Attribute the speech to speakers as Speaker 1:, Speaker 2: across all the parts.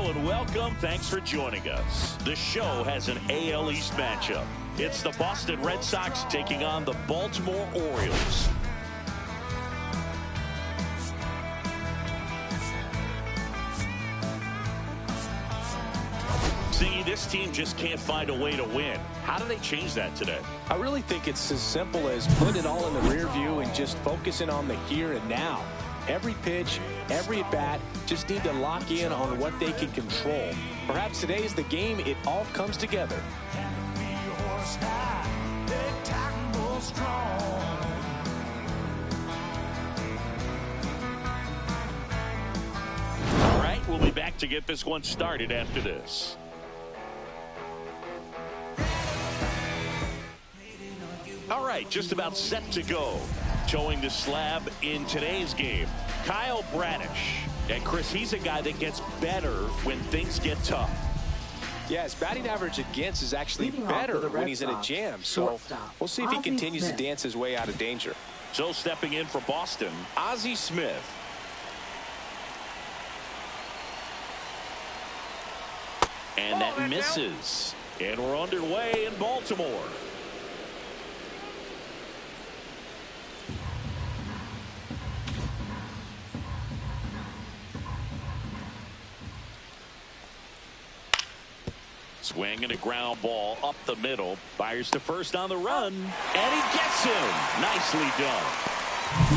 Speaker 1: and welcome. Thanks for joining us. The show has an AL East matchup. It's the Boston Red Sox taking on the Baltimore Orioles. See, this team just can't find a way to win. How do they change that today?
Speaker 2: I really think it's as simple as put it all in the rear view and just focusing on the here and now. Every pitch, every at-bat, just need to lock in on what they can control. Perhaps today is the game it all comes together.
Speaker 1: All right, we'll be back to get this one started after this. All right, just about set to go. Towing the slab in today's game, Kyle Bradish. And Chris, he's a guy that gets better when things get tough.
Speaker 2: Yeah, his batting average against is actually better when he's in a jam. So we'll see if he continues to dance his way out of danger.
Speaker 1: So stepping in for Boston, Ozzie Smith. And that misses. And we're underway in Baltimore. Swing and a ground ball up the middle. Fires to first on the run. And he gets him. Nicely done.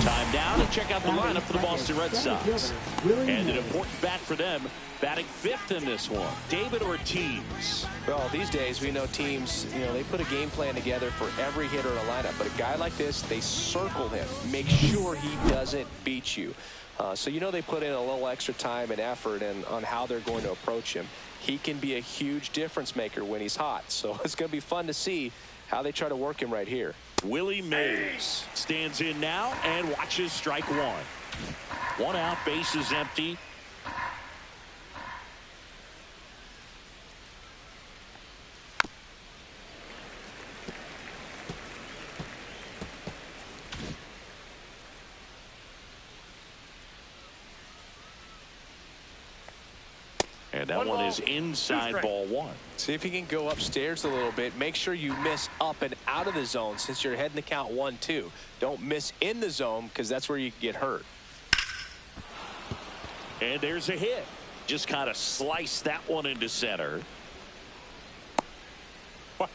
Speaker 1: Time down and check out the lineup for the Boston Red Sox. And an important bat for them. Batting fifth in this one, David Ortiz.
Speaker 2: Well, these days we know teams, they put a game plan together for every hitter in a lineup. But a guy like this, they circle him. Make sure he doesn't beat you. So they put in a little extra time and effort on how they're going to approach him. He can be a huge difference maker when he's hot. So it's going to be fun to see how they try to work him right here.
Speaker 1: Willie Mays stands in now and watches strike one. One out, base is empty. And that one is inside ball one.
Speaker 2: See if he can go upstairs a little bit. Make sure you miss up and out of the zone since you're heading to count 1-2. Don't miss in the zone because that's where you can get hurt.
Speaker 1: And there's a hit. Just kind of slice that one into center.
Speaker 2: Wow.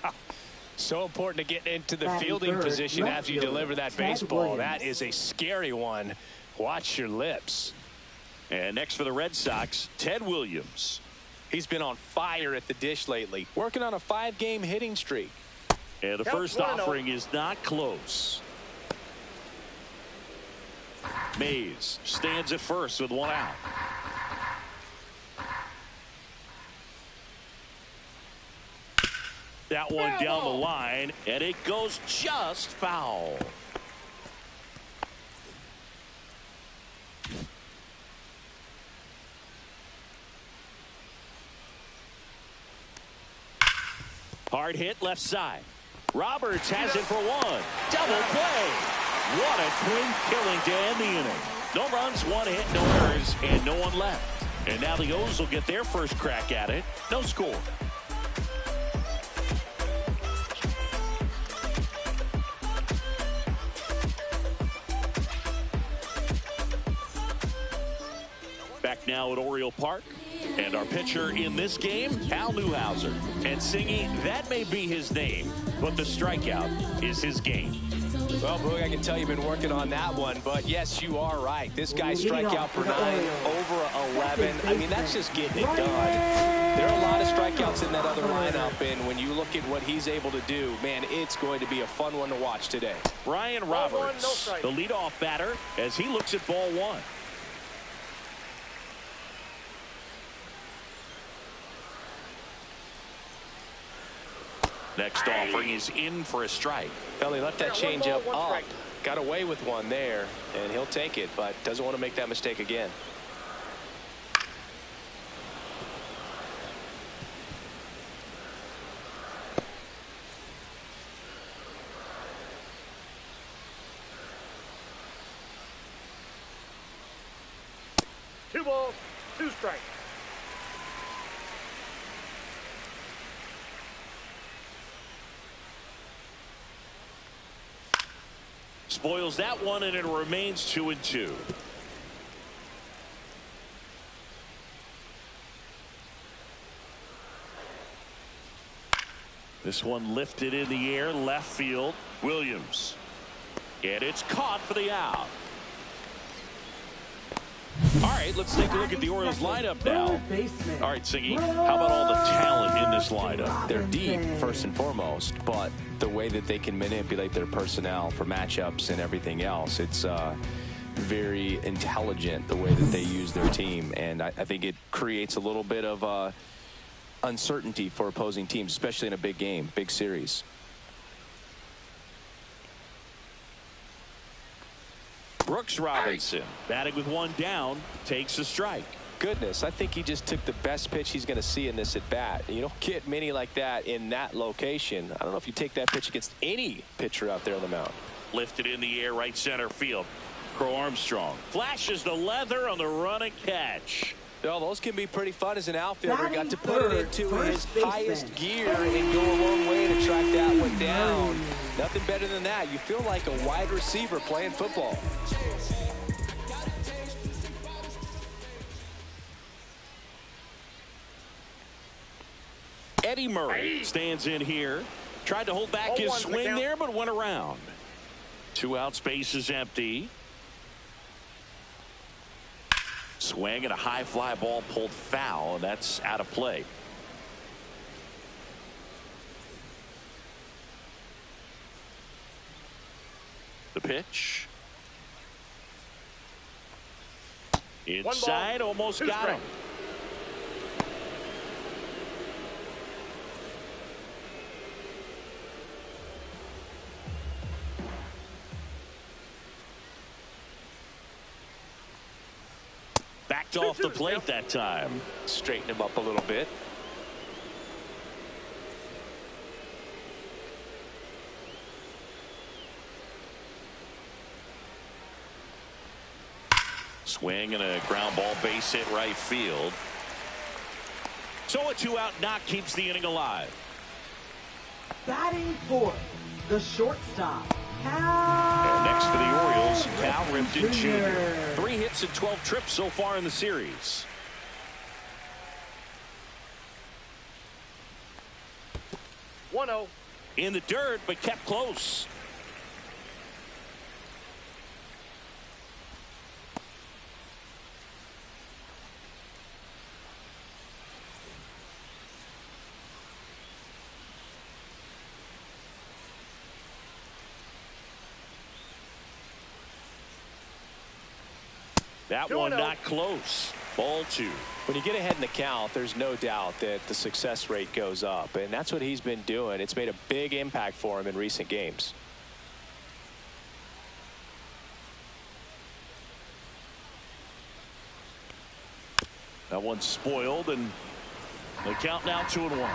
Speaker 2: So important to get into the fielding position after you deliver that baseball. That is a scary one. Watch your lips.
Speaker 1: And next for the Red Sox, Ted Williams.
Speaker 2: He's been on fire at the dish lately, working on a 5-game hitting streak.
Speaker 1: And the first offering is not close. Mays stands at first with one out. That one down the line, and it goes just foul. Hard hit left side. Roberts has it for one. Double play. What a twin killing to end the inning. No runs, one hit, no errors, and no one left. And now the O's will get their first crack at it. No score. Back now at Oriole Park. And our pitcher in this game, Cal Newhouser. And Singy, that may be his name, but the strikeout is his game.
Speaker 2: Well, Boog, I can tell you've been working on that one, but yes, you are right. This guy strike out for 9, over 11. I mean, that's just getting it done. There are a lot of strikeouts in that other lineup, and when you look at what he's able to do, man, it's going to be a fun one to watch today.
Speaker 1: Brian Roberts, the leadoff batter, as he looks at ball one. Next offering is in for a strike.
Speaker 2: Well, he left that changeup up. Got away with one there, and he'll take it, but doesn't want to make that mistake again.
Speaker 3: Two balls, two strikes.
Speaker 1: spoils that one, and it remains 2-2. This one lifted in the air, left field. Williams. And it's caught for the out. All right, let's take a look at the Orioles lineup now. All right, Siggy, how about all the talent in this lineup?
Speaker 2: They're deep, first and foremost, but the way that they can manipulate their personnel for matchups and everything else, it's very intelligent the way that they use their team. And I think it creates a little bit of uncertainty for opposing teams, especially in a big game, big series.
Speaker 1: Brooks Robinson, batting with one down, takes a strike.
Speaker 2: Goodness, I think he just took the best pitch he's going to see in this at bat. You don't get many like that in that location. I don't know if you take that pitch against any pitcher out there on the mound.
Speaker 1: Lifted in the air, right center field. Crow Armstrong flashes the leather on the running catch.
Speaker 2: No, those can be pretty fun as an outfielder. Got to put it into his highest gear and go a long way to track that one down. Nothing better than that. You feel like a wide receiver playing football.
Speaker 1: Eddie Murray stands in here. Tried to hold back his swing there, but went around. 2 outs, base is empty. Swing and a high fly ball pulled foul, and that's out of play. The pitch. Inside, almost got him. Backed off the plate that time.
Speaker 2: Straighten him up a little bit.
Speaker 1: Swing and a ground ball, base hit right field. So a 2-out knock keeps the inning alive.
Speaker 3: Batting fourth, the shortstop,
Speaker 1: And next for the Orioles, Cal Ripken Jr. 3 hits and 12 trips so far in the series. In the dirt, but kept close. That one not close. Ball 2.
Speaker 2: When you get ahead in the count, there's no doubt that the success rate goes up, and that's what he's been doing. It's made a big impact for him in recent games.
Speaker 1: That one's spoiled, and the count now 2-1.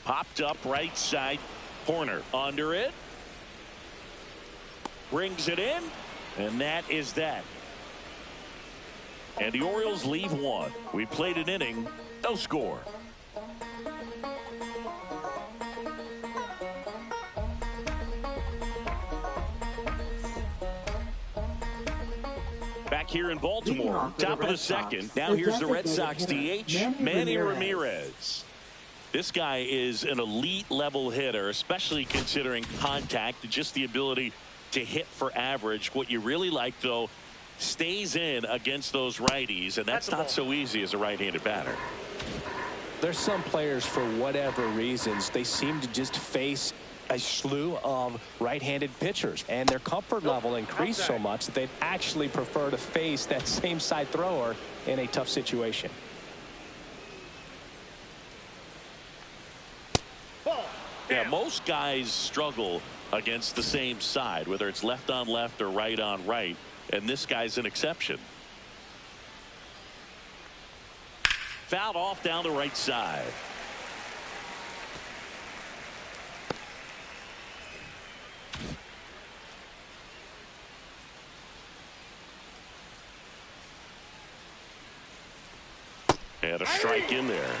Speaker 1: Popped up right side corner. Under it. Brings it in. And that is that. And the Orioles leave 1. We played an inning. No score. Back here in Baltimore. Top of the second. Now here's the Red Sox DH, Manny Ramirez. This guy is an elite level hitter, especially considering contact and just the ability to hit for average. What you really like, though, stays in against those righties, and that's not so easy as a right-handed batter.
Speaker 2: There's some players, for whatever reasons, they seem to just face a slew of right-handed pitchers, and their comfort level increased so much that they'd actually prefer to face that same side thrower in a tough situation.
Speaker 1: Yeah, most guys struggle against the same side, whether it's left on left or right on right, and this guy's an exception. Fouled off down the right side. And a strike in there.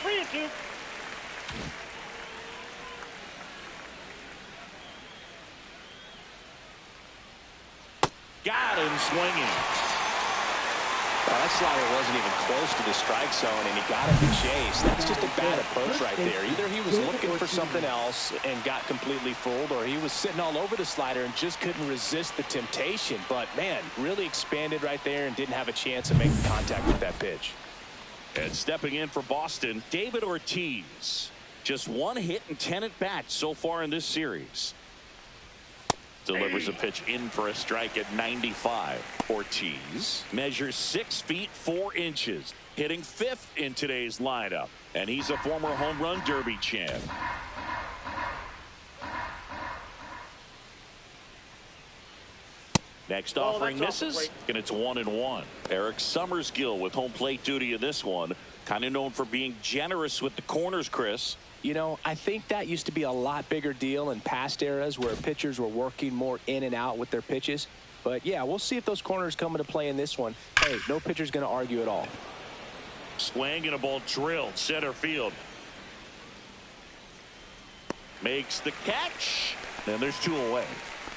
Speaker 4: 3-2.
Speaker 1: Got him swinging.
Speaker 2: Well, that slider wasn't even close to the strike zone, and he got him to chase. That's just a bad approach right there. Either he was looking for something else and got completely fooled, or he was sitting all over the slider and just couldn't resist the temptation. But, man, really expanded right there and didn't have a chance of making contact with that pitch.
Speaker 1: And stepping in for Boston, David Ortiz. Just 1 hit and 10 at-bats so far in this series. Delivers a pitch in for a strike at 95. Ortiz measures 6 feet 4 inches, hitting 5th in today's lineup, and he's a former home run derby champ. Next offering misses, and it's 1-1. Eric Summerskill with home plate duty in this one, kind of known for being generous with the corners, Chris.
Speaker 2: You know, I think that used to be a lot bigger deal in past eras where pitchers were working more in and out with their pitches. But, yeah, we'll see if those corners come into play in this one. Hey, no pitcher's going to argue at all.
Speaker 1: Swing and a ball drilled center field. Makes the catch. And there's 2 away.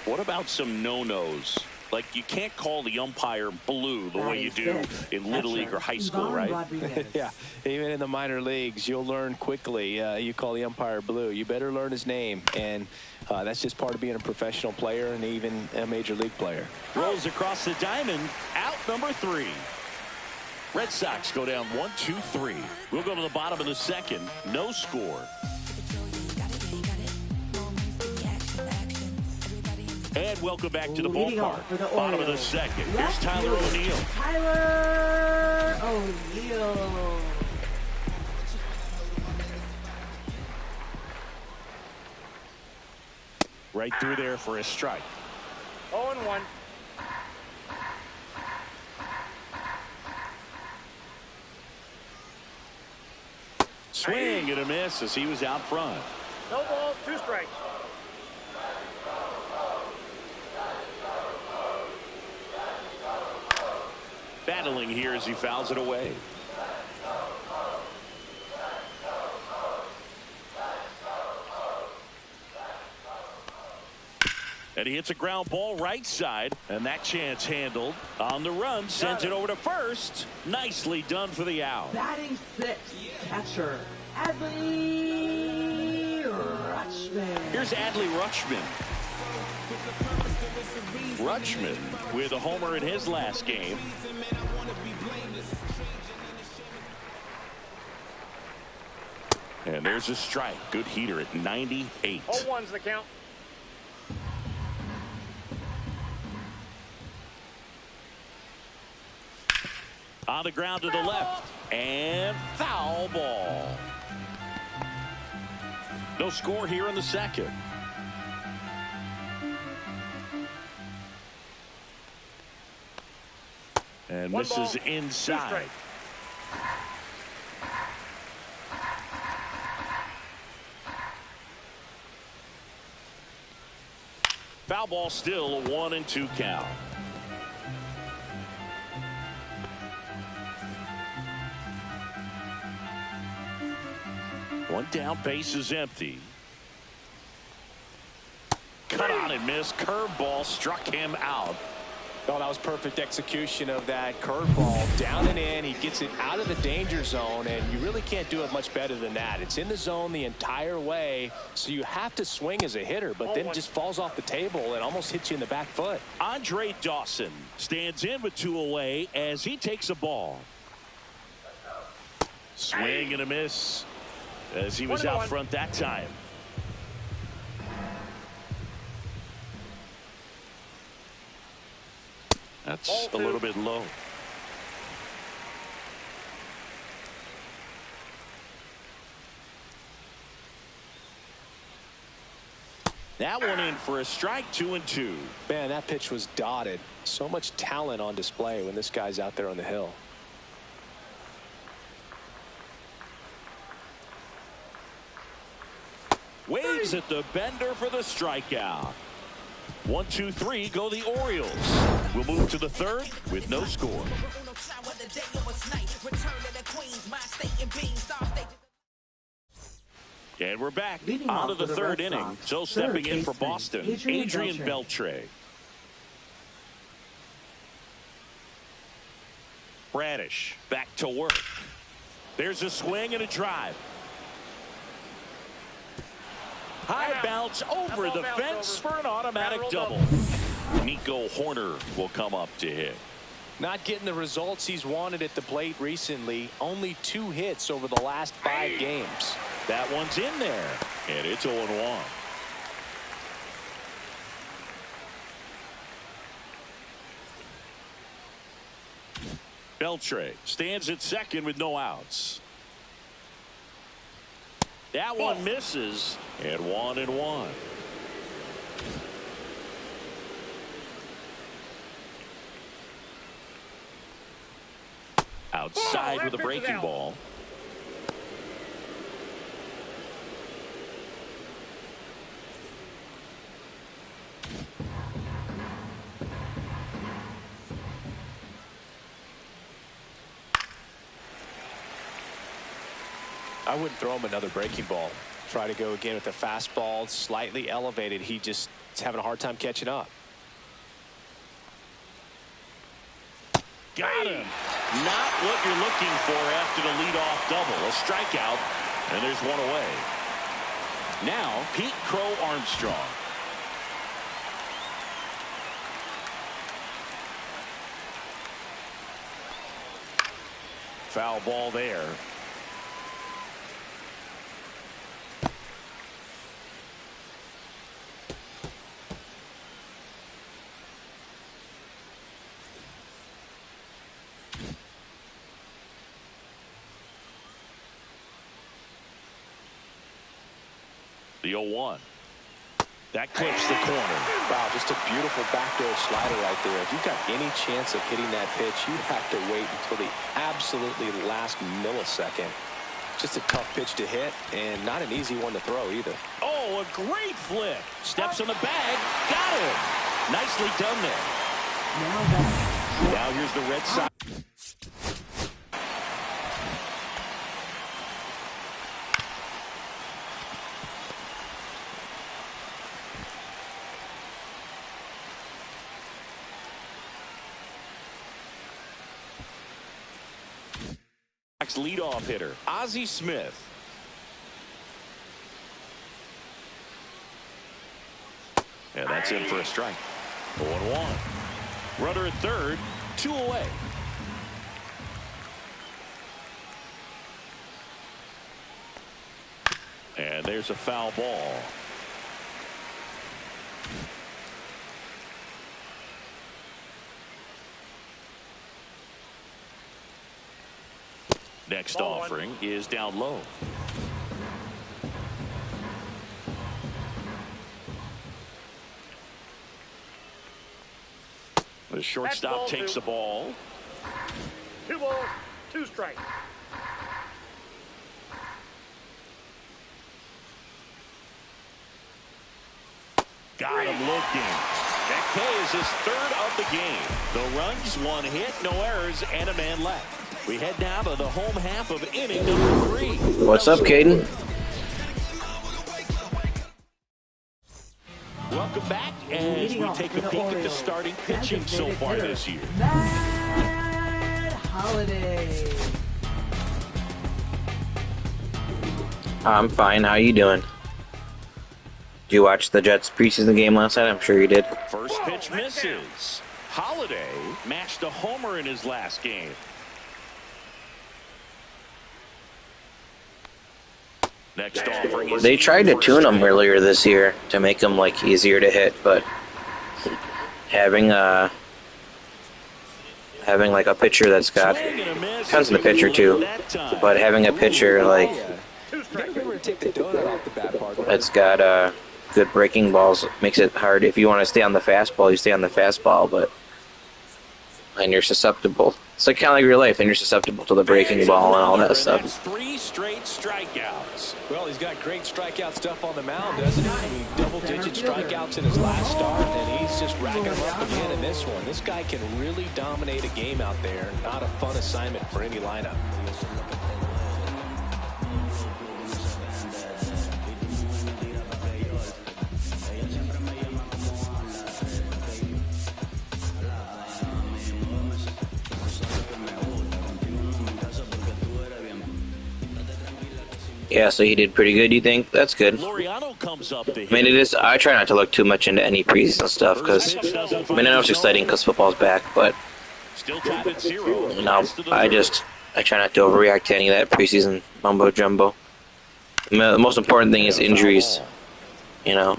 Speaker 1: What about some no-nos? Like, you can't call the umpire blue the way you do in Little League or high school, right?
Speaker 2: Yeah, even in the minor leagues, you'll learn quickly. You call the umpire blue. You better learn his name, and that's just part of being a professional player and even a major league player.
Speaker 1: Rolls across the diamond, out number 3. Red Sox go down 1-2-3. We'll go to the bottom of the second. No score. And welcome back to the ballpark. Bottom of the second. Here's Tyler O'Neill.
Speaker 3: Tyler O'Neill.
Speaker 1: Right through there for a strike.
Speaker 4: 0-1.
Speaker 1: Swing and a miss as he was out front.
Speaker 4: No balls, 2 strikes.
Speaker 1: Battling here as he fouls it away. And he hits a ground ball right side, and that chance handled. On the run, sends it over to first. Nicely done for the out.
Speaker 3: Batting 6th, catcher Adley Rutschman.
Speaker 1: Here's Adley Rutschman. Rutschman with a homer in his last game. And there's a strike. Good heater at 98.
Speaker 4: 0-1's the count.
Speaker 1: On the ground to the left. And foul ball. No score here in the second. And misses inside. Foul ball, still a 1-2 count. One down, base is empty. Cut on and miss. Curveball struck him out.
Speaker 2: Oh, that was perfect execution of that curveball. Down and in. He gets it out of the danger zone, and you really can't do it much better than that. It's in the zone the entire way, so you have to swing as a hitter, but then it just falls off the table and almost hits you in the back foot.
Speaker 1: Andre Dawson stands in with 2 away as he takes a ball. Swing and a miss as he was out front that time. That's a little bit low. That one in for a strike, 2-2.
Speaker 2: Man, that pitch was dotted. So much talent on display when this guy's out there on the hill.
Speaker 1: Waves at the bender for the strikeout. 1-2-3 go the Orioles. We'll move to the third with no score. And we're back
Speaker 3: Leading
Speaker 1: out
Speaker 3: off
Speaker 1: of the
Speaker 3: for the
Speaker 1: third
Speaker 3: Red
Speaker 1: inning.
Speaker 3: Sox,
Speaker 1: So
Speaker 3: third
Speaker 1: stepping in for
Speaker 3: baseman,
Speaker 1: Boston,
Speaker 3: Adrian
Speaker 1: Beltre. Bradish back to work. There's a swing and a drive. High bounce over the fence for an automatic double. Nico Horner will come up to hit.
Speaker 2: Not getting the results he's wanted at the plate recently. Only 2 hits over the last 5 games.
Speaker 1: That one's in there, and it's 0-1. Beltre stands at second with no outs. That one misses, and 1-1. Outside with a breaking ball.
Speaker 2: I wouldn't throw him another breaking ball. Try to go again with the fastball, slightly elevated. He just is having a hard time catching up.
Speaker 1: Got him. Not what you're looking for after the leadoff double. A strikeout, and there's one away. Now, Pete Crow Armstrong. Foul ball there. The 0-1. That clips the corner.
Speaker 2: Wow, just a beautiful backdoor slider right there. If you've got any chance of hitting that pitch, you have to wait until the absolutely last millisecond. Just a tough pitch to hit, and not an easy one to throw either.
Speaker 1: Oh, a great flip. Steps on the bag. Got him. Nicely done there. Now here's the Red Sox. Leadoff hitter Ozzie Smith. And that's in for a strike. 0-1. Runner at third, 2 away. And there's a foul ball. Next offering is down low. The shortstop takes the ball.
Speaker 4: 2 balls, 2 strikes.
Speaker 1: Got him looking. That K is his 3rd of the game. The runs, 1 hit, no errors, and a man left. We head now to the home half of inning number 3.
Speaker 5: What's up, Caden?
Speaker 1: Welcome back as we take a peek at the starting pitching so far this year.
Speaker 3: Matt Holliday.
Speaker 5: I'm fine. How you doing? Did you watch the Jets preseason game last night? I'm sure you did.
Speaker 1: First pitch misses. Holliday mashed a homer in his last game. Next offering is
Speaker 5: They tried to tune him earlier this year to make him like easier to hit, but having like a pitcher that's got depends on the pitcher too, but having a pitcher like that's got good breaking balls makes it hard. If you want to stay on the fastball, you stay on the fastball, but and you're susceptible. It's like kind of like your life, and you're susceptible to the breaking ball and all that stuff.
Speaker 1: 3 straight strikeouts.
Speaker 2: Well, he's got great strikeout stuff on the mound, doesn't he? I mean, double-digit strikeouts in his last start, and he's just racking them up again in this one. This guy can really dominate a game out there. Not a fun assignment for any lineup.
Speaker 5: Yeah, so he did pretty good, you think? That's good.
Speaker 1: Loriano comes up to
Speaker 5: I mean, it is. I try not to look too much into any preseason stuff because, I mean, I know it's exciting because football's back, but,
Speaker 1: Still tied at 0.
Speaker 5: you know, I try not to overreact to any of that preseason mumbo jumbo. The most important thing is injuries, you know.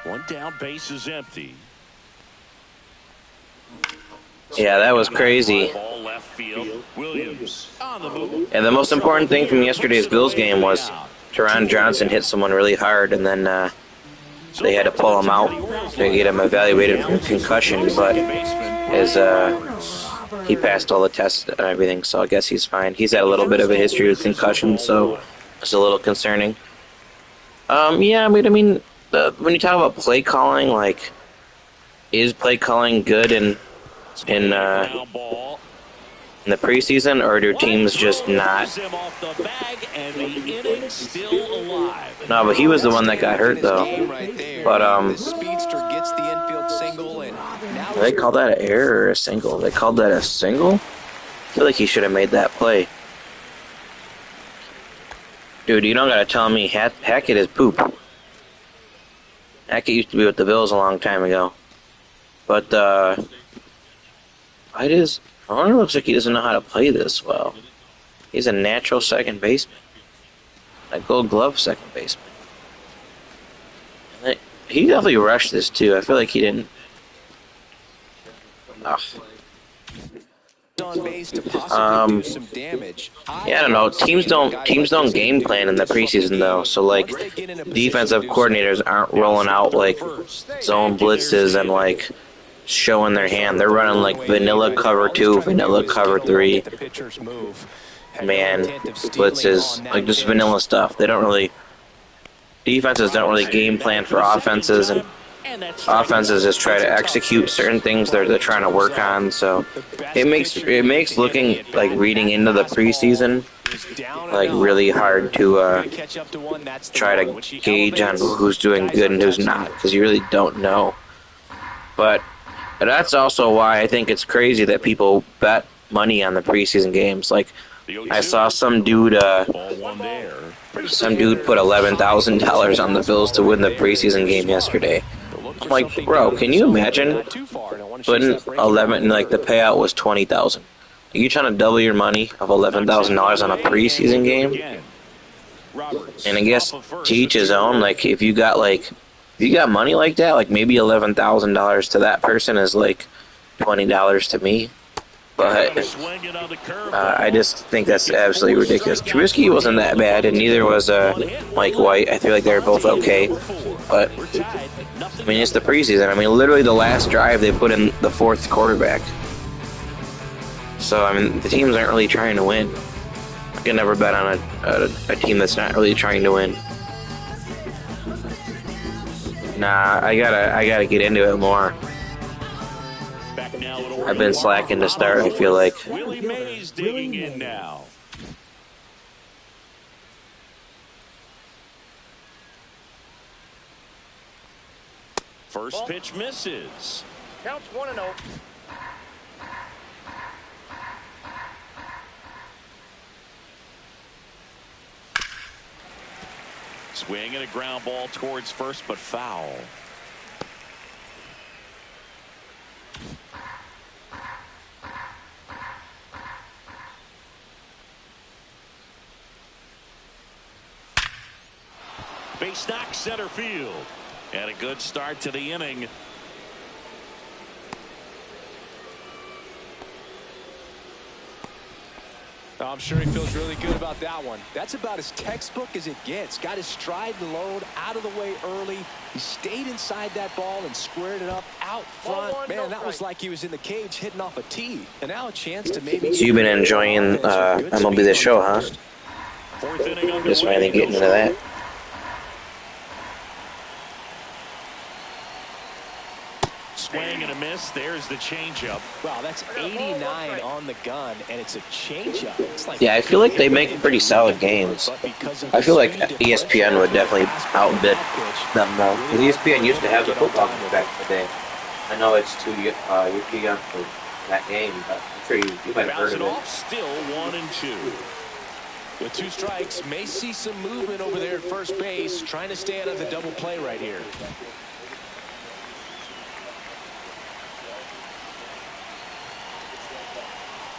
Speaker 1: One down, base is empty.
Speaker 5: Yeah, that was crazy.
Speaker 1: Ball left field. Williams on the move.
Speaker 5: And the most important thing from yesterday's Bills game was Teron Johnson hit someone really hard, and then they had to pull him out to get him evaluated for concussion. But he passed all the tests and everything, so I guess he's fine. He's had a little bit of a history with concussions, so it's a little concerning. Yeah, I mean, when you talk about play calling, like, is play calling good in the preseason, or do teams just not? No, but he was the one that got hurt, though. But they called that an error or a single? They called that a single? I feel like he should have made that play. Dude, you don't gotta tell me Hackett is poop. Hackett used to be with the Bills a long time ago. But, it looks like he doesn't know how to play this well. He's a natural second baseman. A gold glove second baseman. He definitely rushed this, too. I feel like he didn't. Ugh. Yeah, I don't know. Teams don't game plan in the preseason though. So like, defensive coordinators aren't rolling out like zone blitzes and like showing their hand. They're running like vanilla cover 2, vanilla cover 3, man blitzes, like just vanilla stuff. Defenses don't really game plan for offenses, and offenses just try to execute certain things they're trying to work on. So it makes looking like reading into the preseason like really hard to try to gauge on who's doing good and who's not, because you really don't know. But that's also why I think it's crazy that people bet money on the preseason games. Like, I saw some dude put $11,000 on the Bills to win the preseason game yesterday. I'm like, bro, can you imagine putting 11, like the payout was 20,000? Are you trying to double your money of $11,000 on a preseason game? And I guess to each his own. Like, if you got money like that, like maybe $11,000 to that person is like $20 to me. But I just think that's absolutely ridiculous. Trubisky wasn't that bad, and neither was Mike White. I feel like they were both okay. But, I mean, it's the preseason. I mean, literally the last drive they put in the 4th quarterback. So, I mean, the teams aren't really trying to win. I can never bet on a team that's not really trying to win. Nah, I gotta get into it more. I've been slacking to start, I feel like.
Speaker 1: Willie Mays digging in now. First pitch misses.
Speaker 4: Counts 1-0.
Speaker 1: Swing and a ground ball towards first, but foul. Base knock center field. And a good start to the inning.
Speaker 2: I'm sure he feels really good about that one. That's about as textbook as it gets. Got his stride and load out of the way early. He stayed inside that ball and squared it up out front. Man, that was like he was in the cage hitting off a tee. And now a chance to maybe...
Speaker 5: So you've been enjoying MLB The Show, huh? Just finally getting into that.
Speaker 1: Swing and a miss. There's the changeup.
Speaker 2: Wow, that's 89 on the gun, and it's a changeup. It's like,
Speaker 5: yeah, I feel like they make pretty solid games. I feel like ESPN would definitely outbid them, though. Because ESPN used to have the football games back in the day. I know it's too young for that game, but I'm sure you might have
Speaker 1: Bounce
Speaker 5: heard
Speaker 1: it
Speaker 5: of it.
Speaker 1: off, still 1-2.
Speaker 2: With 2 strikes, may see some movement over there at first base, trying to stay out of the double play right here.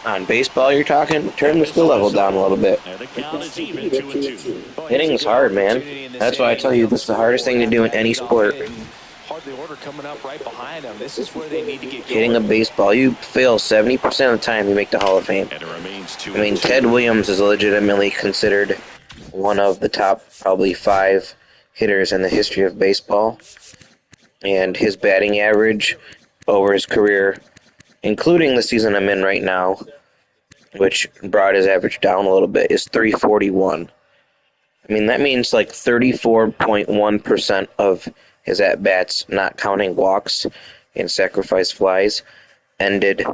Speaker 5: On baseball, you're talking? Turn the skill level down a little bit.
Speaker 1: And the count is even 2-2.
Speaker 5: Hitting's hard, man. That's why I tell you, this is the hardest thing to do in any sport.
Speaker 2: Hardly order coming up right behind them. This is where they need to get going.
Speaker 5: Hitting a baseball, you fail 70% of the time, you make the Hall of Fame.
Speaker 1: And it remains 2-2.
Speaker 5: I mean, Ted Williams is legitimately considered one of the top probably 5 hitters in the history of baseball. And his batting average over his career, including the season I'm in right now, which brought his average down a little bit, is .341. I mean, that means like 34.1% of his at-bats, not counting walks and sacrifice flies, ended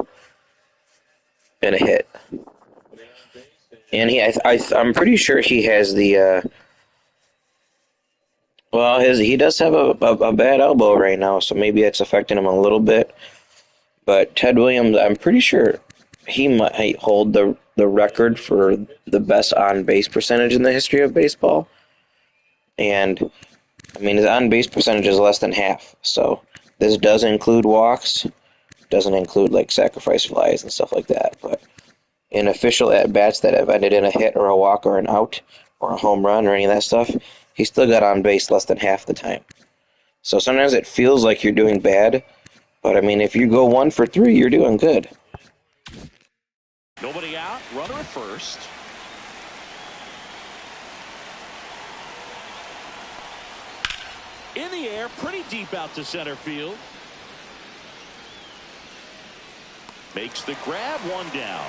Speaker 5: in a hit. And I'm pretty sure he has the, he does have a bad elbow right now, so maybe it's affecting him a little bit. But Ted Williams, I'm pretty sure he might hold the record for the best on-base percentage in the history of baseball. And, I mean, his on-base percentage is less than half. So this does include walks, doesn't include, like, sacrifice flies and stuff like that. But in official at-bats that have ended in a hit or a walk or an out or a home run or any of that stuff, he still got on base less than half the time. So sometimes it feels like you're doing bad, but, I mean, if you go 1 for 3, you're doing good.
Speaker 1: Nobody out, runner at first. In the air, pretty deep out to center field. Makes the grab, 1 down.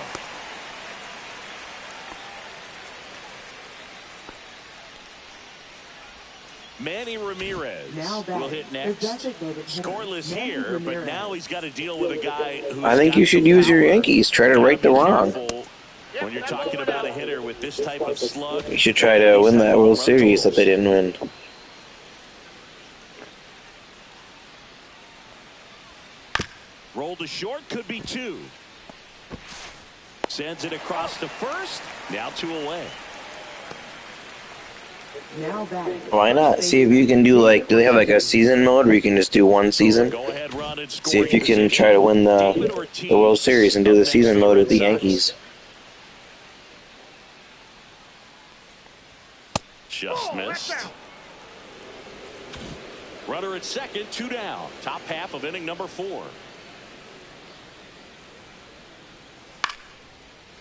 Speaker 1: Manny Ramirez will hit next. Scoreless here, but now he's got to deal with a guy who's
Speaker 5: I think you should use your Yankees. Try to right the wrong.
Speaker 1: When you're talking about a hitter with this type of slug,
Speaker 5: You should try to win that World Series that they didn't win.
Speaker 1: Roll to short, could be 2. Sends it across to first. Now 2 away.
Speaker 5: Why not? See if you can do do they have like a season mode where you can just do 1 season? See if you can try to win the World Series and do the season mode with the Yankees.
Speaker 1: Just missed. Runner at second, 2 down. Top half of inning number 4.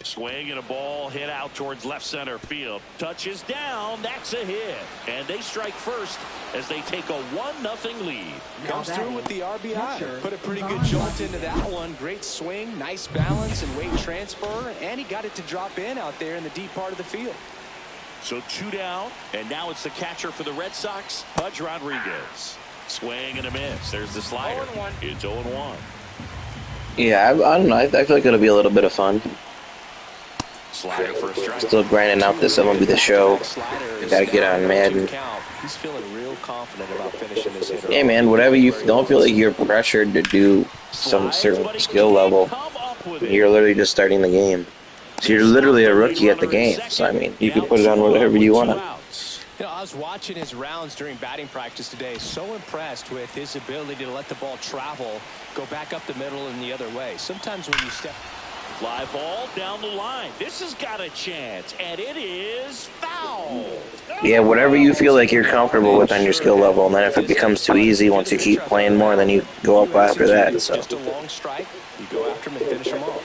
Speaker 1: Swing and a ball hit out towards left center field. Touches down. That's a hit. And they strike first as they take a 1-0 lead.
Speaker 2: Comes through with the RBI. Put a pretty good jolt into that one. Great swing, nice balance and weight transfer. And he got it to drop in out there in the deep part of the field.
Speaker 1: So 2 down. And now it's the catcher for the Red Sox, Pudge Rodriguez. Swing and a miss. There's the slider. It's 0-1.
Speaker 5: Yeah, I don't know. I feel like it'll be a little bit of fun.
Speaker 1: Slider for a strike.
Speaker 5: Still grinding out this MLB The Show. I gotta get on Madden.
Speaker 2: He's feeling real confident about finishing this hitter.
Speaker 5: Hey man, whatever you don't feel like you're pressured to do some certain skill level. You're literally just starting the game. So you're literally a rookie at the game. So I mean, you can put it on whatever you want.
Speaker 2: You know, I was watching his rounds during batting practice today. So impressed with his ability to let the ball travel, go back up the middle and the other way. Sometimes when you step.
Speaker 1: Fly ball down the line. This has got a chance, and it is foul.
Speaker 5: Yeah, whatever you feel like you're comfortable with on your skill level, and then if it becomes too easy, once you keep playing more, then you go up after that. So.
Speaker 2: Just a long strike. You go after him and finish him off.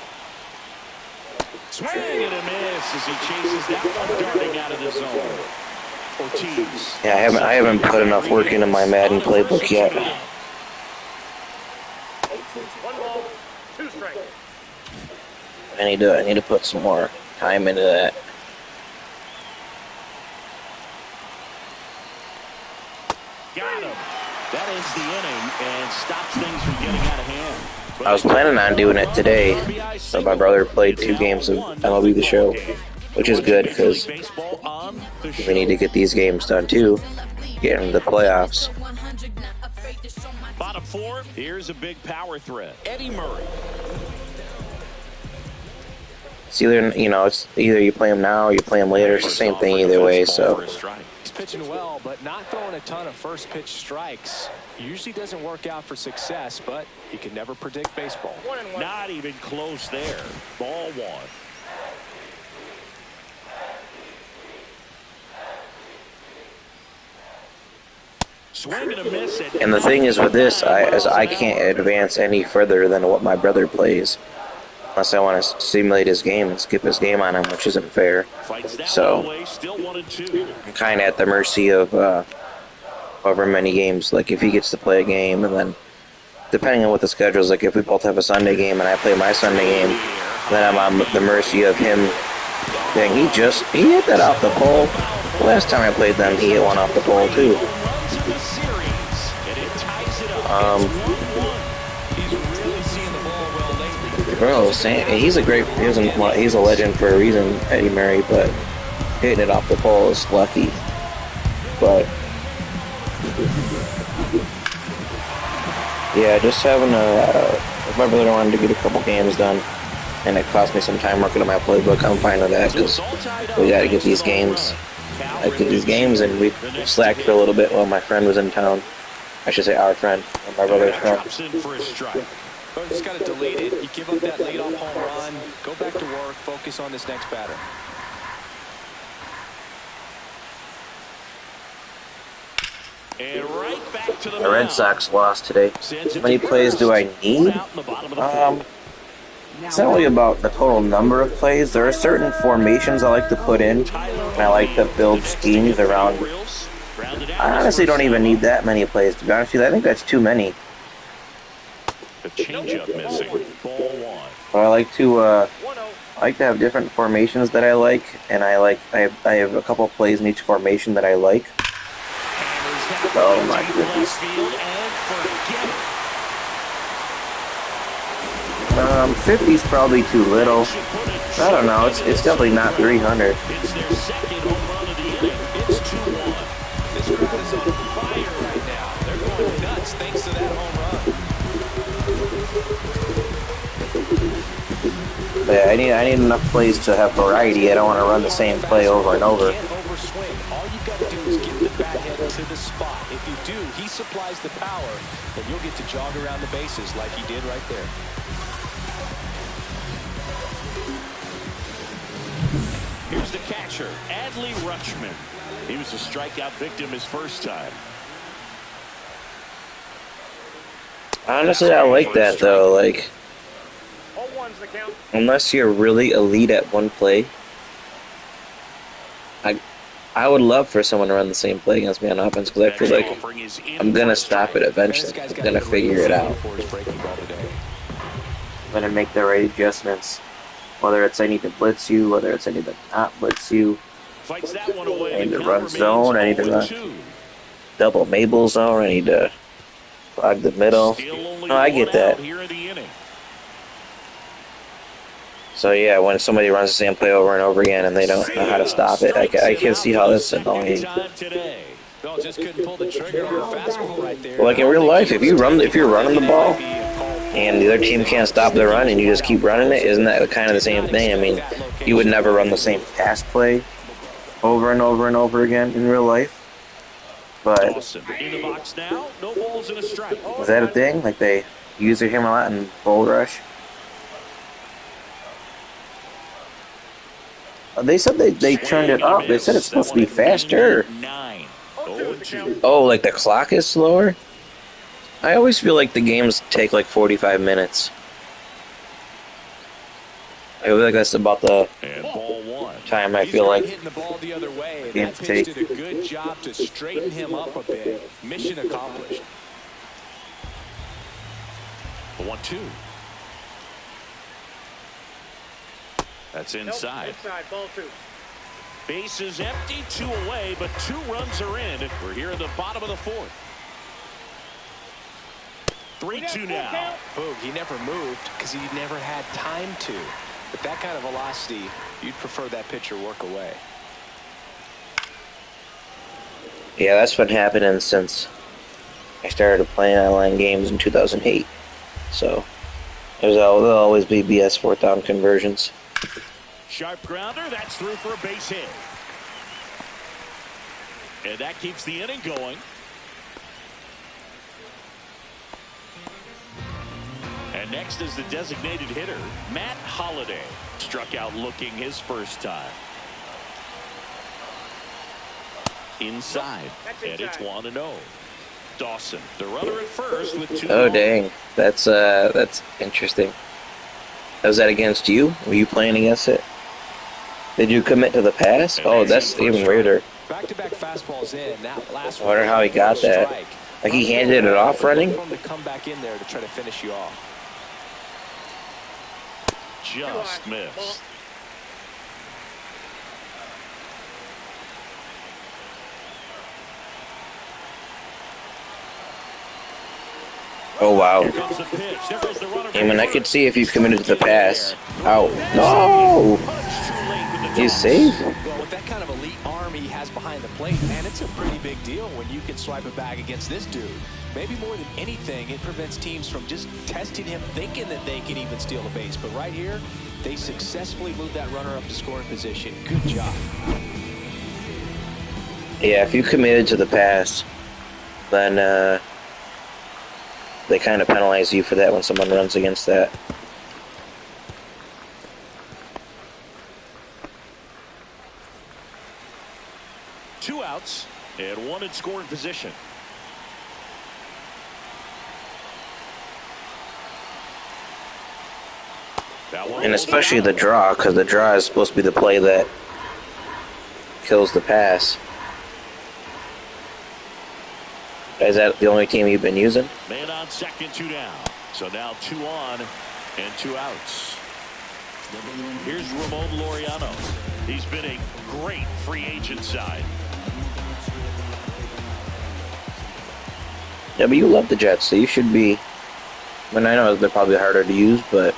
Speaker 1: Swing and a miss as he chases that one darting out of the zone. Ortiz.
Speaker 5: Yeah, I haven't put enough work into my Madden playbook yet.
Speaker 4: 1 ball, 2 strikes.
Speaker 5: I need to put some more time into that.
Speaker 1: Got him. That ends the inning and stops things from getting out of hand.
Speaker 5: I was planning on doing it today, but my brother played 2 games of MLB The Show, which is good because we need to get these games done too, get into the playoffs.
Speaker 1: Bottom 4, here's a big power threat. Eddie Murray.
Speaker 5: It's either, it's either you play him now or you play him later. It's the same thing either way, so.
Speaker 2: He's pitching well, but not throwing a ton of first pitch strikes. Usually doesn't work out for success, but you can never predict baseball.
Speaker 1: Not even close there. Ball one. Swing and a miss.
Speaker 5: And the thing is with this, I can't advance any further than what my brother plays. Unless I want to simulate his game and skip his game on him, which isn't fair. So, I'm kind of at the mercy of however many games. Like, if he gets to play a game, and then, depending on what the schedule is, like, if we both have a Sunday game and I play my Sunday game, then I'm on the mercy of him. Dang, he hit that off the pole. Last time I played them, he hit one off the pole, too. Bro, he's a legend for a reason, Eddie Murray, but hitting it off the pole is lucky. But yeah, just having if my brother wanted to get a couple games done, and it cost me some time working on my playbook, I'm fine with that, because we got to get these games. And we slacked for a little bit while my friend was in town. I should say our friend, my brother's friend.
Speaker 2: But just got to delete it. You give up that leadoff home run. Go back to work. Focus on this next batter.
Speaker 1: And right back to
Speaker 5: the Red Sox lost today. How many plays do I need? It's not really about the total number of plays. There are certain formations I like to put in, and I like to build schemes around. I honestly don't even need that many plays, to be honest with you. I think that's too many.
Speaker 1: The changeup missing. Ball one.
Speaker 5: But I like to have different formations that I like, and I have a couple plays in each formation that I like. Oh my goodness. 50's probably too little. I don't know. It's definitely not 300.
Speaker 1: It's their second home run of the inning. It's 2-1.
Speaker 2: This crowd is on fire right now. They're going nuts thanks to that home run.
Speaker 5: Yeah, I need enough plays to have variety. I don't want to run the same play over and over.
Speaker 2: You can't overswing. All you got to do is get the bat head to the spot. If you do, he supplies the power, and you'll get to jog around the bases like he did right there.
Speaker 1: Here's the catcher, Adley Rutschman. He was a strikeout victim his first time.
Speaker 5: Honestly, I like that, though. Like, unless you're really elite at one play, I would love for someone to run the same play against me on offense, because I feel like I'm going to stop it eventually. I'm going to figure it out. I'm going to make the right adjustments. Whether it's I need to blitz you, whether it's I need to not blitz you. I need to run zone, I need to run double Mabel zone, I need to clog the middle. No, I get that. So yeah, when somebody runs the same play over and over again and they don't know how to stop it, I can see how that's annoying. Well, like in real life, if you're running the ball and the other team can't stop the run and you just keep running it, isn't that kind of the same thing? I mean, you would never run the same pass play over and over and over again in real life. But is that a thing? Like they use their hammer a lot in Bull Rush? They said they turned it up. They said it's supposed to be faster. Oh, like the clock is slower? I always feel like the games take like 45 minutes. I feel like that's about the time I feel like games take.
Speaker 2: Did a good job to straighten him up a bit. Mission accomplished.
Speaker 1: 1-2. That's inside.
Speaker 4: Ball two.
Speaker 1: Base is empty, 2 away, but 2 runs are in. We're here in the bottom of the 4th. 3-2 now.
Speaker 2: Boog, he never moved because he never had time to. With that kind of velocity, you'd prefer that pitcher work away.
Speaker 5: Yeah, that's been happening since I started playing online games in 2008. So there'll always be BS 4th down conversions.
Speaker 1: Sharp grounder. That's through for a base hit. And that keeps the inning going. And next is the designated hitter, Matt Holliday. Struck out looking his first time. Inside. And it's 1-0. Dawson, the runner at first with 2.
Speaker 5: Oh, dang. That's interesting. Was that against you? Were you playing against it? Did you commit to the pass? Oh, that's even weirder.
Speaker 2: Back-to-back fastballs in. That last
Speaker 5: I wonder how he got that. Like he handed it off running?
Speaker 2: To come back in there to try to finish you off.
Speaker 1: Just missed.
Speaker 5: Oh, wow.
Speaker 1: Here comes the pitch. There goes the runner.
Speaker 5: I mean, I could see if you committed to the pass. Ow. No! He's safe?
Speaker 2: Well, with that kind of elite arm he has behind the plate, man, it's a pretty big deal when you can swipe a bag against this dude. Maybe more than anything, it prevents teams from just testing him, thinking that they can even steal a base. But right here, they successfully moved that runner up to scoring position. Good job.
Speaker 5: Yeah, if you committed to the pass, then they kind of penalize you for that when someone runs against that.
Speaker 1: Two outs and one in scoring position.
Speaker 5: And especially the draw, because the draw is supposed to be the play that kills the pass. Is that the only team you've been using?
Speaker 1: Man on second, 2 down. So now 2 on and 2 outs. Here's Ramon Laureano. He's been a great free agent side.
Speaker 5: Yeah, but you love the Jets, so you should be. I mean, I know they're probably harder to use, but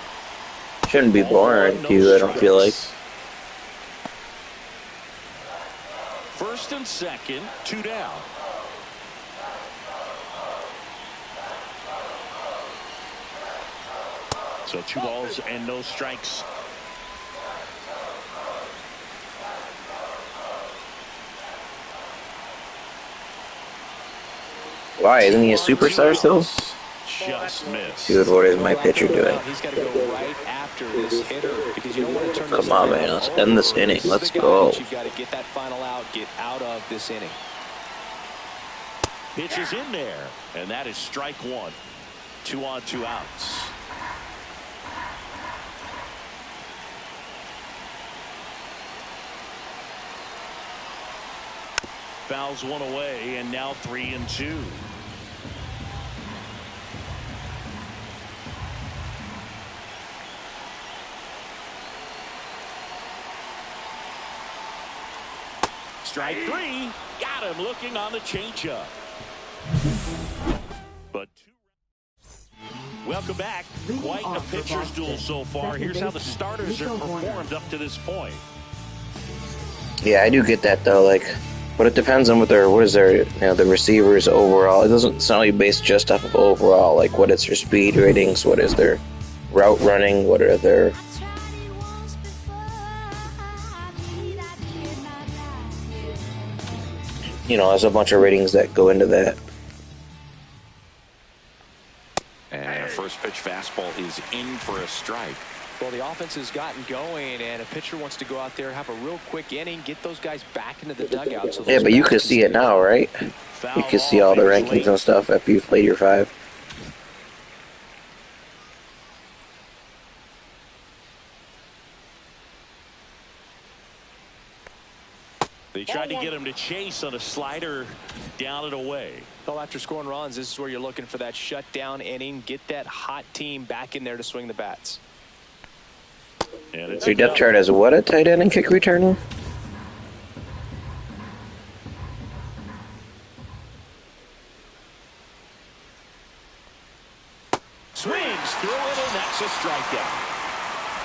Speaker 5: shouldn't be boring to you, I don't feel like.
Speaker 1: First and second, 2 down. So 2 balls and no strikes.
Speaker 5: Why? Isn't he a superstar still?
Speaker 1: Just missed.
Speaker 5: Dude, what is my pitcher doing?
Speaker 2: He's got to go right after this hitter because you don't want to turn
Speaker 5: Come on, man. Let's end this inning. Let's go.
Speaker 2: You've got to get that final out, get out of this inning.
Speaker 1: Pitch is in there, and that is strike 1. 2 on, 2 outs. Fouls 1 away, and now 3 and 2. Strike 3. Got him looking on the changeup. But 2. Welcome back. Quite a pitcher's duel so far. Here's how the starters have performed up to this point.
Speaker 5: Yeah, I do get that though. Like, but it depends on what is their, the receivers overall. It doesn't. It's not only based just off of overall. Like, what is their speed ratings? What is their route running? What are their there's a bunch of ratings that go into that.
Speaker 1: And a first pitch fastball is in for a strike.
Speaker 2: Well, the offense has gotten going, and a pitcher wants to go out there, have a real quick inning, get those guys back into the dugout. So
Speaker 5: yeah, but you can see it now, right? You can see all the rankings and stuff after you've played your 5.
Speaker 1: They tried to get him to chase on a slider down and away.
Speaker 2: Well, after scoring runs, this is where you're looking for that shutdown inning. Get that hot team back in there to swing the bats.
Speaker 5: So your depth chart has what, a tight end and kick returner?
Speaker 1: Swings through it, and that's a strikeout.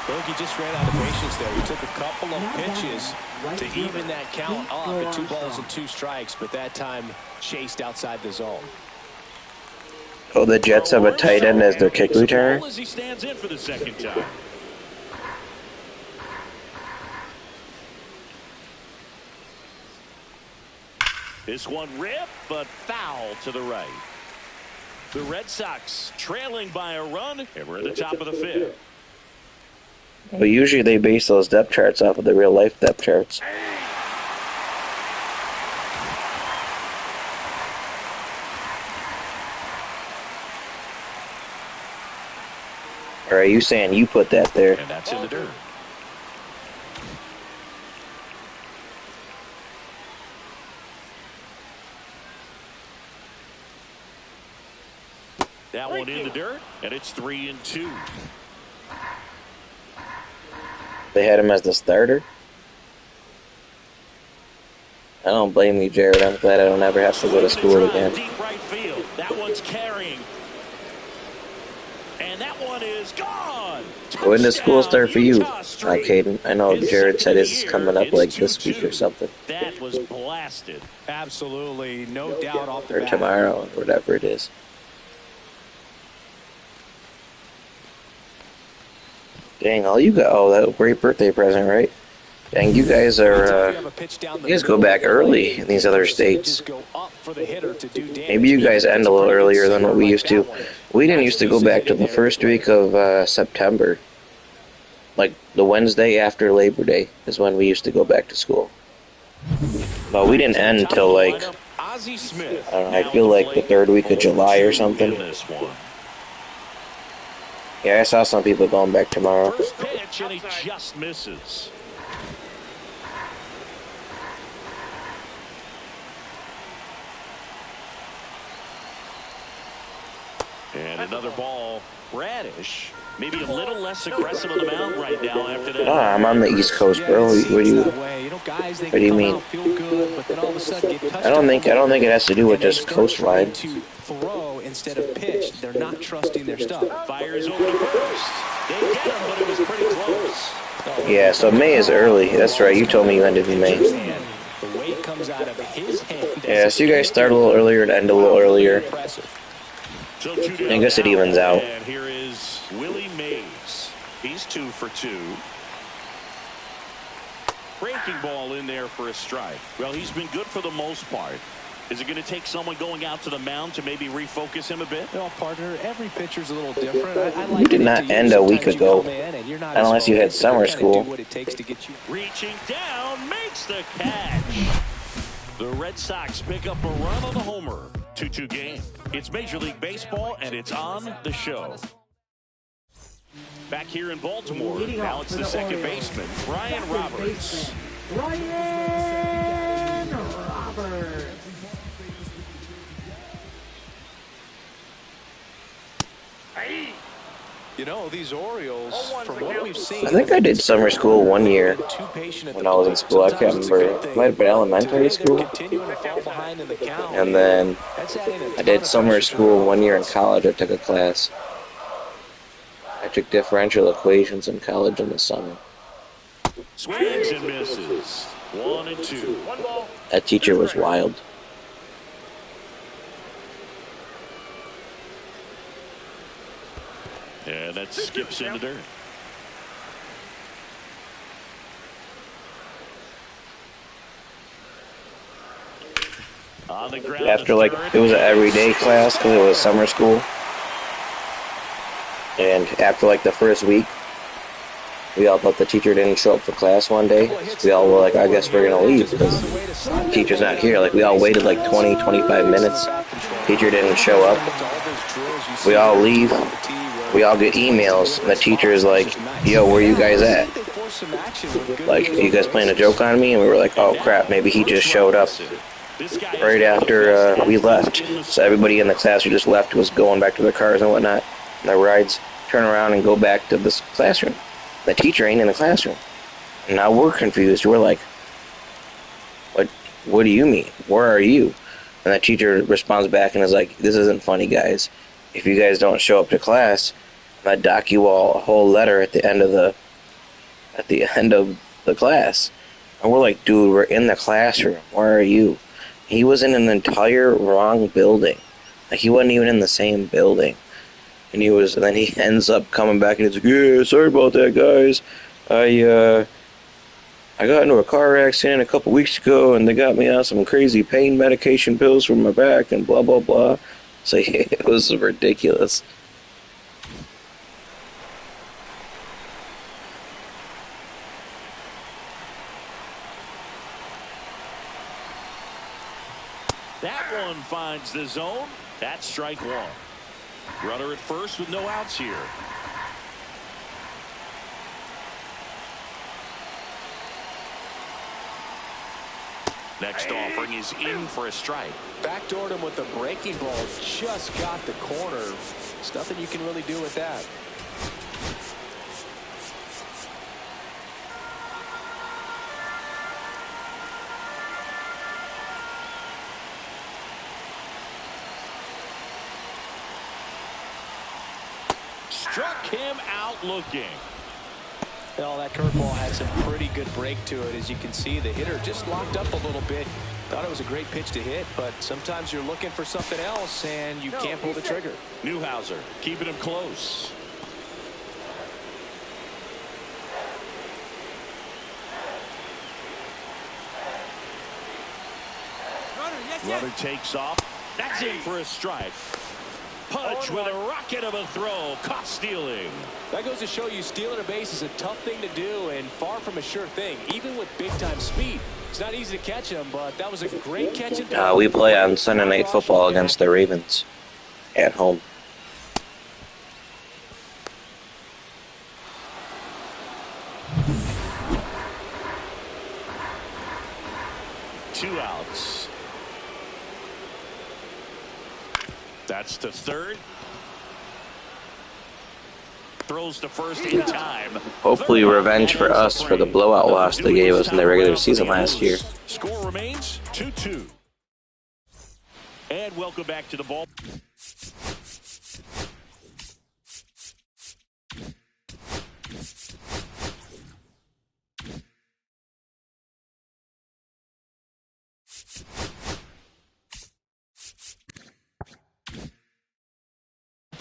Speaker 2: I think he just ran out of patience there. He took a couple of pitches to even that count off at 2 balls and 2 strikes, but that time chased outside the zone.
Speaker 5: Oh, the Jets have a tight end as their kick returner?
Speaker 1: As he stands in for the second time. This one ripped, but foul to the right. The Red Sox trailing by a run, and we're at the top of the fifth.
Speaker 5: Well, usually they base those depth charts off of the real-life depth charts. Or are you saying you put that there?
Speaker 1: And that's in the dirt. That one in the dirt, and it's 3-2.
Speaker 5: They had him as the starter? I don't blame you, Jared. I'm glad I don't ever have to go to school again.
Speaker 1: Deep right field. That one's carrying. And that one is gone.
Speaker 5: When does school start for you, Caden? I know Jared said it's coming up like this week or something.
Speaker 1: That was blasted.
Speaker 2: Absolutely, no doubt off the
Speaker 5: Or
Speaker 2: bat.
Speaker 5: tomorrow, or whatever it is. Dang, all you got, oh, that was a great birthday present, right? Dang, you guys are, you guys go back early in these other states. Maybe you guys end a little earlier than what we used to. We didn't used to go back to the first week of September. Like, the Wednesday after Labor Day is when we used to go back to school. But we didn't end until, like, I don't know, I feel like the third week of July or something. Yeah, I saw some people going back tomorrow.
Speaker 1: First pitch, and he just misses. And another ball. Radish, maybe a little less aggressive on the mound right now after that.
Speaker 5: Oh, I'm on the East Coast, bro. What do you mean? I don't think it has to do with just coastline.
Speaker 2: Throw instead of pitch. They're not trusting their stuff.
Speaker 1: Fires over to first. They get him, but it was pretty close.
Speaker 5: Yeah, so May is early. That's right. You told me you ended in May.
Speaker 2: The weight comes out of his hand.
Speaker 5: Yeah, so you guys start a little earlier and end a little earlier. I guess it evens out.
Speaker 1: And here is Willie Mays. He's 2 for 2. Breaking ball in there for a strike. Well, he's been good for the most part. Is it going to take someone going out to the mound to maybe refocus him a bit?
Speaker 2: No, partner, every pitcher's a little different. I
Speaker 5: You did not end a week ago, unless you had summer school.
Speaker 1: Reaching down, makes the catch. The Red Sox pick up a run on the homer. 2-2 game. It's Major League Baseball, and it's on the show. Back here in Baltimore, now it's the second baseman, Brian Roberts.
Speaker 3: Brian Roberts.
Speaker 2: You know, these Orioles, from what we've seen,
Speaker 5: I think I did summer school one year when I was in school. I can't remember. It might have been elementary school. And then I did summer school one year in college. I took a class. I took differential equations in college in the summer.
Speaker 1: Swings and misses. 1-2.
Speaker 5: That teacher was wild.
Speaker 1: And that skips into dirt. On the ground.
Speaker 5: After, like, it was an everyday class because it was summer school. And after, like, the first week, we all thought the teacher didn't show up for class one day. So we all were like, I guess we're going to leave because the teacher's not here. Like, we all waited like 20, 25 minutes. Teacher didn't show up. We all leave. We all get emails, and the teacher is like, yo, where you guys at? Like, you guys playing a joke on me? And we were like, oh, crap, maybe he just showed up right after we left. So everybody in the class who just left was going back to their cars and whatnot, their rides, turn around and go back to this classroom. The teacher ain't in the classroom. And now we're confused. We're like, what do you mean? Where are you? And the teacher responds back and is like, this isn't funny, guys. If you guys don't show up to class, I dock you all a whole letter at the end of the class. And we're like, dude, we're in the classroom. Where are you? He was in an entire wrong building. Like, he wasn't even in the same building. And then he ends up coming back and he's like, yeah, sorry about that, guys. I I got into a car accident a couple weeks ago, and they got me on some crazy pain medication pills for my back, and blah, blah, blah. So it was ridiculous.
Speaker 1: That one finds the zone. That's strike one. Runner at first with no outs here. Next offering is in for a strike.
Speaker 2: Backdoored him with the breaking ball. Just got the corner. There's nothing you can really do with that.
Speaker 1: Struck him out looking.
Speaker 2: Well, that curveball had some pretty good break to it. As you can see, the hitter just locked up a little bit. Thought it was a great pitch to hit, but sometimes you're looking for something else, and you can't pull the trigger.
Speaker 1: Newhouser keeping him close. Runner takes off. That's in for a strike. Punch with a rocket of a throw. Caught stealing.
Speaker 2: That goes to show you stealing a base is a tough thing to do and far from a sure thing, even with big-time speed. It's not easy to catch him, but that was a great catch.
Speaker 5: We play on Sunday Night Football against the Ravens at home.
Speaker 1: Two outs. That's to third. Throws to first in time.
Speaker 5: Hopefully revenge for us for the blowout loss they gave us in the regular season last year.
Speaker 1: Score remains 2-2. And welcome back to the ball.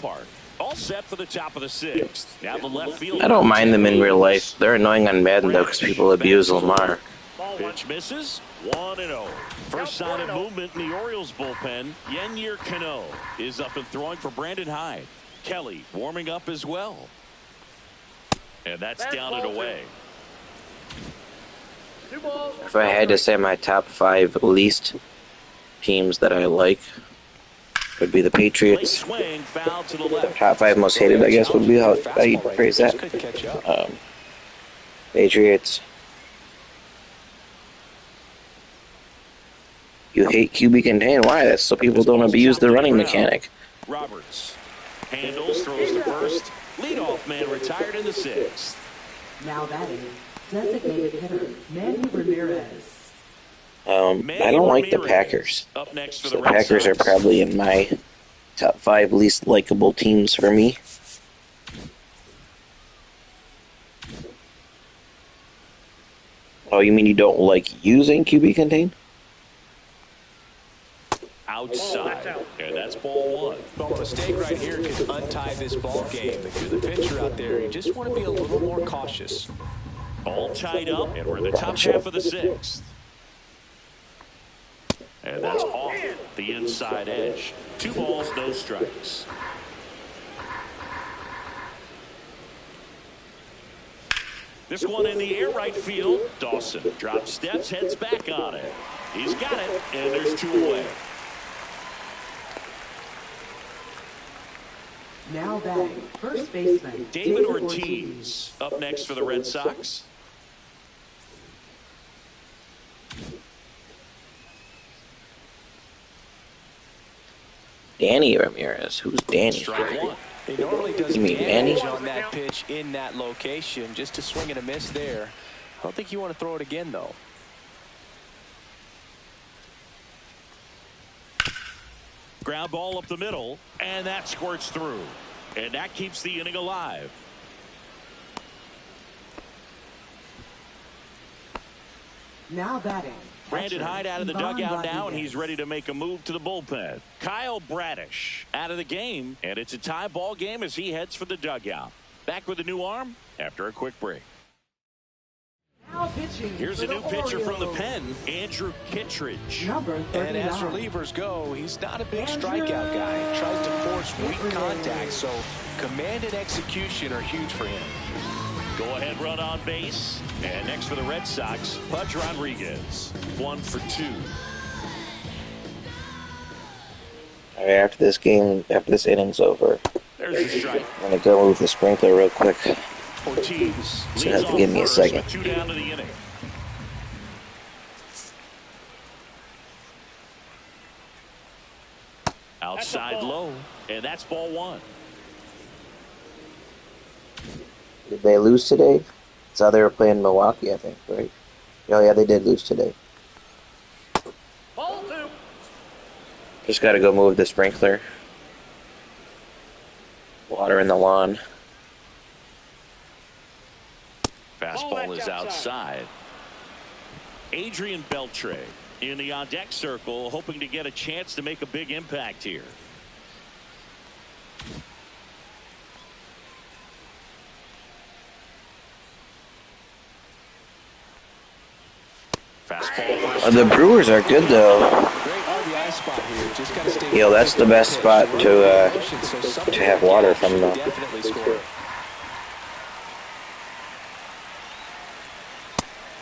Speaker 1: Park. All set for the top of the sixth. Now the left field.
Speaker 5: I don't mind them in real life. They're annoying on Madden though because people abuse Lamar.
Speaker 1: Pitch misses. 1-0. First sign of movement in the Orioles bullpen. Yennier Cano is up and throwing for Brandon Hyde. Kelly warming up as well. And that's down and away.
Speaker 5: If I had to say my top 5 least teams that I like, would be the Patriots.
Speaker 1: Swing, foul to the left.
Speaker 5: Top 5 most hated, I guess, would be how you phrase that. Patriots. You hate QB contain. Why? That's so people don't abuse the running mechanic.
Speaker 1: Roberts handles, throws to first. Leadoff man retired in the sixth.
Speaker 3: Now batting, designated hitter Manny Ramirez.
Speaker 5: I don't like the Packers.
Speaker 1: Up next for
Speaker 5: the Packers are probably in my top 5 least likable teams for me. Oh, you mean you don't like using QB contain?
Speaker 1: Outside, and that's ball one.
Speaker 2: Well, a mistake right here could untie this ball game. If you're the pitcher out there, you just want to be a little more cautious.
Speaker 1: All tied up, and we're in the top half of the sixth. And that's off the inside edge. 2 balls, no strikes. This one in the air, right field. Dawson drops steps, heads back on it. He's got it, and there's 2 away.
Speaker 3: Now batting, first baseman
Speaker 1: David Ortiz up next for the Red Sox.
Speaker 5: Danny Ramirez. Who's Danny?
Speaker 1: Strike one.
Speaker 2: He normally does
Speaker 5: You mean
Speaker 2: damage
Speaker 5: Manny?
Speaker 2: on that pitch in that location. Just a swing and a miss there. I don't think you want to throw it again, though.
Speaker 1: Ground ball up the middle, and that squirts through. And that keeps the inning alive.
Speaker 3: now batting.
Speaker 1: Brandon Hyde out of the dugout now, and he's ready to make a move to the bullpen. Kyle Bradish out of the game, and it's a tie ball game as he heads for the dugout. Back with a new arm after a quick break.
Speaker 3: Now Now pitching
Speaker 1: Here's
Speaker 3: for
Speaker 1: a new
Speaker 3: the
Speaker 1: pitcher from the
Speaker 3: Orioles,
Speaker 1: pen, Andrew Kittredge.
Speaker 3: number 39.
Speaker 2: And as relievers go, he's not a big
Speaker 3: Andrew
Speaker 2: strikeout guy. He tries to force weak
Speaker 3: Kittredge.
Speaker 2: contact, so command and execution are huge for him.
Speaker 1: Go ahead run on base. And next for the Red Sox, Pudge Rodriguez. 1 for 2.
Speaker 5: All right, after this inning's over,
Speaker 1: There's a strike.
Speaker 5: I'm gonna go move the sprinkler real quick.
Speaker 1: Ortiz
Speaker 5: So
Speaker 1: leads
Speaker 5: you have to
Speaker 1: off
Speaker 5: give me a
Speaker 1: first
Speaker 5: second.
Speaker 1: with 2 down to the inning. Outside low, and that's ball 1.
Speaker 5: Did they lose today? So they were playing Milwaukee, I think, right? Oh yeah, they did lose today.
Speaker 4: Ball 2.
Speaker 5: Just gotta go move the sprinkler. Water in the lawn.
Speaker 1: Fastball is outside. Adrian Beltre in the on-deck circle, hoping to get a chance to make a big impact here. Fastball.
Speaker 5: The Brewers are good though.
Speaker 2: Great RBI spot here. Just gotta stay.
Speaker 5: Yo, that's the best spot to have water from though.
Speaker 2: Definitely score.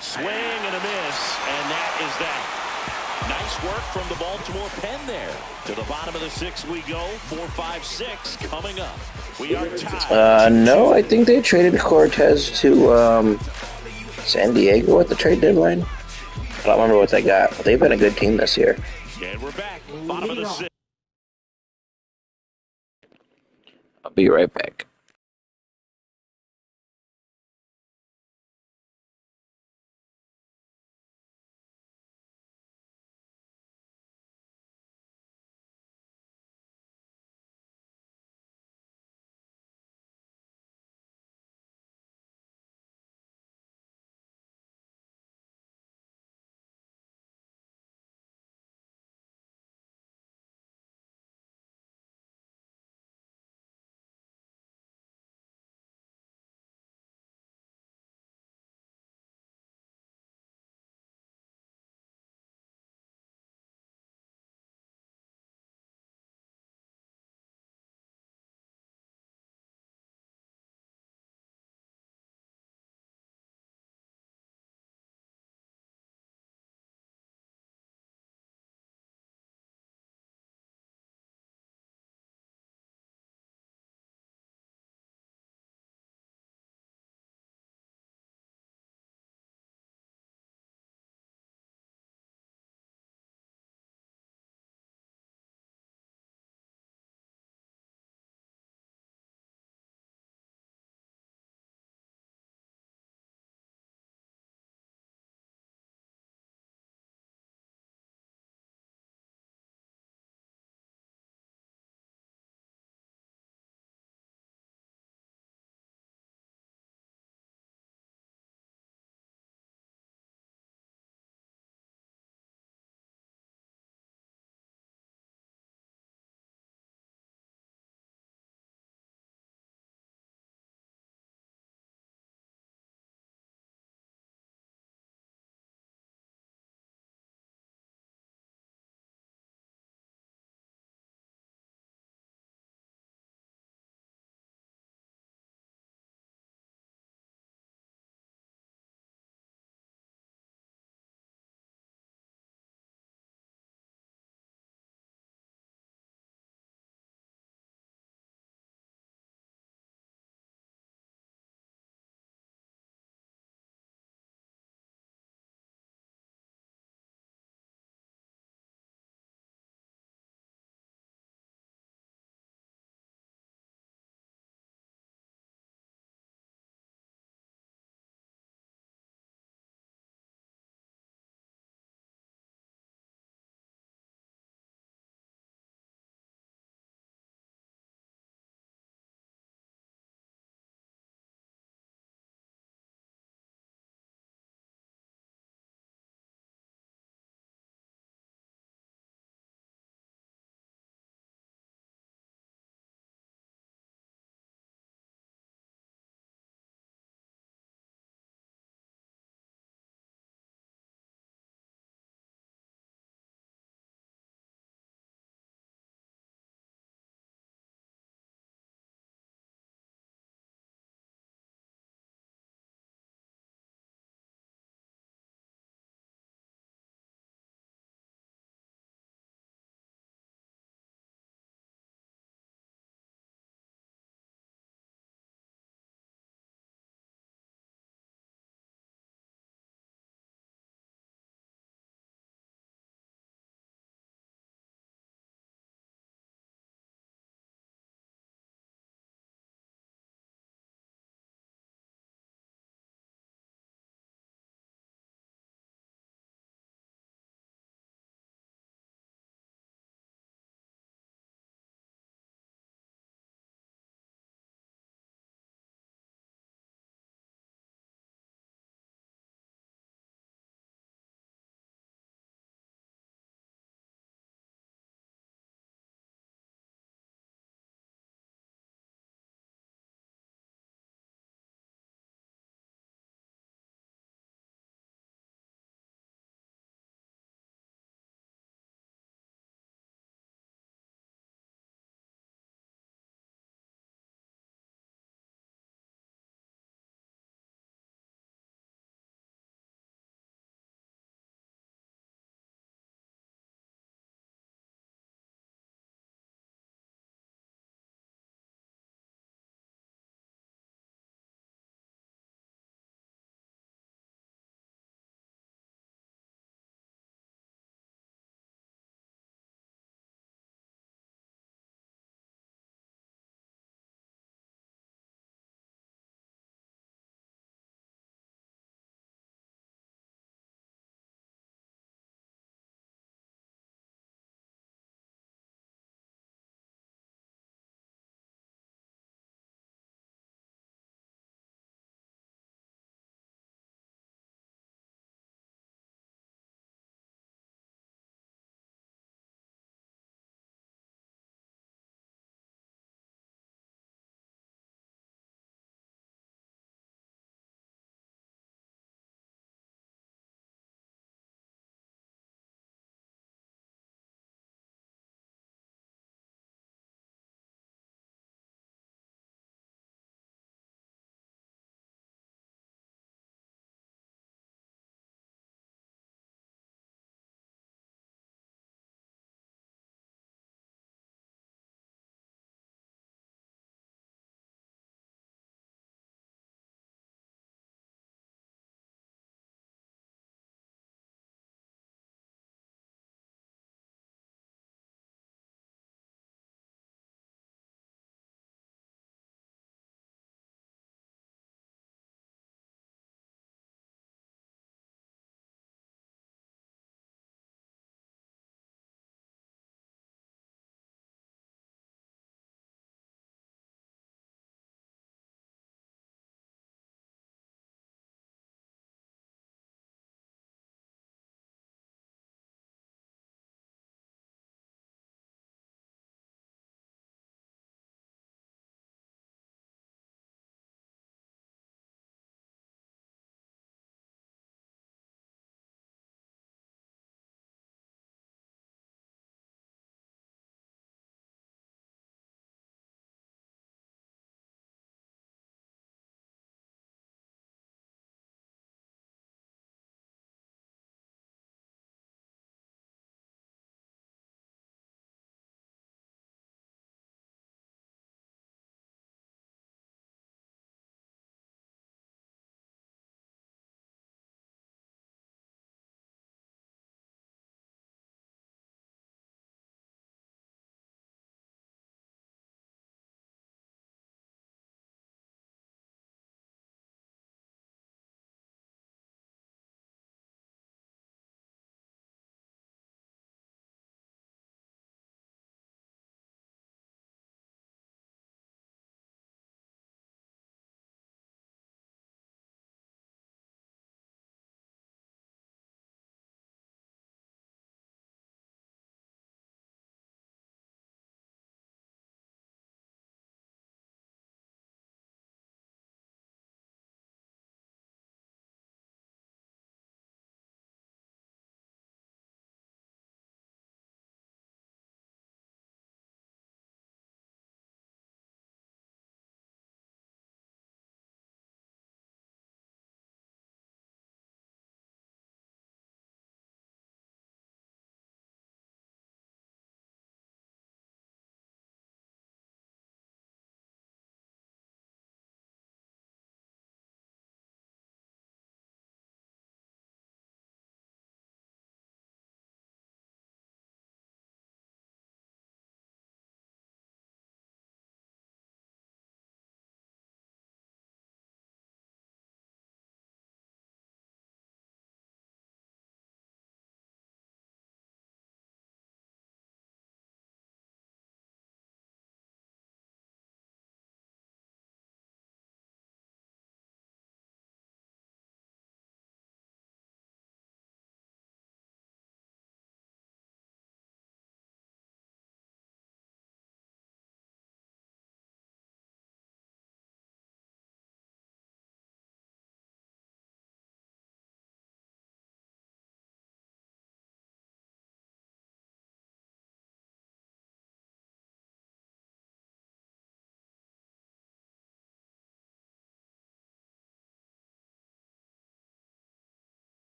Speaker 1: Swing and a miss, and that is that. Nice work from the Baltimore pen there. To the bottom of the 6th we go. 4-5-6 coming up. We are tied.
Speaker 5: No, I think they traded Cortez to San Diego at the trade deadline. I don't remember what they got, but they've been a good team this year.
Speaker 1: And we're back. Bottom of the 6th.
Speaker 5: I'll be right back.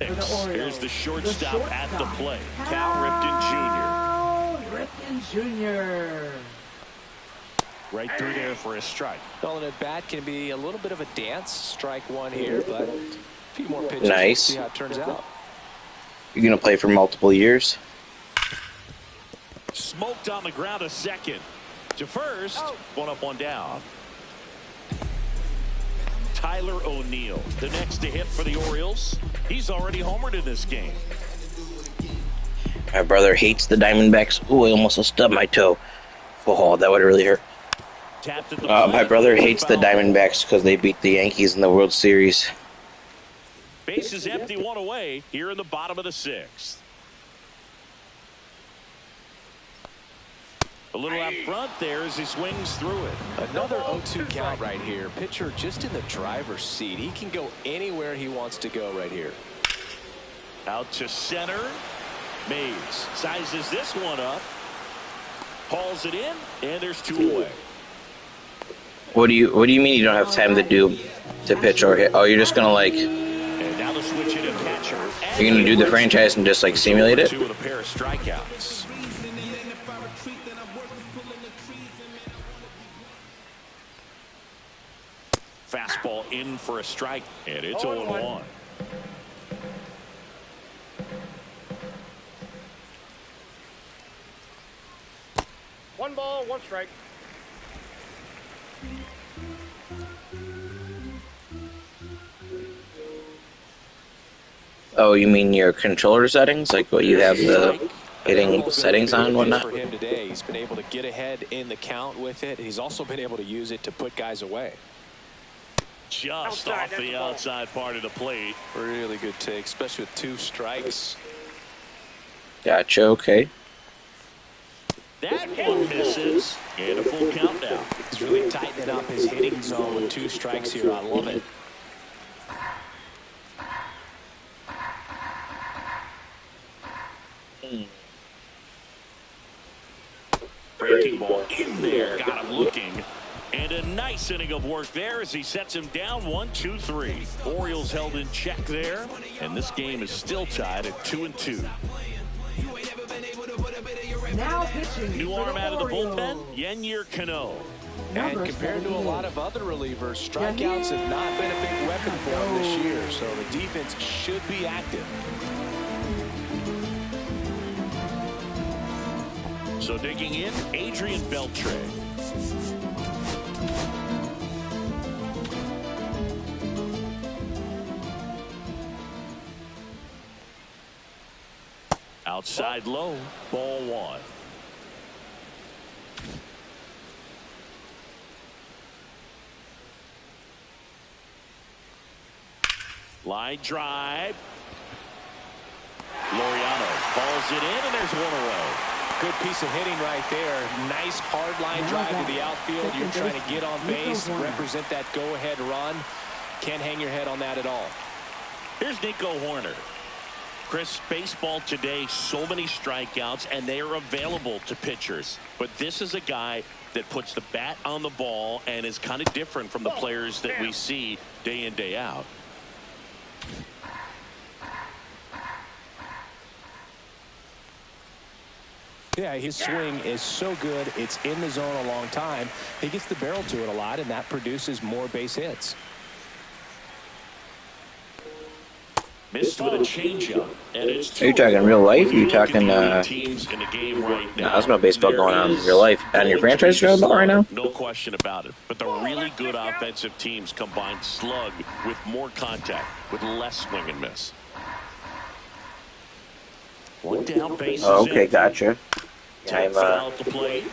Speaker 3: for the Orioles.
Speaker 1: Here's the shortstop at the plate, Cal
Speaker 3: Ripken Jr.
Speaker 1: Right through there for a strike.
Speaker 2: Well, an at-bat can be a little bit of a dance. Strike one here, but a few more pitches.
Speaker 5: Nice.
Speaker 2: We'll see how it turns out.
Speaker 5: You're going to play for multiple years?
Speaker 1: Smoked on the ground, a second. To first, one up, one down. Tyler O'Neill, the next to hit for the Orioles. He's already homered in this game.
Speaker 5: My brother hates the Diamondbacks. Ooh, I almost stubbed my toe. Oh, that would really hurt. My brother hates the Diamondbacks because they beat the Yankees in the World Series.
Speaker 1: Base is empty, one away here in the bottom of the sixth. A little out front there as he swings through it.
Speaker 2: Another 0-2 count right here. Pitcher just in the driver's seat. He can go anywhere he wants to go right here.
Speaker 1: Out to center. Mays sizes this one up. Hauls it in, and there's two away.
Speaker 5: What do you mean you don't have time to pitch or hit? Oh, you're just gonna
Speaker 1: And now the switch in a catcher.
Speaker 5: you're gonna do the franchise and just simulate it?
Speaker 1: Two with a pair of strikeouts. Fastball in for a strike, and it's 0-1.
Speaker 4: One ball, one strike.
Speaker 5: Oh, you mean your controller settings? Like what you have the hitting settings on and whatnot?
Speaker 2: For him today, he's been able to get ahead in the count with it. He's also been able to use it to put guys away.
Speaker 1: Just off the outside part of the plate.
Speaker 2: Really good take, especially with two strikes.
Speaker 5: Gotcha, okay.
Speaker 1: That one misses, and a full count now.
Speaker 2: He's really tightening up his hitting zone with two strikes here. I love it.
Speaker 1: Breaking ball in there, got him looking. And a nice inning of work there as he sets him down 1-2-3. Orioles held in check there, and this game is still tied at 2-2.
Speaker 3: Now pitching.
Speaker 1: New arm out of the bullpen, Yennier Cano.
Speaker 2: And compared to a lot of other relievers, strikeouts have not been a big weapon for him this year, so the defense should be active.
Speaker 1: So digging in, Adrian Beltre. Outside low, ball one. Line drive. Laureano falls it in, and there's one away.
Speaker 2: Good piece of hitting right there. Nice hard line drive to the outfield. You're trying to get on base, represent that go-ahead run. Can't hang your head on that at all.
Speaker 1: Here's Nico Horner. Chris, baseball today, so many strikeouts, and they are available to pitchers. But this is a guy that puts the bat on the ball and is kind of different from the players that we see day in, day out.
Speaker 2: Yeah, his swing is so good. It's in the zone a long time. He gets the barrel to it a lot, and that produces more base hits.
Speaker 1: Missed with a changeup, and it's
Speaker 5: Are you talking real life? Are you
Speaker 1: Look at
Speaker 5: talking,
Speaker 1: the other teams in the game right now.
Speaker 5: there's no baseball going on in
Speaker 1: There
Speaker 5: real life.
Speaker 1: is
Speaker 5: On your franchise you're about right now?
Speaker 1: No question about it. But the really good offensive teams combine slug with more contact, with less swing and miss. One down, base.
Speaker 5: Oh, okay, gotcha.
Speaker 1: Tap foul at the plate.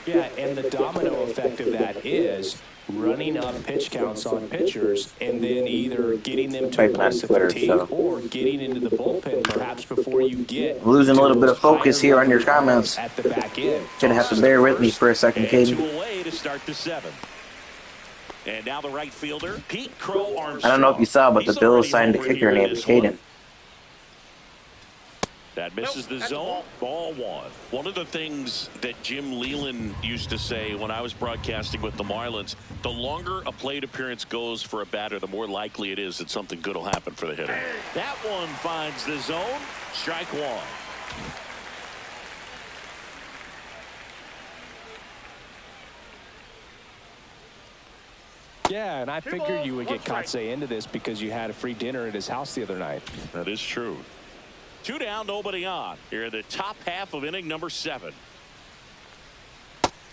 Speaker 2: Yeah, and the domino effect of that is running up pitch counts on pitchers and then either getting them to a place of fatigue or getting into the bullpen perhaps before you get
Speaker 5: Losing a little bit of focus here on your comments.
Speaker 2: at the back end.
Speaker 5: Gonna have to bear with me for a second,
Speaker 1: And
Speaker 5: Caden.
Speaker 1: two away to start the seventh. And now the right fielder, Pete Crow Armstrong.
Speaker 5: I don't know if you saw, but the
Speaker 1: He's
Speaker 5: Bills
Speaker 1: already
Speaker 5: signed a
Speaker 1: homered
Speaker 5: kicker
Speaker 1: here in
Speaker 5: named
Speaker 1: this one.
Speaker 5: Caden.
Speaker 1: That misses the zone. Ball one. One of the things that Jim Leland used to say when I was broadcasting with the Marlins, the longer a plate appearance goes for a batter, the more likely it is that something good will happen for the hitter. That one finds the zone. Strike one.
Speaker 2: Yeah, and I figured you would get Kotsay into this because you had a free dinner at his house the other night.
Speaker 1: That is true. 2 down, nobody on. Here in the top half of inning number 7.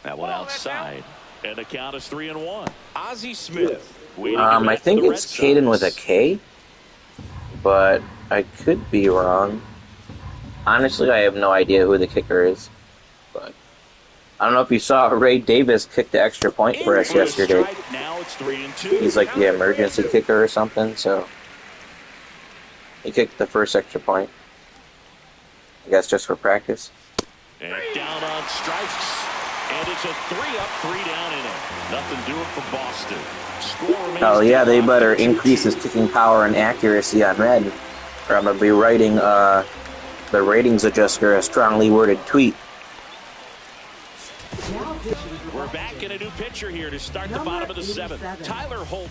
Speaker 1: That one outside. And the count is 3-1. Ozzie Smith.
Speaker 5: I think it's Caden with a K, but I could be wrong. Honestly, I have no idea who the kicker is. But I don't know if you saw Ray Davis kick the extra point for us yesterday.
Speaker 1: Now it's 3-2.
Speaker 5: He's like the emergency kicker or something, so he kicked the first extra point. I guess just for practice.
Speaker 1: And down on strikes. And it's a 3-up, 3-down inning. Nothing doing for Boston.
Speaker 5: Oh yeah, they better increase his kicking power and accuracy on red, or I'm going to be writing the ratings adjuster a strongly worded tweet.
Speaker 1: We're back in a new pitcher here to start the bottom of the 7th. Tyler Holton.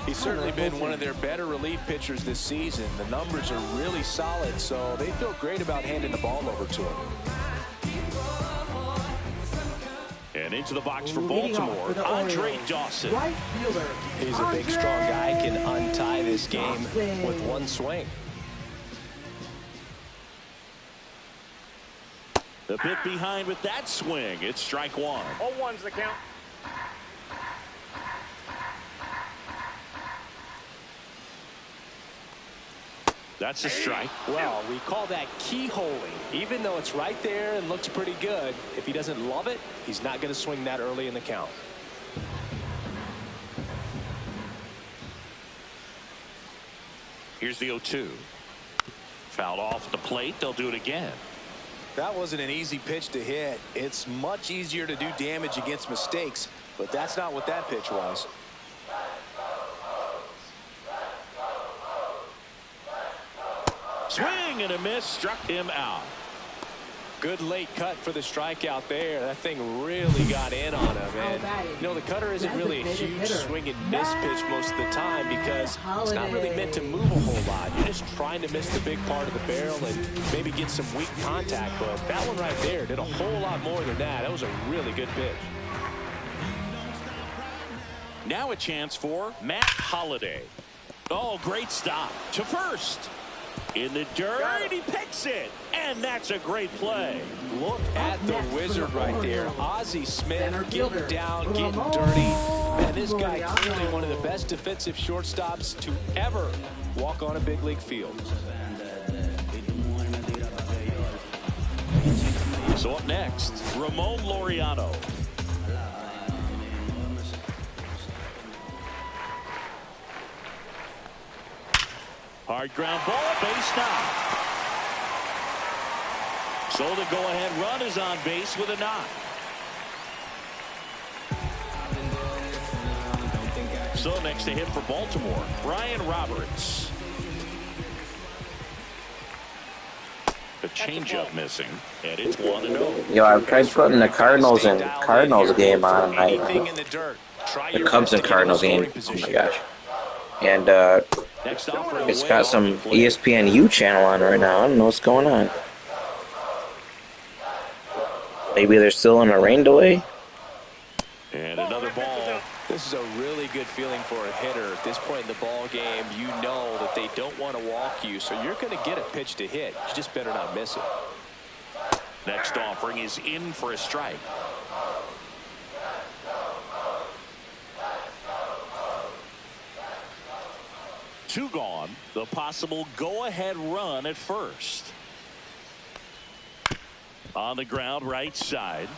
Speaker 2: He's certainly been one of their better relief pitchers this season. The numbers are really solid, so they feel great about handing the ball over to him.
Speaker 1: And into the box for Baltimore, Andre Dawson.
Speaker 2: He's a big, strong guy, can untie this game with one swing.
Speaker 1: The bit behind with that swing. It's strike one.
Speaker 4: 0-1's the count.
Speaker 1: That's a strike.
Speaker 2: Well, we call that keyholing. Even though it's right there and looks pretty good, if he doesn't love it, he's not going to swing that early in the count.
Speaker 1: Here's the 0-2. Fouled off at the plate. They'll do it again.
Speaker 6: That wasn't an easy pitch to hit. It's much easier to do damage against mistakes, but that's not what that pitch was.
Speaker 1: Swing and a miss, struck him out.
Speaker 2: Good late cut for the strikeout there. That thing really got in on him. And, you know, the cutter isn't really a huge swing and miss pitch most of the time because it's not really meant to move a whole lot. You're just trying to miss the big part of the barrel and maybe get some weak contact. But that one right there did a whole lot more than that. That was a really good pitch.
Speaker 1: Now a chance for Matt Holliday. Oh, great stop to first. In the dirt, he picks it, and that's a great play.
Speaker 2: Look at the wizard right there. Ozzie Smith getting down, getting dirty. Man, this guy clearly one of the best defensive shortstops to ever walk on a big league field.
Speaker 1: So up next, Ramon Laureano. Hard ground ball, base knock. So the go-ahead run is on base with a knock. So next to hit for Baltimore, Brian Roberts. The changeup missing, and it's 1-0.
Speaker 5: Yo, I've tried putting the Cardinals game on tonight. The Cubs and Cardinals game. Oh my gosh. And it's got some ESPNU channel on right now. I don't know what's going on. Maybe they're still in a rain delay.
Speaker 1: And another ball.
Speaker 2: This is a really good feeling for a hitter. At this point in the ball game, you know that they don't want to walk you, so you're going to get a pitch to hit. You just better not miss it.
Speaker 1: Next offering is in for a strike. Two gone. The possible go-ahead run at first. On the ground, right side.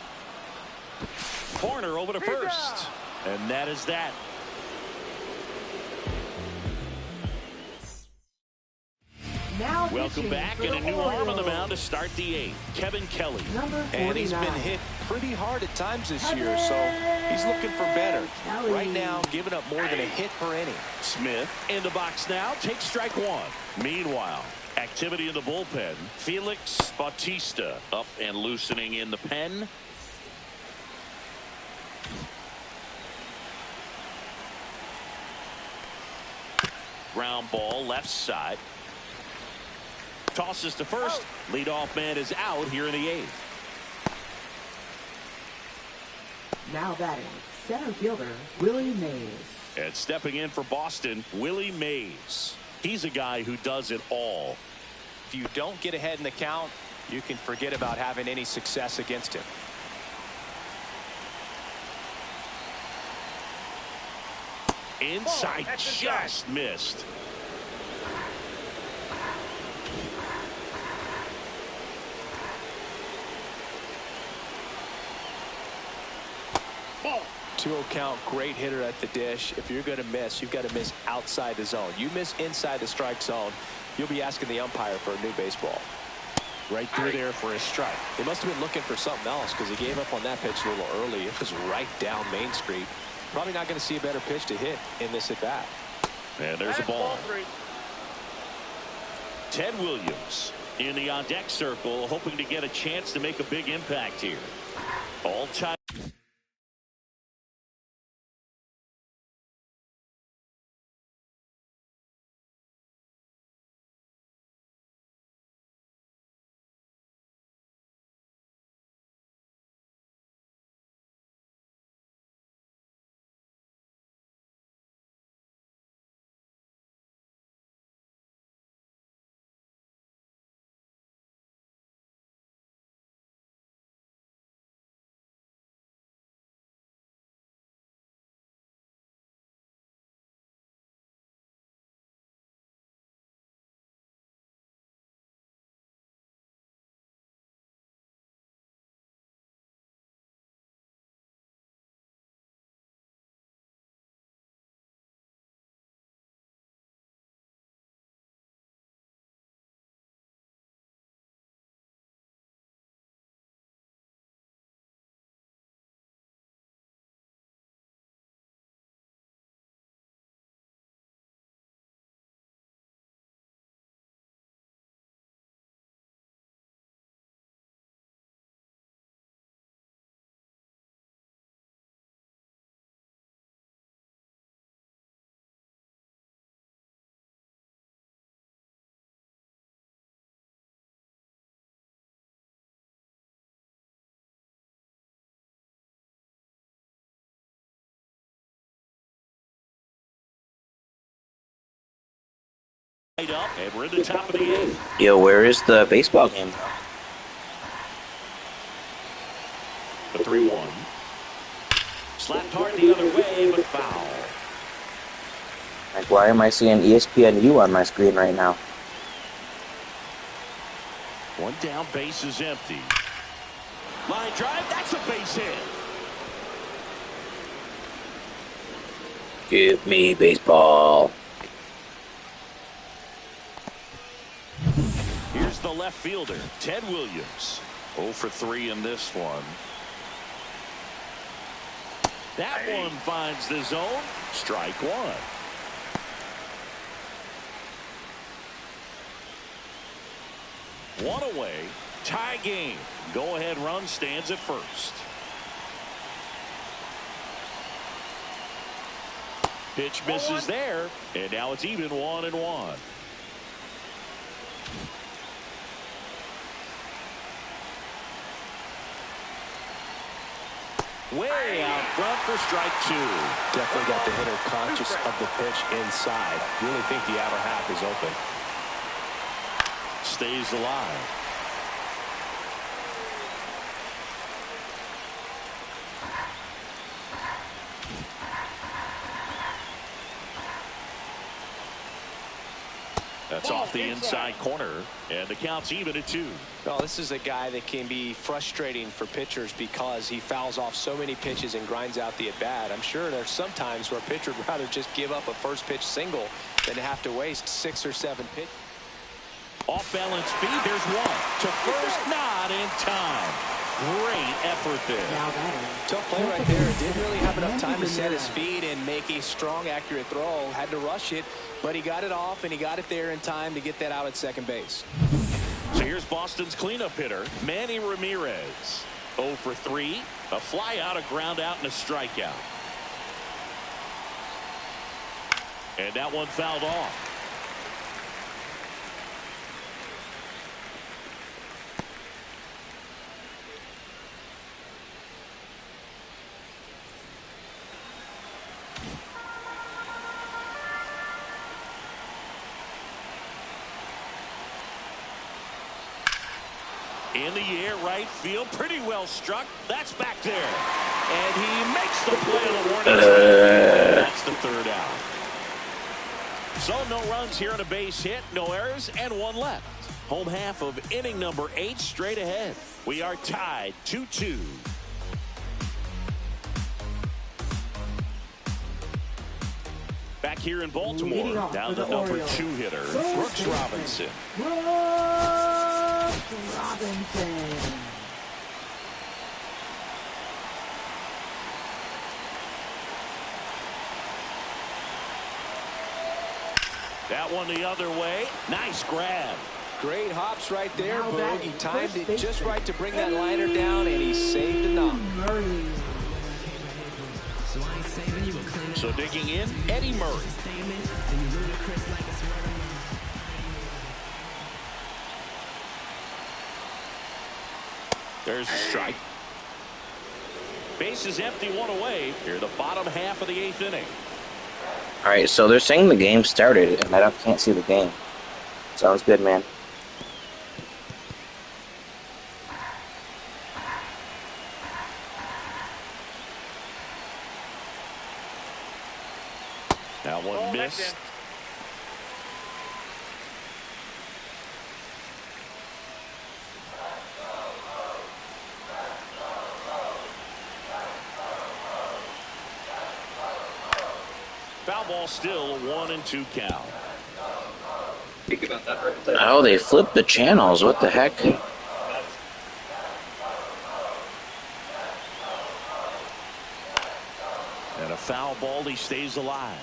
Speaker 1: Corner over to first. And that is that.
Speaker 3: Now
Speaker 1: Welcome back, and a new arm on the mound to start the 8th. Kevin Kelly.
Speaker 6: And he's been hit pretty hard at times this year, so he's looking for better. Right now, giving up more than a hit per inning.
Speaker 1: Smith in the box now, takes strike one. Meanwhile, Activity in the bullpen. Felix Bautista up and loosening in the pen. Ground ball left side. Tosses to first. Leadoff man is out here in the 8th.
Speaker 3: Now batting, center fielder Willie Mays.
Speaker 1: And stepping in for Boston, Willie Mays. He's a guy who does it all.
Speaker 2: If you don't get ahead in the count, you can forget about having any success against him.
Speaker 1: Inside, just missed.
Speaker 4: Ball.
Speaker 2: 2-0 count, great hitter at the dish. If you're going to miss, you've got to miss outside the zone. You miss inside the strike zone, you'll be asking the umpire for a new baseball.
Speaker 1: Right through there for a strike.
Speaker 2: He must have been looking for something else because he gave up on that pitch a little early. It was right down Main Street. Probably not going to see a better pitch to hit in this at bat.
Speaker 1: And there's a ball.
Speaker 4: 3.
Speaker 1: Ted Williams in the on deck circle, hoping to get a chance to make a big impact here. All time. Up, and we're in the top of the 8th.
Speaker 5: Yo, where is the baseball game?
Speaker 1: The 3-1. Slapped hard the other way, but foul.
Speaker 5: Like, why am I seeing ESPNU on my screen right now?
Speaker 1: One down, base is empty. Line drive, that's a base hit.
Speaker 5: Give me baseball.
Speaker 1: Here's the left fielder, Ted Williams. 0 for 3 in this one. That one finds the zone. Strike 1. One away. Tie game. Go ahead run stands at first. Pitch misses there, and now it's even 1-1. Way out front for strike 2.
Speaker 2: Definitely got the hitter conscious of the pitch inside. Really think the outer half is open.
Speaker 1: Stays alive. That's off the inside corner, and the count's even at 2.
Speaker 2: Well, this is a guy that can be frustrating for pitchers because he fouls off so many pitches and grinds out the at-bat. I'm sure there's some times where a pitcher would rather just give up a first pitch single than to have to waste 6 or 7 pitches.
Speaker 1: Off balance feed, there's one. To first, not in time. Great effort there.
Speaker 3: Now batting.
Speaker 2: Tough play right there. Didn't really have enough time to set his feet and make a strong, accurate throw. Had to rush it, but he got it off, and he got it there in time to get that out at second base.
Speaker 1: So here's Boston's cleanup hitter, Manny Ramirez. 0 for 3, a fly out, a ground out, and a strikeout. And that one fouled off. In the air, right field, pretty well struck. That's back there. And he makes the play on the warning. That's the third out. So no runs here on a base hit, no errors, and one left. Home half of inning number 8 straight ahead. We are tied 2-2. Back here in Baltimore, down the number 2 hitter, Brooks Robinson.
Speaker 3: Brooks Robinson.
Speaker 1: That one the other way. Nice grab.
Speaker 2: Great hops right there, Boog. He timed it just right to bring that liner down, and he saved a knock.
Speaker 1: So digging in, Eddie Murray. There's a strike. Base is empty, one away. Here, the bottom half of the 8th inning.
Speaker 5: All right, so they're saying the game started, and I can't see the game. Sounds good, man.
Speaker 1: That one missed. Foul ball, still a 1-2 count.
Speaker 5: Oh, they flipped the channels. What the heck?
Speaker 1: And a foul ball, he stays alive.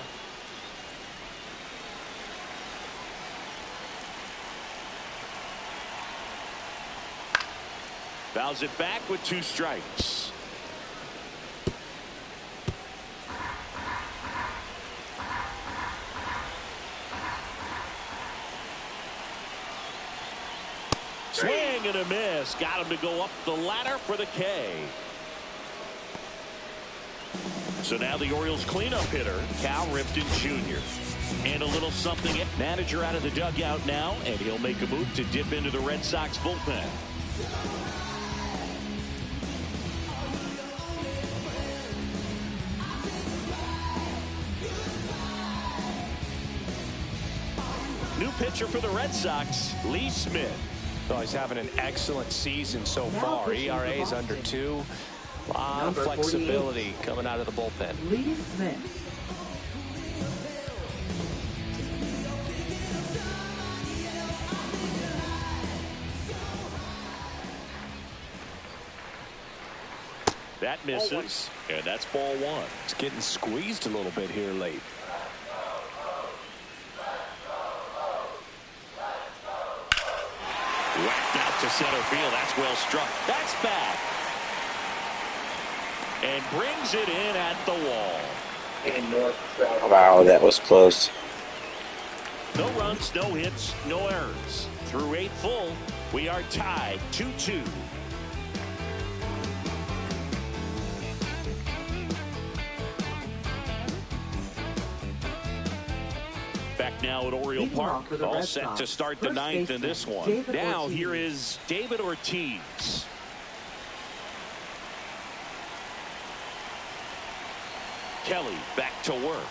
Speaker 1: Fouls it back with 2 strikes. Swing and a miss. Got him to go up the ladder for the K. So now the Orioles cleanup hitter, Cal Ripken Jr. And a little something. Manager out of the dugout now, and he'll make a move to dip into the Red Sox bullpen. New pitcher for the Red Sox, Lee Smith.
Speaker 2: Oh, he's having an excellent season so far. ERA is under 2. A lot of flexibility coming out of the bullpen.
Speaker 3: Lee Smith.
Speaker 1: That misses, and that's ball 1.
Speaker 2: It's getting squeezed a little bit here late.
Speaker 1: Whacked out to center field. That's well struck. That's back. And brings it in at the wall.
Speaker 5: Wow, that was close.
Speaker 1: No runs, no hits, no errors. Through 8 full, we are tied 2-2. Back now at Oriole Park, all set to start the 9th in this one. Now here is David Ortiz. Kelly back to work.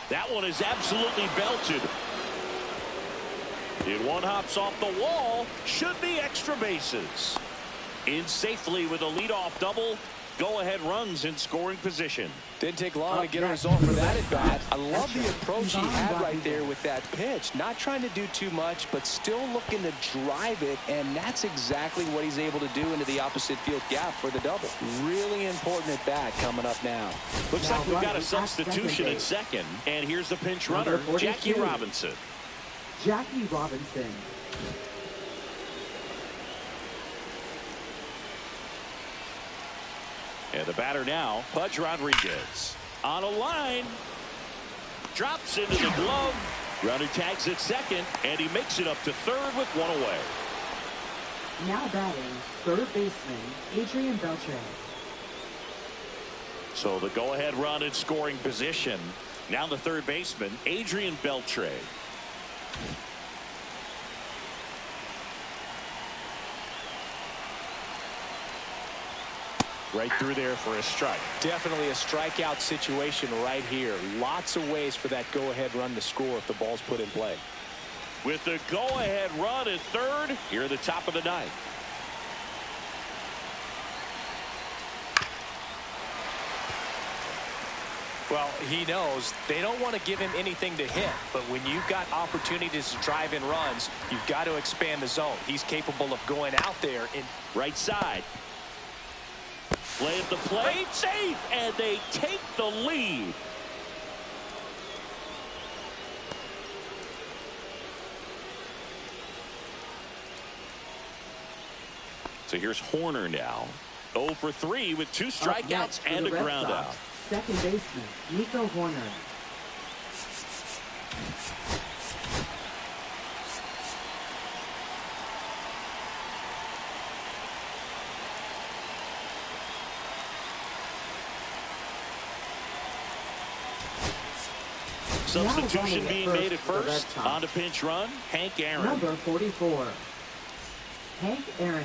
Speaker 1: That one is absolutely belted. And one hops off the wall. Should be extra bases. In safely with a leadoff double. go-ahead runs in scoring position.
Speaker 2: Didn't take long to get a result for that at bat. I love the approach he had right there with that pitch. Not trying to do too much, but still looking to drive it, and that's exactly what he's able to do into the opposite field gap for the double. Really important at bat coming up now.
Speaker 1: Looks like we've got a substitution at second, and here's the pinch runner, Jackie Robinson.
Speaker 3: Jackie Robinson.
Speaker 1: And the batter now, Pudge Rodriguez. On a line. Drops into the glove. Runner tags at second, and he makes it up to third with one away.
Speaker 3: Now batting, third baseman, Adrian Beltre.
Speaker 1: So the go-ahead run in scoring position. Now the third baseman, Adrian Beltre. Right through there for a strike.
Speaker 2: Definitely a strikeout situation right here. Lots of ways for that go-ahead run to score if the ball's put in play.
Speaker 1: With the go-ahead run at third, here at the top of the ninth.
Speaker 2: Well, he knows they don't want to give him anything to hit, but when you've got opportunities to drive in runs, you've got to expand the zone. He's capable of going out there in
Speaker 1: right side. Play at the plate, safe, and they take the lead. So here's Horner now. 0 for 3 with 2 strikeouts and a ground out.
Speaker 3: Second baseman, Nico Horner.
Speaker 1: Substitution being made at first. On to pinch run, Hank Aaron.
Speaker 3: Number 44, Hank Aaron.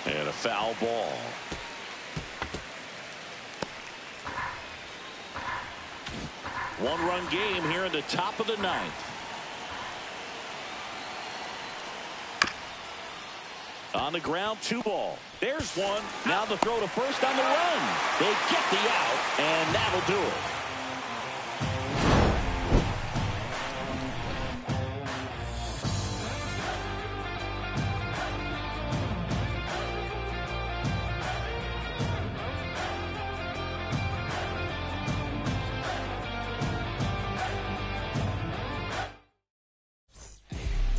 Speaker 1: And a foul ball. One-run game here in the top of the ninth. On the ground, 2 ball. There's one. Now the throw to first on the run. They get the out, and that'll do it.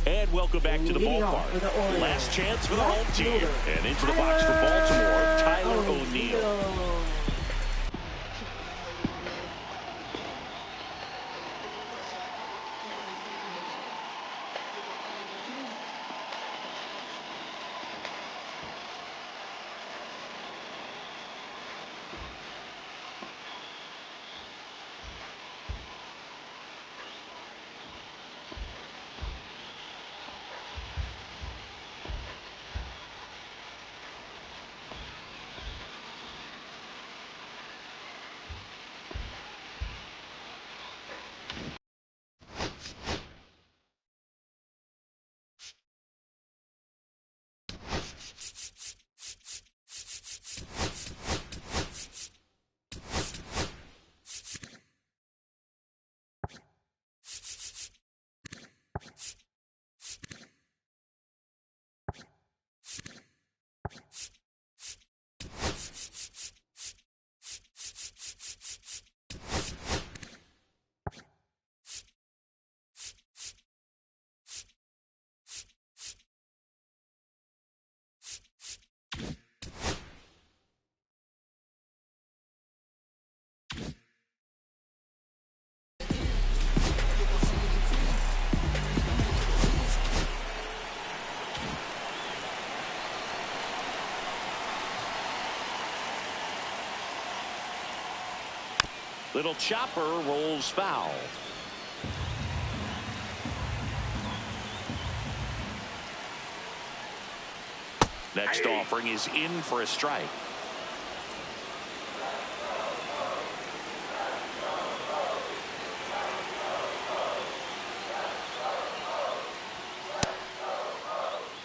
Speaker 1: And welcome back to the ballpark. Last chance for the home team. And into the box for Baltimore, Tyler O'Neill. Little chopper rolls foul. Next offering is in for a strike.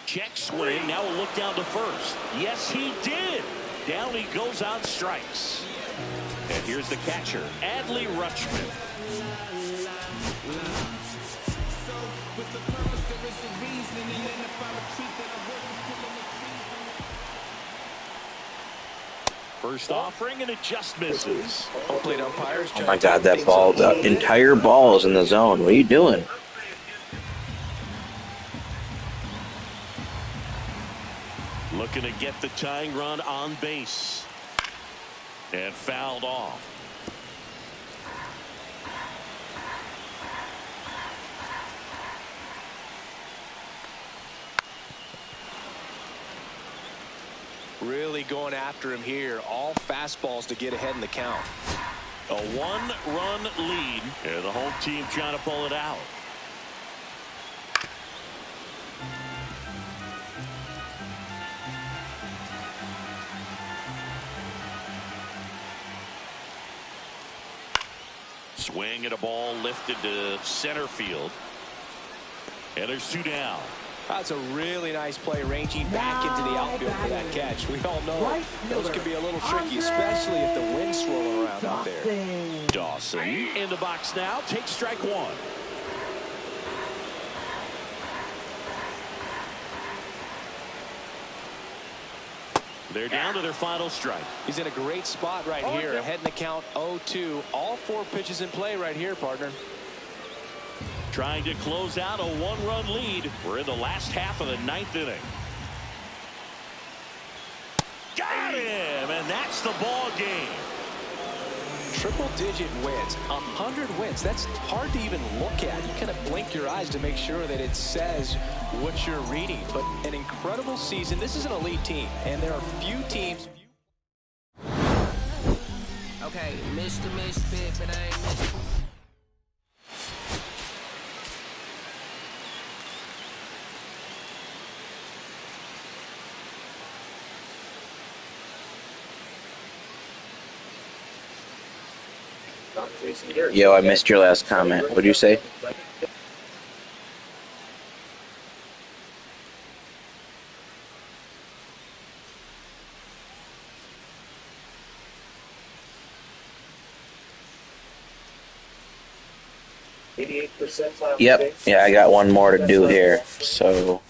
Speaker 1: Check swing. Now a look down to first. Yes, he did. Down he goes on strikes. And here's the catcher, Adley Rutschman. First offering, and it just misses.
Speaker 2: Hopefully, umpires.
Speaker 5: Oh my God, that ball, the entire ball is in the zone. What are you doing?
Speaker 1: Looking to get the tying run on base. And fouled off.
Speaker 2: Really going after him here. All fastballs to get ahead in the count.
Speaker 1: A one-run lead, and the home team trying to pull it out. Swing at a ball lifted to center field. And there's two down.
Speaker 2: That's a really nice play, ranging back into the outfield for that catch. We all know those can be a little tricky, especially if the wind's swirling around out there.
Speaker 1: Dawson in the box now. Takes strike one. They're down to their final strike.
Speaker 2: He's in a great spot right here. Ahead in the count 0-2. All four pitches in play right here, partner.
Speaker 1: Trying to close out a one-run lead. We're in the last half of the ninth inning. Got him, and that's the ball game.
Speaker 2: Triple-digit wins, 100 wins. That's hard to even look at. You kind of blink your eyes to make sure that it says what you're reading. But an incredible season. This is an elite team, and there are few teams.
Speaker 7: Okay, Mr. Misfit, but I ain't Mr.
Speaker 5: Yo, I missed your last comment. What'd you say? Yep. Yeah, I got one more to do here. So,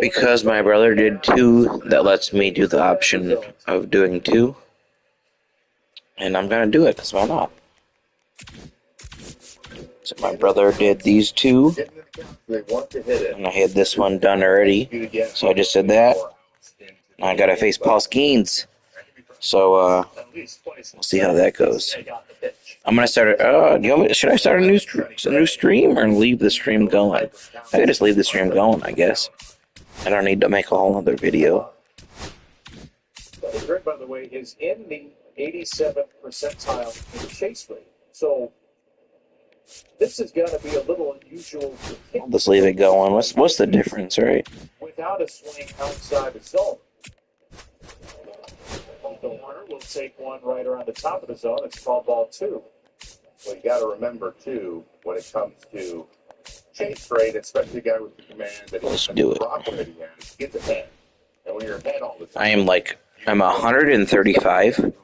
Speaker 5: because my brother did 2, that lets me do the option of doing 2. And I'm going to do it, because why not? So my brother did these 2. And I had this one done already. So I just did that. Now I got to face Paul Skeens. So, we'll see how that goes. I'm going to start should I start a new stream or leave the stream going? I could just leave the stream going, I guess. I don't need to make a whole other video.
Speaker 8: The grid, by the way, is in the 87th percentile in chase rate. So this is going to be a little unusual.
Speaker 5: I'll just leave it going. What's the difference, right?
Speaker 8: Without a swing outside the zone. The runner will take one right around the top of the zone. It's called ball 2. Well, you got to remember, too, when it comes to chase rate, especially a guy with the command that
Speaker 5: Let's do it.
Speaker 8: Get the pen. And when you're ahead all the time.
Speaker 5: I'm 135, and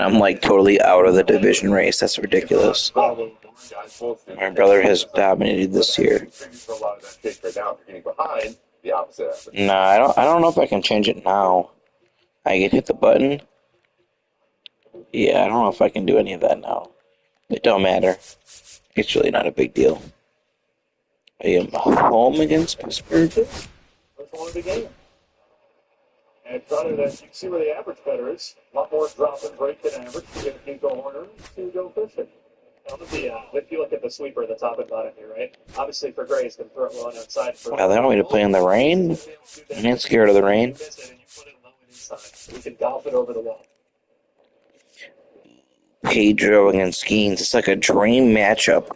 Speaker 5: I'm like totally out of the division race. That's ridiculous. My brother has dominated this year. No, I don't know if I can change it now. I can hit the button. Yeah, I don't know if I can do any of that now. It don't matter. It's really not a big deal. I am home against Pittsburgh.
Speaker 8: That's one of the game. And trying to, you can see where the average better is. A lot more drop and break than average. You get a few go Horner, to go fishing.
Speaker 4: If you look at the sweeper at the top and bottom here, right? Obviously, for Gray, he's going to throw it low and outside.
Speaker 5: Wow, they want me to play in the rain? I ain't scared of the rain.
Speaker 4: We can golf it over the wall.
Speaker 5: Pedro against Skeens. It's like a dream matchup.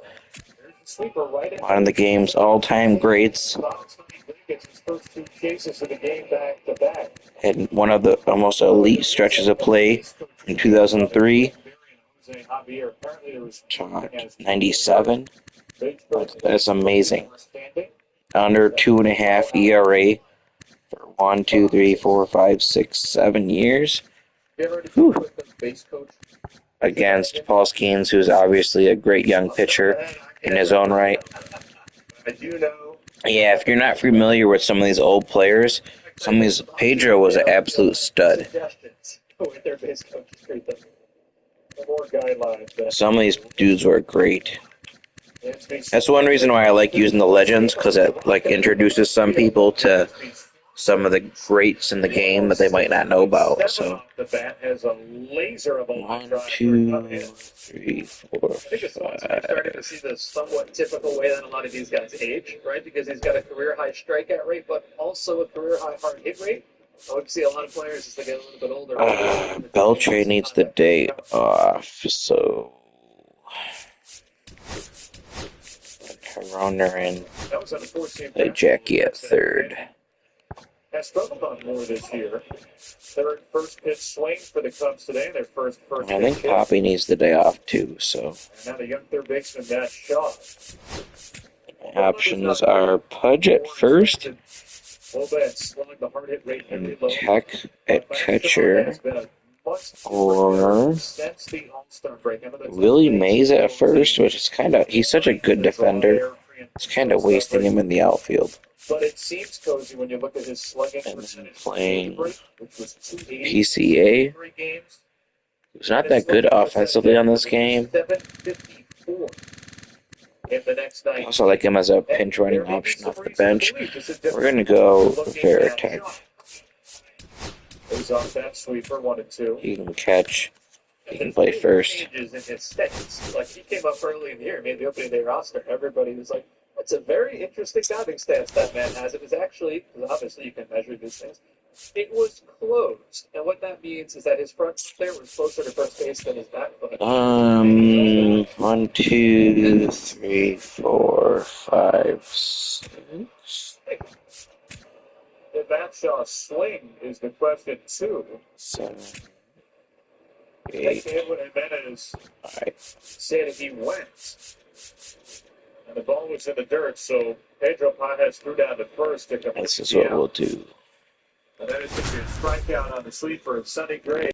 Speaker 8: Sweeper right in.
Speaker 5: One of the game's all-time greats.
Speaker 8: Gets his first 2 chases of the game back to back.
Speaker 5: Had one of the almost elite stretches of play in 2003.
Speaker 8: Apparently there was
Speaker 5: 97. That's amazing. Under 2.5 ERA for 1, 2, 3, 4, 5, 6, 7 years. Whew. Against Paul Skeens, who's obviously a great young pitcher in his own right.
Speaker 8: I do know.
Speaker 5: Yeah, if you're not familiar with some of these old players, some of these, Pedro was an absolute stud. Some of these dudes were great. That's one reason why I like using the legends, because it like introduces some people to some of the greats in the game that they might not know about. So 1, 2, 3, 4, 5.
Speaker 8: I think it's starting to see the somewhat typical way that a lot of these guys age, right? Because he's got a career-high strikeout rate, but also a career-high hard hit rate. I would see a lot of players as they get a little bit older.
Speaker 5: Beltray needs the day off, so Runner and Jackie at third.
Speaker 8: Has struggled on more this year. Their first pitch swing for the Cubs today. Their first
Speaker 5: I think Poppy needs the day off too. So
Speaker 8: and now the young third baseman Matt Shaw.
Speaker 5: Options are Pudge at first, and Tech at catcher, or Willie Mays at first, which is he's such a good defender. It's kind of wasting him in the outfield.
Speaker 8: But it seems cozy when you look at his slugging
Speaker 5: percentage. Playing PCA. He was not that good offensively on this game. I also like him as a pinch running option off the bench. We're going to go Veritek. He can catch. He can play first.
Speaker 8: Like he came up early in the year, made the opening day roster. Everybody was like, "That's a very interesting batting stance that man has." It was actually, because obviously you can measure these things, it was closed. And what that means is that his front player was closer to first base than his back foot.
Speaker 5: 1, 2, 3, 4, 5, 6.
Speaker 8: If Batshaw's swing is the question, too.
Speaker 5: 7, 8,
Speaker 8: Edwin Jimenez
Speaker 5: 9.
Speaker 8: said he went. And the ball was in the dirt, so Pedro Pajes threw down to first.
Speaker 5: This is what we'll do.
Speaker 8: And that is going to be a strikeout on the sleeper of Sonny Gray.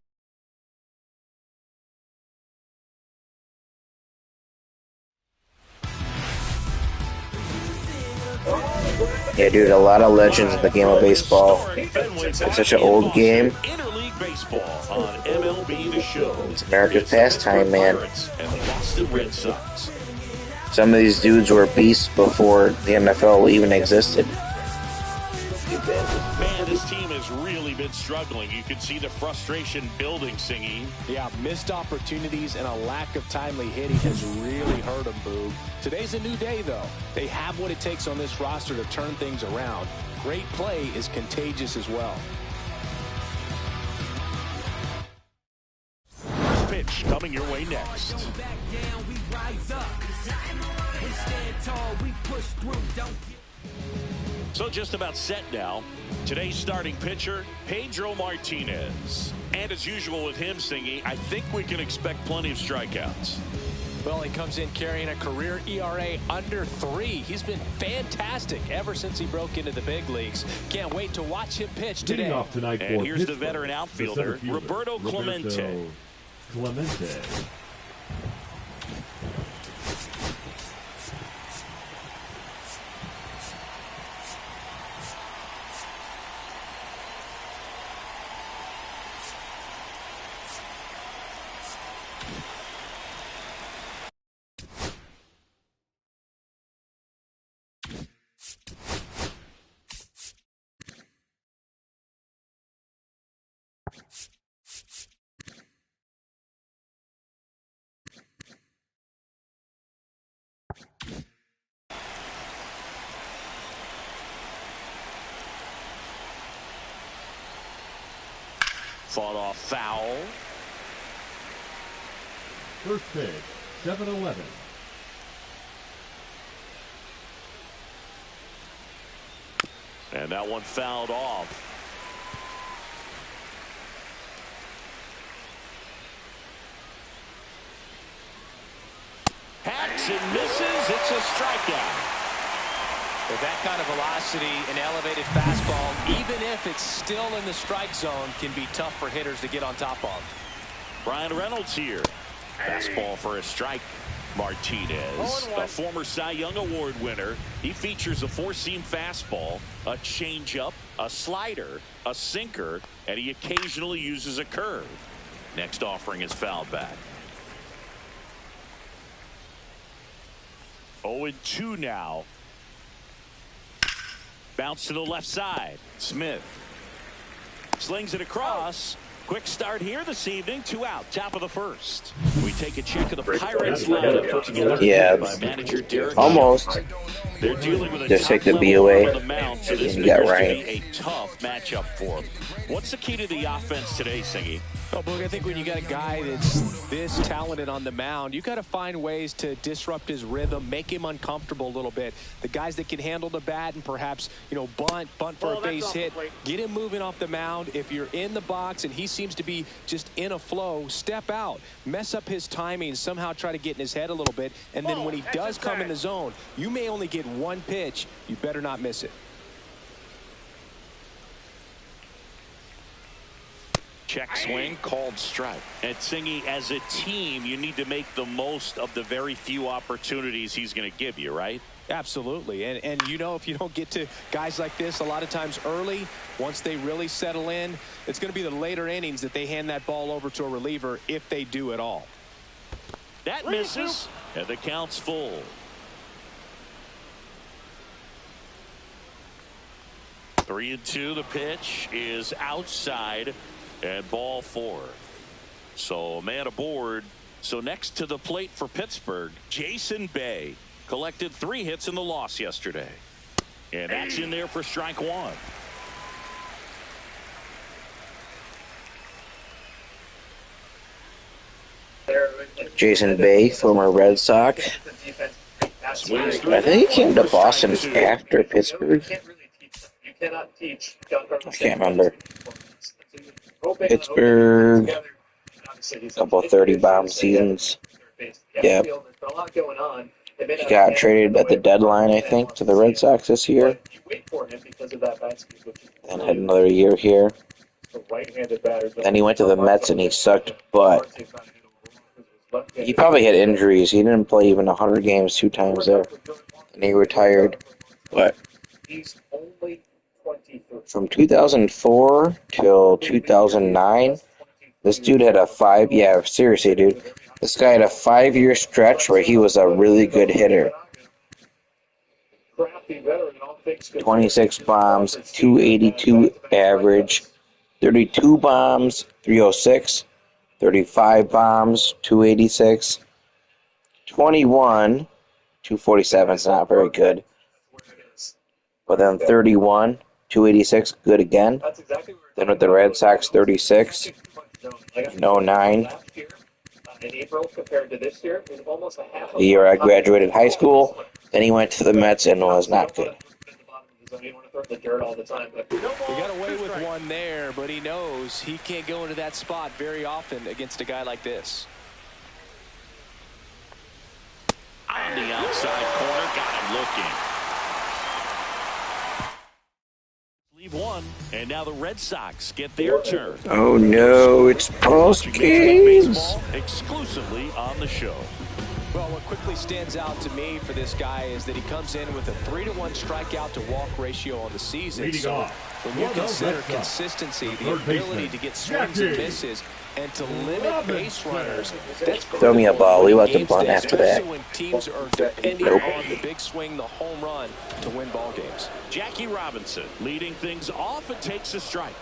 Speaker 5: Yeah, dude, a lot of legends in the game of baseball. It's such an old game.
Speaker 1: Interleague baseball on MLB The Show.
Speaker 5: It's America's pastime, man.
Speaker 1: And the Boston Red Sox.
Speaker 5: Some of these dudes were beasts before the NFL even existed.
Speaker 1: Man, this team has really been struggling. You can see the frustration building, Singy.
Speaker 2: Yeah, missed opportunities and a lack of timely hitting has really hurt them, Boog. Today's a new day, though. They have what it takes on this roster to turn things around. Great play is contagious as well.
Speaker 1: Pitch coming your way next. So just about set now. Today's starting pitcher, Pedro Martinez. And as usual with him, Singy, I think we can expect plenty of strikeouts.
Speaker 2: Well, he comes in carrying a career ERA under 3. He's been fantastic ever since he broke into the big leagues. Can't wait to watch him pitch today.
Speaker 9: Off tonight
Speaker 1: and
Speaker 9: for
Speaker 1: here's the
Speaker 9: Pittsburgh,
Speaker 1: veteran outfielder, Roberto Clemente. Fought off foul.
Speaker 9: First pitch, 7-11.
Speaker 1: And that one fouled off. Hacks and misses. It's a strikeout.
Speaker 2: With that kind of velocity, an elevated fastball, even if it's still in the strike zone, can be tough for hitters to get on top of.
Speaker 1: Brian Reynolds here. Fastball for a strike. Martinez, a former Cy Young Award winner. He features a four-seam fastball, a changeup, a slider, a sinker, and he occasionally uses a curve. Next offering is fouled back. 0-2 now. Bounce to the left side. Smith slings it across. Quick start here this evening. 2 out. Top of the first. We take a check of the Pirates lineup put together by manager Derek.
Speaker 5: Almost.
Speaker 1: They're dealing with a
Speaker 5: Just take the B away.
Speaker 1: on the mound, so this
Speaker 5: You got
Speaker 1: figures to
Speaker 5: right.
Speaker 1: be a tough matchup for him. What's the key to the offense today, Singy?
Speaker 2: Oh, Boog, I think when you got a guy that's this talented on the mound, you got to find ways to disrupt his rhythm, make him uncomfortable a little bit. The guys that can handle the bat and perhaps, bunt for a base hit, get him moving off the mound. If you're in the box and he seems to be just in a flow, step out, mess up his timing, somehow try to get in his head a little bit. And then when he does come in the zone, you may only get one pitch. You better not miss it.
Speaker 1: Check swing, called strike. And Singy, as a team, you need to make the most of the very few opportunities he's going to give you, right?
Speaker 2: Absolutely. And if you don't get to guys like this a lot of times early, once they really settle in, it's going to be the later innings that they hand that ball over to a reliever, if they do at all.
Speaker 1: That misses, and the count's full. 3-2. The pitch is outside. And ball 4. So man aboard. So next to the plate for Pittsburgh, Jason Bay collected 3 hits in the loss yesterday. And that's in there for strike 1.
Speaker 5: Jason Bay, former Red Sox. I think he came to Boston after Pittsburgh.
Speaker 8: You cannot teach.
Speaker 5: I can't remember. Pittsburgh, a couple 30-bomb seasons. Yep. He got traded at the deadline, I think, to the Red Sox this year. Then had another year here. Then he went to the Mets and he sucked butt. He probably had injuries. He didn't play even 100 games 2 times there. And he retired. But from 2004 till 2009, this dude had seriously, dude. This guy had a 5-year stretch where he was a really good hitter. 26 bombs, 282 average, 32 bombs, 306, 35 bombs, 286, 21, 247 is not very good. But then 31, 286, good again. Then with the Red Sox, 36, 09. The year I graduated high school. Then he went to the Mets and was not good.
Speaker 2: He got away with one there, but he knows he can't go into that spot very often against a guy like this.
Speaker 1: On the outside corner, got him looking. Leave one, and now the Red Sox get their turn.
Speaker 5: Oh no, it's post games.
Speaker 1: Exclusively on the show.
Speaker 2: Well, what quickly stands out to me for this guy is that he comes in with a 3-to-1 strikeout to walk ratio on the season. So when you consider consistency, the ability to get swings and misses, and to limit base runners, that's
Speaker 5: Throw me a ball. We want to bunt after that.
Speaker 2: when teams are depending on the big swing, the home run, to win ball games.
Speaker 1: Jackie Robinson leading things off and takes a strike.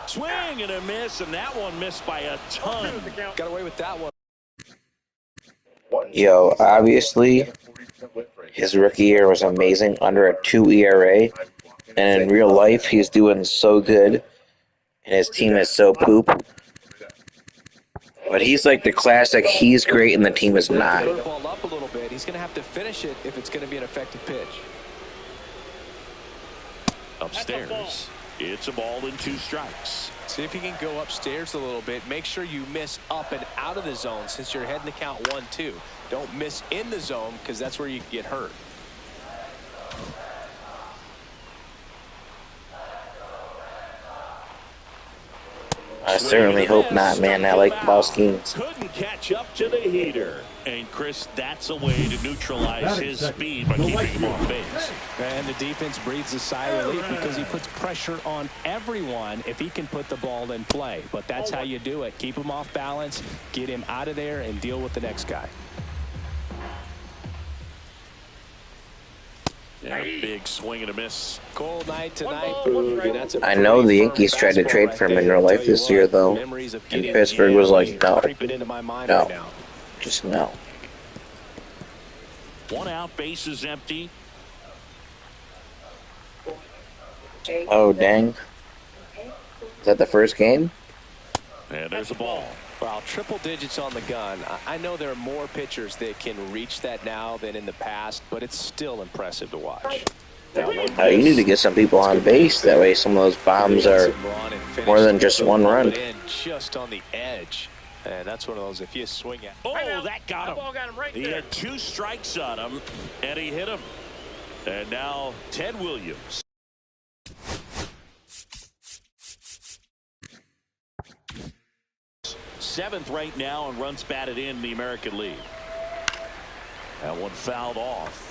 Speaker 1: Swing and a miss, and that one missed by a ton.
Speaker 2: Got away with that one.
Speaker 5: Yo, obviously, his rookie year was amazing under a 2 ERA. And in real life, he's doing so good. And his team is so poop. But he's like the classic, he's great and the team is not.
Speaker 2: Curveball up a little bit. He's going to have to finish it if it's going to be an effective pitch.
Speaker 1: Upstairs, it's a ball and 2 strikes.
Speaker 2: See if you can go upstairs a little bit. Make sure you miss up and out of the zone since you're heading to count 1-2. Don't miss in the zone because that's where you can get hurt.
Speaker 5: I certainly hope not, man. I like ball schemes.
Speaker 1: Couldn't catch up to the heater. And, Chris, that's a way to neutralize his speed by keeping him on base.
Speaker 2: And the defense breathes a sigh of relief because he puts pressure on everyone if he can put the ball in play. But that's how you do it. Keep him off balance, get him out of there, and deal with the next guy.
Speaker 1: Yeah, big swing and a miss.
Speaker 2: Cold night tonight, Boog, that's a
Speaker 5: I know the Yankees tried to trade for him in real life this year, though. And Pittsburgh was like, no. No. Just no.
Speaker 1: 1 out, base is empty.
Speaker 5: Oh, dang. Is that the first game?
Speaker 1: And there's a ball.
Speaker 2: Well, triple digits on the gun. I know there are more pitchers that can reach that now than in the past, but it's still impressive to watch.
Speaker 5: You need to get some people on base. That way some of those bombs are more than just one run.
Speaker 2: Just on the edge. And that's one of those, if you swing at.
Speaker 1: Oh, that got him. He had 2 strikes on him, and he hit him. And now Ted Williams. Seventh right now and runs batted in the American League. That one fouled off.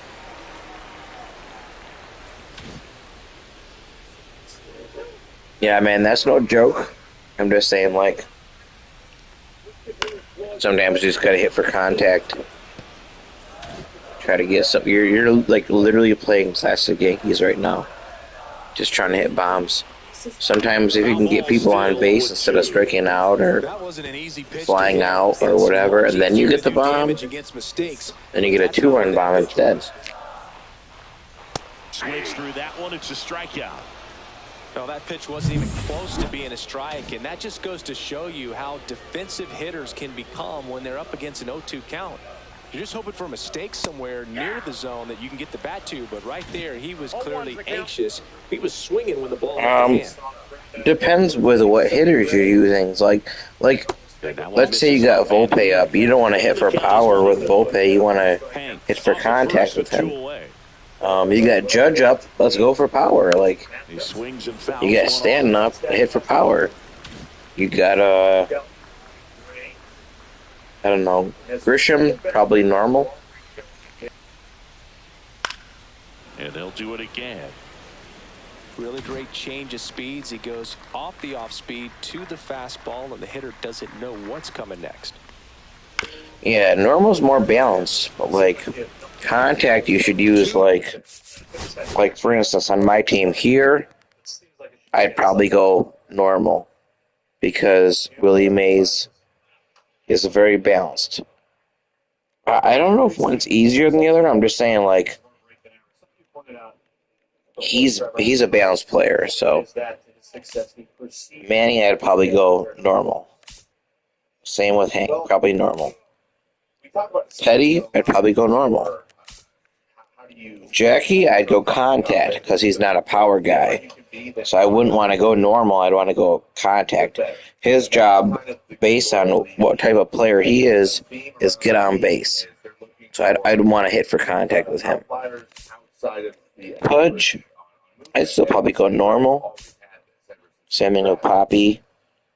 Speaker 5: Yeah, man, that's no joke. I'm just saying, like, sometimes you just gotta hit for contact. Try to get some. You're like literally playing classic Yankees right now. Just trying to hit bombs. Sometimes if you can get people on base instead of striking out or flying out or whatever, and then you get the bomb, then you get a 2-run bomb instead.
Speaker 1: Swings through that one. It's a strikeout.
Speaker 2: No, that pitch wasn't even close to being a strike, and that just goes to show you how defensive hitters can become when they're up against an 0-2 count. You're just hoping for a mistake somewhere near the zone that you can get the bat to, but right there, he was clearly anxious. He was swinging when the ball was in.
Speaker 5: Depends with what hitters you're using. Like, let's say you got Volpe up. You don't want to hit for power with Volpe. You want to hit for contact with him. You got Judge up. Let's go for power. Like, you got Stanton up. Hit for power. You got I don't know, Grisham, probably normal.
Speaker 1: And they'll do it again.
Speaker 2: Really great change of speeds. He goes off the off speed to the fastball, and the hitter doesn't know what's coming next.
Speaker 5: Yeah, normal's more balanced, but like contact you should use like for instance on my team here, I'd probably go normal because Willie Mays is very balanced. I don't know if one's easier than the other. I'm just saying, like, he's a balanced player. So Manny, I'd probably go normal. Same with Hank, probably normal. Teddy, I'd probably go normal. Jackie, I'd go contact because he's not a power guy. So I wouldn't want to go normal. I'd want to go contact. His job, based on what type of player he is get on base. So I'd want to hit for contact with him. Pudge, I'd still probably go normal. Samuel Poppy.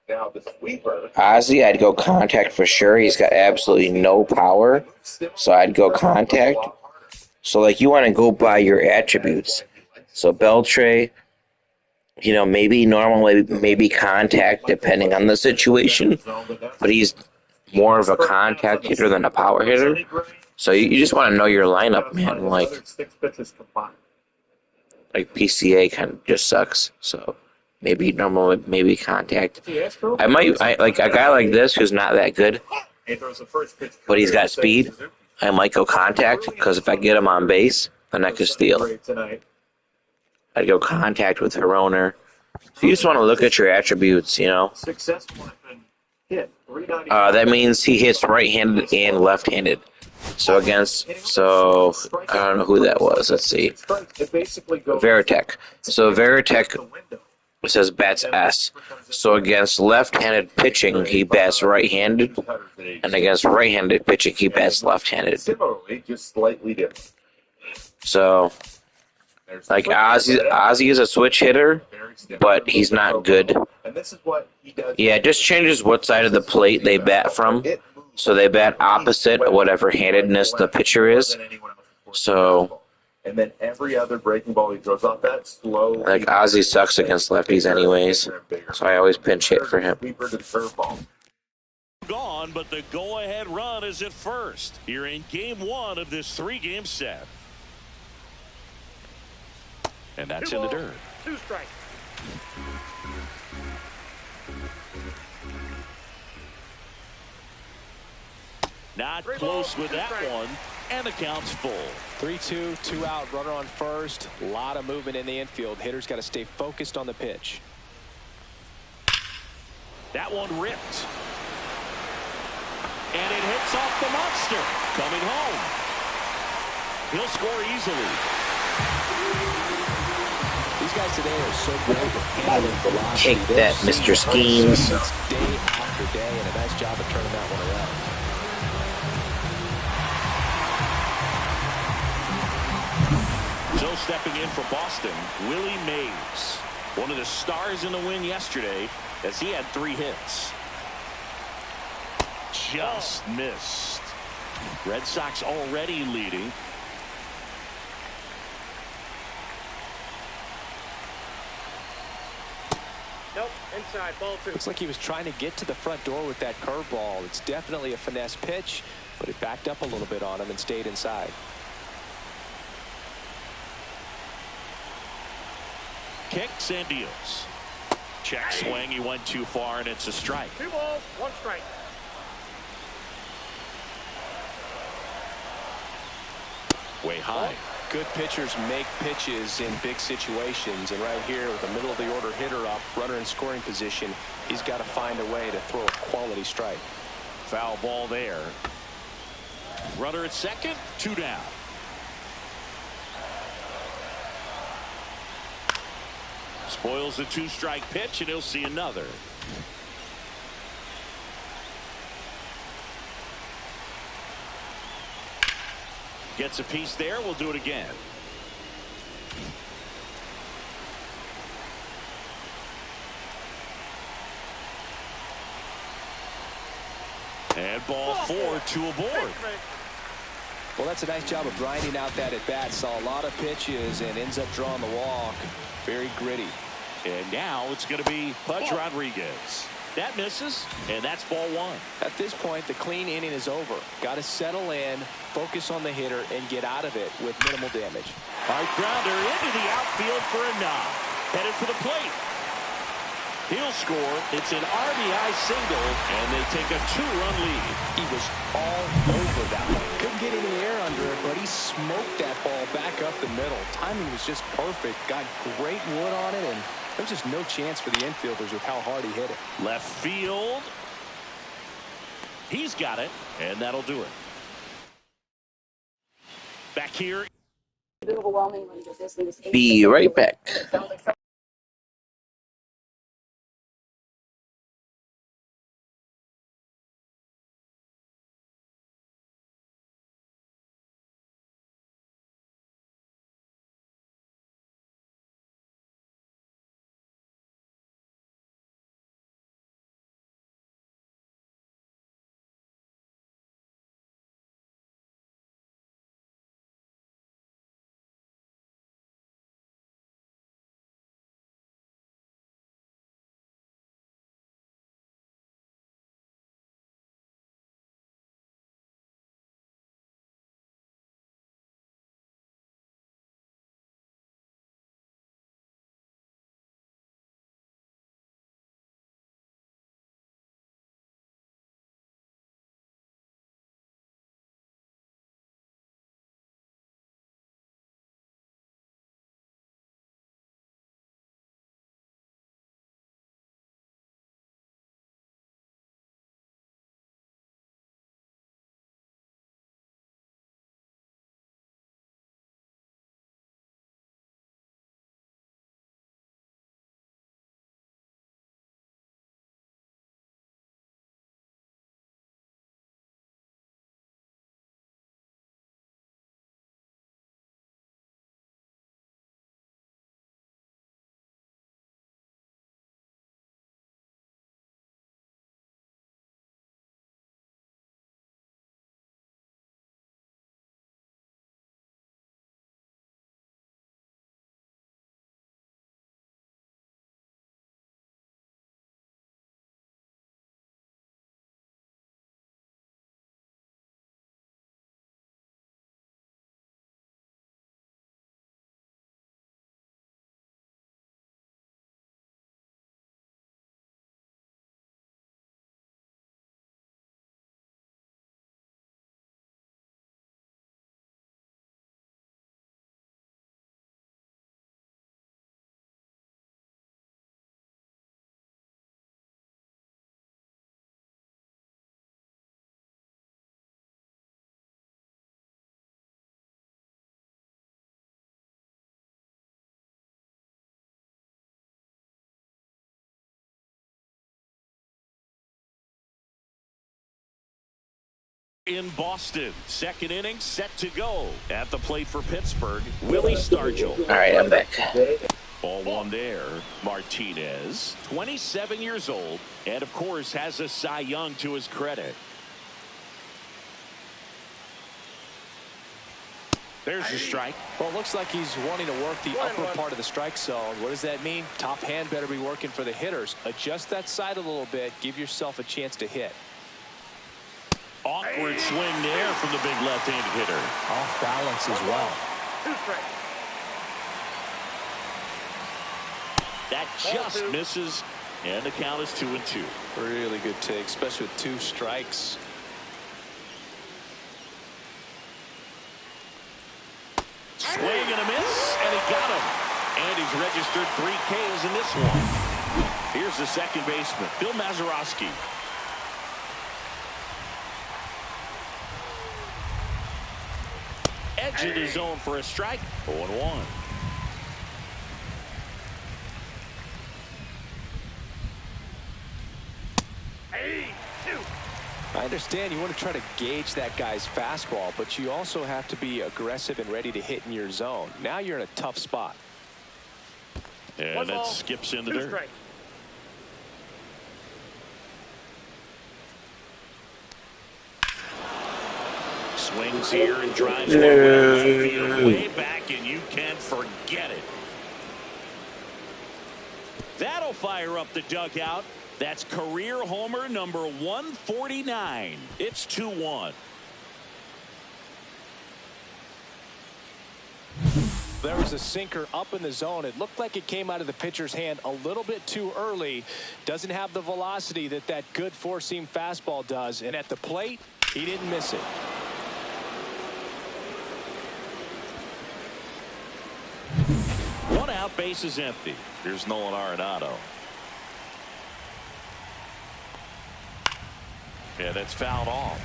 Speaker 5: Ozzy, I'd go contact for sure. He's got absolutely no power. So I'd go contact. So, like, you want to go by your attributes. So Beltre, you know, maybe normal, maybe contact, depending on the situation. But he's more of a contact hitter than a power hitter. So you just want to know your lineup, man. Like PCA kind of just sucks. So maybe normal, maybe contact. I like a guy like this who's not that good, but he's got speed. I might go contact because if I get him on base, then I could steal. I'd go contact with Heroner. So you just want to look at your attributes, you know.
Speaker 8: hit 395.
Speaker 5: That means he hits right-handed and left-handed. So I don't know who that was. Let's see. Veritek. So Veritek, it says bats S. So against left-handed pitching, he bats right-handed, and against right-handed pitching, he bats left-handed.
Speaker 10: Similarly, just slightly different.
Speaker 5: So, like Ozzy is a switch hitter, but he's not good.
Speaker 10: And this is what he does.
Speaker 5: Yeah, it just changes what side of the plate they bat from. So they bat opposite of whatever handedness the pitcher is. So,
Speaker 10: and then every other breaking ball he throws off that slow.
Speaker 5: like Ozzy sucks against lefties anyways, so I always pinch hit for him.
Speaker 1: Gone, but the go-ahead run is at first here in game 1 of this 3-game set. And that's in the dirt.
Speaker 8: 2 strikes.
Speaker 1: Not close with that one, and the count's full.
Speaker 2: 3-2, 2 out, runner on first. A lot of movement in the infield. Hitter's got to stay focused on the pitch.
Speaker 1: That one ripped. And it hits off the monster. Coming home. He'll score easily.
Speaker 2: These guys today are so great at handling velocity.
Speaker 5: Take that, Mr. Schemes.
Speaker 2: Day after day, and a nice job of turning that one around.
Speaker 1: So stepping in for Boston, Willie Mays. One of the stars in the win yesterday as he had 3 hits. Just missed. Red Sox already leading.
Speaker 8: Nope, inside, ball 2.
Speaker 2: Looks like he was trying to get to the front door with that curveball. It's definitely a finesse pitch, but it backed up a little bit on him and stayed inside.
Speaker 1: Kicks and deals. Check swing. He went too far, and it's a strike.
Speaker 8: 2 balls, 1 strike.
Speaker 1: Way high.
Speaker 2: Good pitchers make pitches in big situations, and right here with the middle of the order hitter up, runner in scoring position, he's got to find a way to throw a quality strike.
Speaker 1: Foul ball there. Runner at second, 2 down. Spoils the 2-strike pitch, and he'll see another. Gets a piece there. We'll do it again. And ball 4, 2 aboard.
Speaker 2: Well, that's a nice job of grinding out that at bat. Saw a lot of pitches and ends up drawing the walk. Very gritty.
Speaker 1: And now it's going to be Pudge Rodriguez. That misses, and that's ball 1.
Speaker 2: At this point, the clean inning is over. Got to settle in, focus on the hitter, and get out of it with minimal damage.
Speaker 1: Hard grounder into the outfield for a nod. Headed for the plate. He'll score. It's an RBI single, and they take a 2-run lead.
Speaker 2: He was all over that one. Couldn't get any air under it, but he smoked that ball back up the middle. Timing was just perfect. Got great wood on it, and there was just no chance for the infielders with how hard he hit it.
Speaker 1: Left field. He's got it, and that'll do it. Back here.
Speaker 5: Be right back.
Speaker 1: in Boston. Second inning set to go. At the plate for Pittsburgh, Willie Stargell.
Speaker 5: All right, I'm back.
Speaker 1: Ball one there. Martinez, 27 years old, and of course has a Cy Young to his credit. There's a strike.
Speaker 2: Well, it looks like he's wanting to work the upper part of the strike zone. What does that mean? Top hand better be working for the hitters. Adjust that side a little bit. Give yourself a chance to hit.
Speaker 1: Awkward swing there from the big left-handed hitter.
Speaker 2: Off balance as well.
Speaker 1: That just misses, and the count is 2-2.
Speaker 2: Really good take, especially with 2 strikes.
Speaker 1: Swing and a miss, and he got him. And he's registered 3 Ks in this one. Here's the second baseman, Bill Mazeroski. Edge of the zone for a strike. 0-1.
Speaker 2: I understand you want to try to gauge that guy's fastball, but you also have to be aggressive and ready to hit in your zone. Now you're in a tough spot.
Speaker 1: And that skips in the dirt.
Speaker 8: Strike.
Speaker 1: Swings here and drives one way back, and you can forget it. That'll fire up the dugout. That's career homer number 149. It's 2-1.
Speaker 2: There was a sinker up in the zone. It looked like it came out of the pitcher's hand a little bit too early. Doesn't have the velocity that good four-seam fastball does. And at the plate, he didn't miss it.
Speaker 1: One out, base is empty. Here's Nolan Arenado. Yeah, that's fouled off.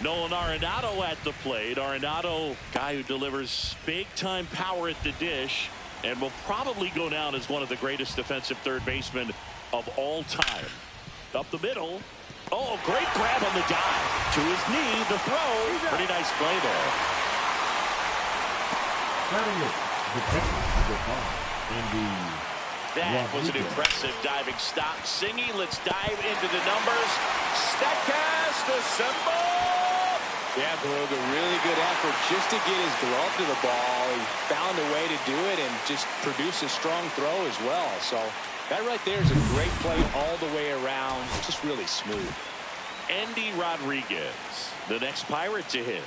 Speaker 1: Nolan Arenado at the plate. Arenado, guy who delivers big-time power at the dish and will probably go down as one of the greatest defensive third basemen of all time. Up the middle. Oh, great grab on the dive. To his knee, the throw. Pretty nice play there. That was an impressive diving stop. Singy, let's dive into the numbers. Statcast assemble.
Speaker 2: Yeah, Boog, a really good effort just to get his glove to the ball. He found a way to do it and just produce a strong throw as well. So that right there is a great play all the way around. Just really smooth.
Speaker 1: Andy Rodriguez, the next Pirate to hit.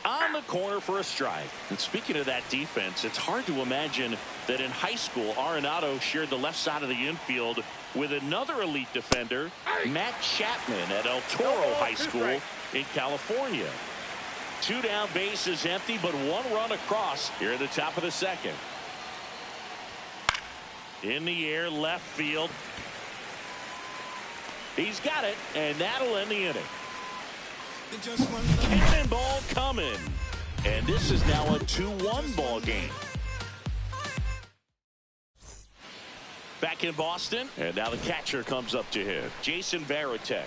Speaker 1: On the corner for a strike. And speaking of that defense, it's hard to imagine that in high school, Arenado shared the left side of the infield with another elite defender, Matt Chapman at El Toro High School in California. 2 down, base is empty, but 1 run across here at the top of the second. In the air, left field. He's got it, and that'll end the inning. Cannonball coming. And this is now a 2-1 ball game. Back in Boston, and now the catcher comes up to hit. Jason Varitek.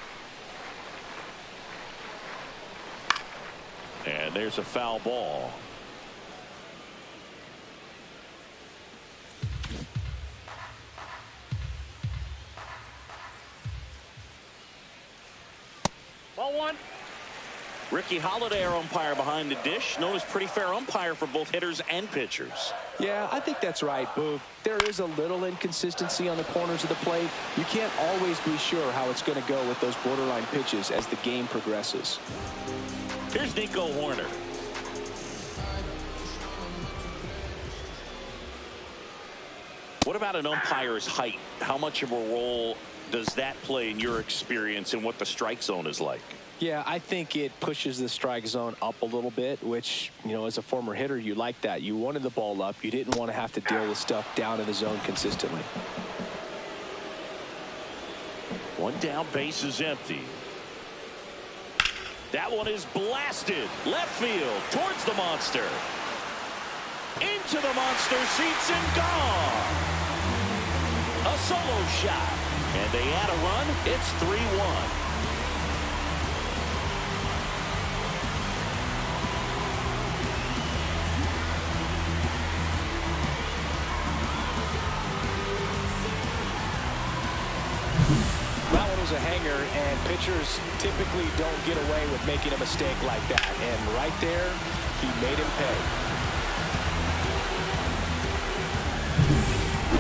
Speaker 1: And there's a foul ball.
Speaker 8: Ball 1.
Speaker 1: Ricky Holiday, our umpire behind the dish, known as pretty fair umpire for both hitters and pitchers.
Speaker 2: Yeah, I think that's right, Boog. There is a little inconsistency on the corners of the plate. You can't always be sure how it's going to go with those borderline pitches as the game progresses.
Speaker 1: Here's Nico Horner. What about an umpire's height? How much of a role does that play in your experience and what the strike zone is like?
Speaker 2: Yeah, I think it pushes the strike zone up a little bit, which, you know, as a former hitter, you like that. You wanted the ball up. You didn't want to have to deal with stuff down in the zone consistently.
Speaker 1: 1 down, base is empty. That one is blasted. Left field towards the monster. Into the monster seats and gone. A solo shot. And they add a run. It's 3-1.
Speaker 2: That one was a hanger, and pitchers typically don't get away with making a mistake like that. And right there, he made him pay.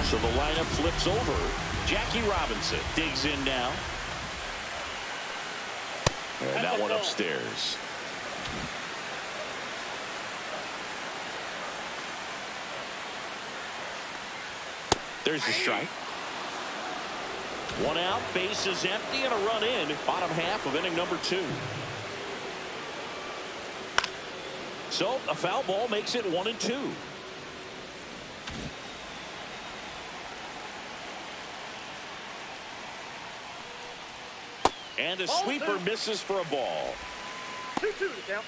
Speaker 1: So the lineup flips over. Jackie Robinson digs in now. And that one upstairs. There's the strike. One out, bases empty, and a run in. Bottom half of inning number 2. So a foul ball makes it 1-2. And a sweeper misses for a ball.
Speaker 8: 2-2 count.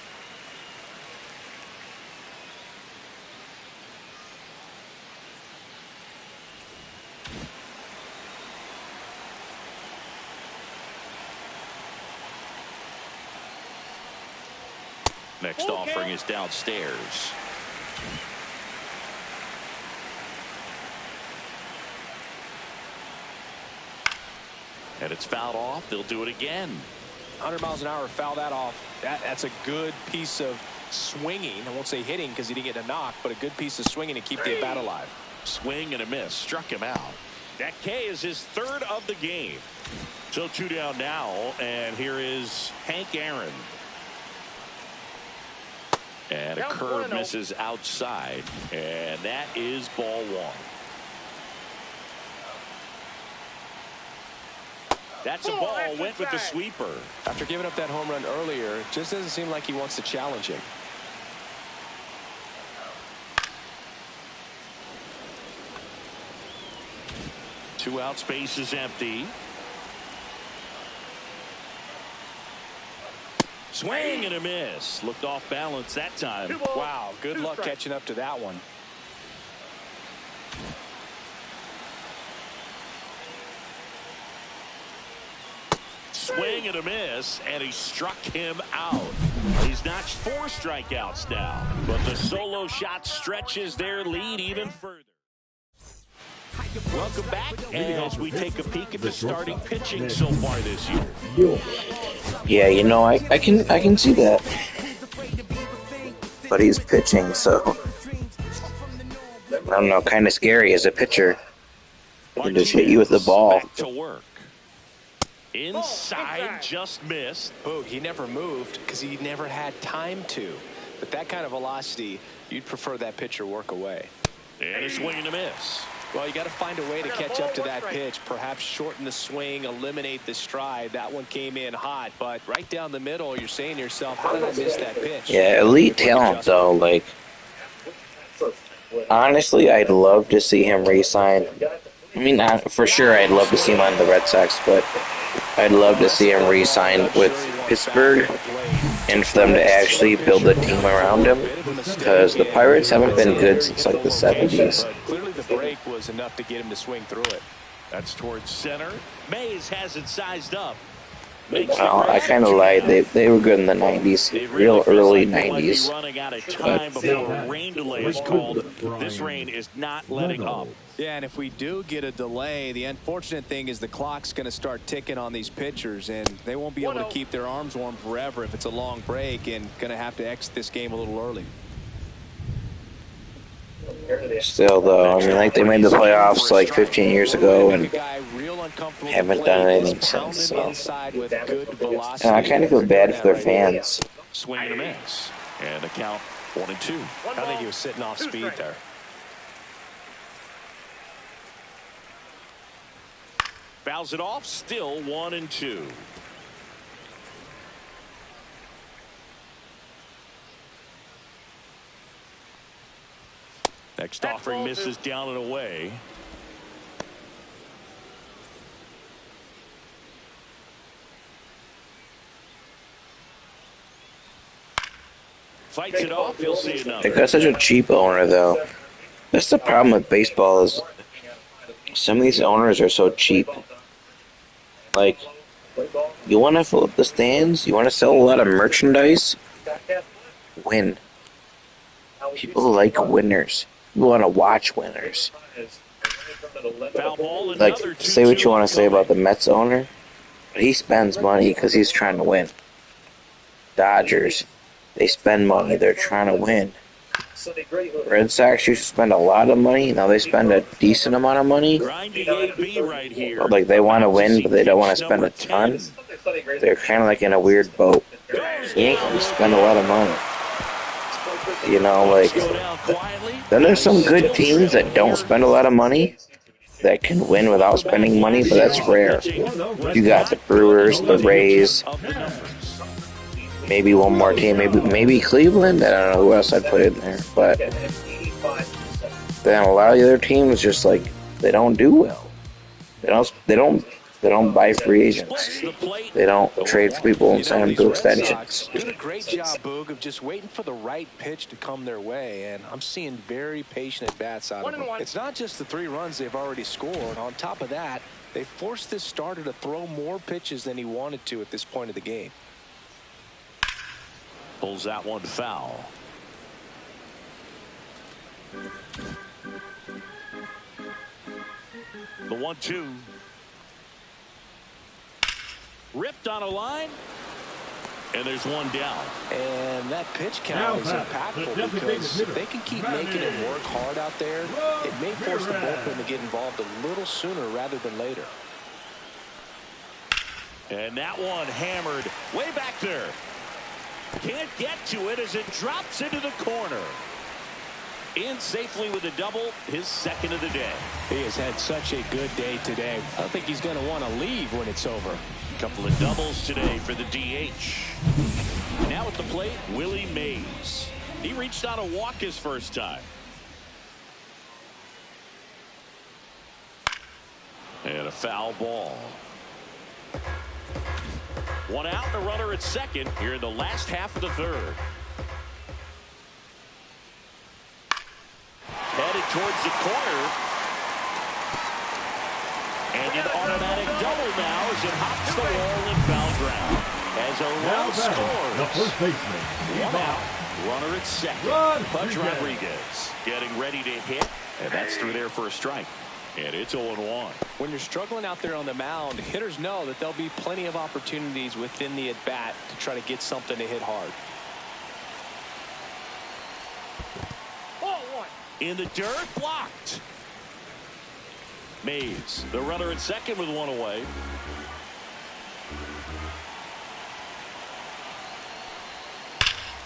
Speaker 1: Next offering is downstairs. And it's fouled off. They'll do it again.
Speaker 2: 100 miles an hour, foul that off. That's a good piece of swinging. I won't say hitting because he didn't get a knock, but a good piece of swinging to keep the at bat alive.
Speaker 1: Swing and a miss. Struck him out. That K is his 3rd of the game. So 2 down now, and here is Hank Aaron. And a curve misses outside, and that is ball 1. That's a ball. Went with the sweeper.
Speaker 2: After giving up that home run earlier, it just doesn't seem like he wants to challenge him.
Speaker 1: Two out, space is empty. Swing and a miss. Looked off balance that time.
Speaker 2: Wow, good luck catching up to that one.
Speaker 1: Swing and a miss, and he struck him out. He's notched 4 strikeouts now, but the solo shot stretches their lead even further. Welcome back as we take a peek at the starting pitching so far this year.
Speaker 5: Yeah, you know, I can see that. But he's pitching, so I don't know, kind of scary as a pitcher. He can just hit you with the ball.
Speaker 1: Back to work. Inside, just missed.
Speaker 2: Oh, he never moved because he never had time to. But that kind of velocity, you'd prefer that pitcher work away.
Speaker 1: And a swing and a miss.
Speaker 2: Well, you got to find a way to catch up to that pitch. Perhaps shorten the swing, eliminate the stride. That one came in hot, but right down the middle, you're saying to yourself, how did I miss that pitch?
Speaker 5: Yeah, elite talent, though. Like, honestly, I'd love to see him re-sign. I mean, for sure, I'd love to see him on the Red Sox, but I'd love to see him re-sign with Pittsburgh and for them to actually build a team around him, because the Pirates haven't been good since, like, the 70s.
Speaker 2: Clearly the break was enough to get him to swing through it.
Speaker 1: That's towards center. Mays has it sized up.
Speaker 5: Well, I kind of lied. They were good in the 90s, real early 90s.
Speaker 1: Running out of time before a rain delay is called. This rain is not letting up.
Speaker 2: Yeah, and if we do get a delay, the unfortunate thing is the clock's going to start ticking on these pitchers, and they won't be able to keep their arms warm forever if it's a long break, and going to have to exit this game a little early.
Speaker 5: Still, though, I mean, like, they made the playoffs like 15 years ago and haven't done anything since. So, I kind of feel bad for their fans.
Speaker 1: Swing and a miss, and the count 1-2.
Speaker 2: I think he was sitting off speed there.
Speaker 1: Fouls it off, still 1-2. Next offering misses down and away. Fights it off, you'll see another.
Speaker 5: They got such a cheap owner, though. That's the problem with baseball, is some of these owners are so cheap. Like, you want to fill up the stands? You want to sell a lot of merchandise? Win. People like winners. You want to watch winners.
Speaker 1: Foul ball,
Speaker 5: Like,
Speaker 1: another
Speaker 5: say what
Speaker 1: 2-2
Speaker 5: you want to say
Speaker 1: upcoming.
Speaker 5: about the Mets owner, but he spends money because he's trying to win. Dodgers, they spend money. They're trying to win. Red Sox used to spend a lot of money. Now they spend a decent amount of money.
Speaker 1: Grinding AB right here.
Speaker 5: But, like, they want to win, but they don't want to spend a ton. They're kind of like in a weird boat. Yankees spend a lot of money. You know, like, then there's some good teams that don't spend a lot of money that can win without spending money, but that's rare. You got the Brewers, the Rays, maybe one more team, maybe Cleveland. I don't know who else I'd put in there, but then a lot of the other teams just like they don't do well. They don't buy free agents. They don't trade for people and sign them to extensions.
Speaker 2: Did a great job, Boog, of just waiting for the right pitch to come their way, and I'm seeing very patient at-bats out of them. It's not just the 3 runs they've already scored. On top of that, they forced this starter to throw more pitches than he wanted to at this point of the game.
Speaker 1: Pulls that one foul. The 1-2. Ripped on a line. And there's one down.
Speaker 2: And that pitch count is impactful because if they can keep making it work hard out there, it may force the bullpen to get involved a little sooner rather than later.
Speaker 1: And that one hammered way back there. Can't get to it as it drops into the corner. In safely with a double, his second of the day.
Speaker 2: He has had such a good day today. I don't think he's going to want to leave when it's over.
Speaker 1: Couple of doubles today for the DH. Now at the plate, Willie Mays. He reached on a walk his first time. And a foul ball. One out and a runner at second here in the last half of the third. Headed towards the corner. And an automatic double now as it hops the wall and foul ground. As a run scores.
Speaker 9: The first baseman.
Speaker 1: One out. Runner at second. Pudge Rodriguez getting ready to hit. And that's through there for a strike. And it's 0-1.
Speaker 2: When you're struggling out there on the mound, hitters know that there'll be plenty of opportunities within the at-bat to try to get something to hit hard.
Speaker 1: In the dirt, blocked. Mays, the runner at second with one away.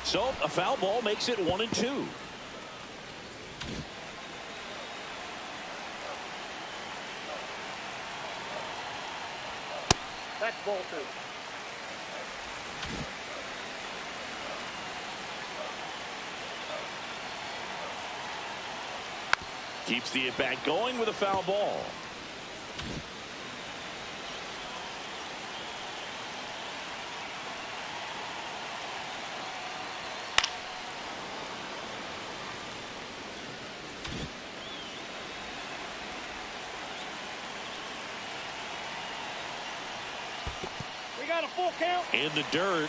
Speaker 1: So a foul ball makes it 1-2.
Speaker 8: That's ball 2.
Speaker 1: Keeps the at-bat going with a foul ball.
Speaker 8: We got a full count.
Speaker 1: In the dirt.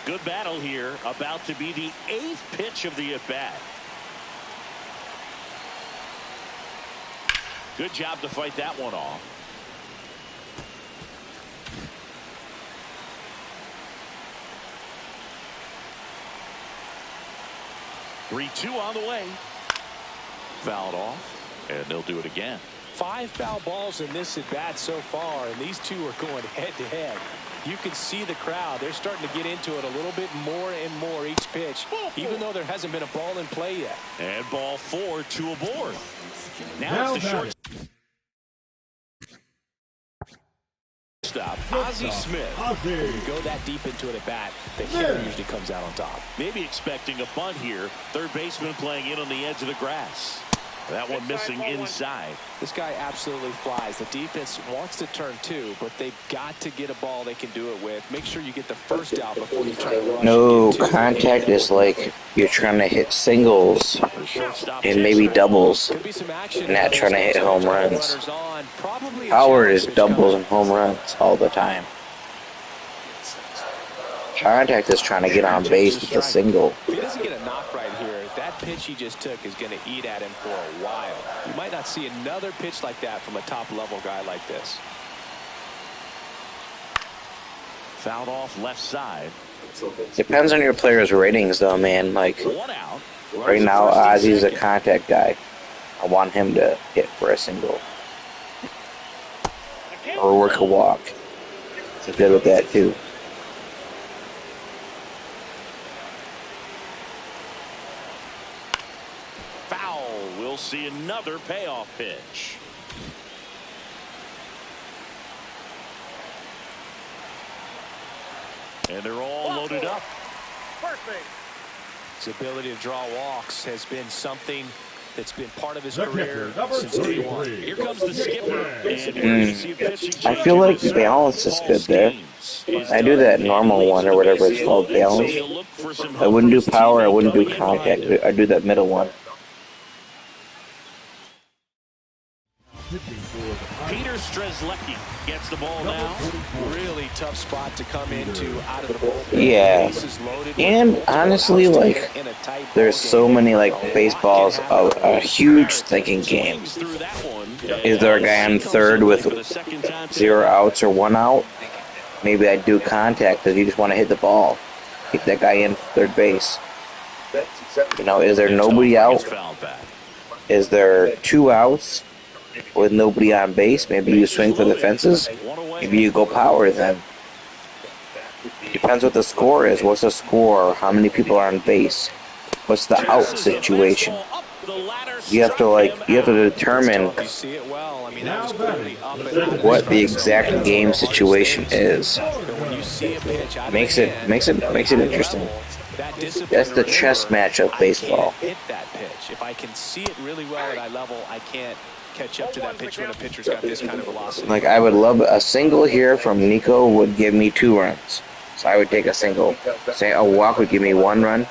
Speaker 1: Good battle here. About to be the 8th pitch of the at-bat. Good job to fight that one off. Three-two on the way. Fouled off, and they'll do it again.
Speaker 2: 5 foul balls in this at-bat so far, and these two are going head-to-head. You can see the crowd. They're starting to get into it a little bit more and more each pitch, even though there hasn't been a ball in play yet.
Speaker 1: And ball 4, 2 aboard. Now it's the short stop. Ozzie Smith.
Speaker 2: When you go that deep into it at bat, the hitter usually comes out on top.
Speaker 1: Maybe expecting a bunt here. Third baseman playing in on the edge of the grass. That one missing inside.
Speaker 2: This guy absolutely flies. The defense wants to turn too, but they've got to get a ball they can do it with. Make sure you get the first out before you try to rush.
Speaker 5: No, contact is like you're trying to hit singles and maybe doubles, not trying to hit home runs. Howard is doubles and home runs all the time. Contact is trying to get on base with a single.
Speaker 2: If he doesn't get a knock right here, that that pitch he just took is going to eat at him for a while. You might not see another pitch like that from a top-level guy like this.
Speaker 1: Fouled off left side.
Speaker 5: Depends on your player's ratings, though, man. Like,
Speaker 1: One out.
Speaker 5: right now, Ozzy's a contact guy. I want him to hit for a single. Or work a walk. He's good with that, too.
Speaker 1: Foul. We'll see another payoff pitch. And they're all loaded up.
Speaker 2: His ability to draw walks has been something that's been part of his career since day one.
Speaker 1: Here comes the skipper. And
Speaker 5: I feel like balance is good there. I do that normal one or whatever it's called, balance. I wouldn't do power, I wouldn't do contact. I do that middle one.
Speaker 1: Peter Strzelecki gets the ball now.
Speaker 2: Really tough spot to come into out of the bullpen.
Speaker 5: Yeah. And honestly, like, there's so many, like, baseballs, a huge thinking game. Is there a guy on third with 0 outs or 1 out? Maybe I'd do contact because you just want to hit the ball. Keep that guy in third base. You know, is there nobody out? Is there 2 outs with nobody on base? Maybe you swing for the fences. Maybe you go power then. Depends what the score is. What's the score? How many people are on base? What's the out situation? You have to determine what the exact game situation is. Makes it interesting. That's the chess match of baseball.
Speaker 2: If I can see it really well at eye level, I can't catch up to that pitch when a pitcher's got this kind of velocity.
Speaker 5: Like, I would love a single here from Nico would give me 2 runs. So I would take a single. Say a walk would give me 1 run.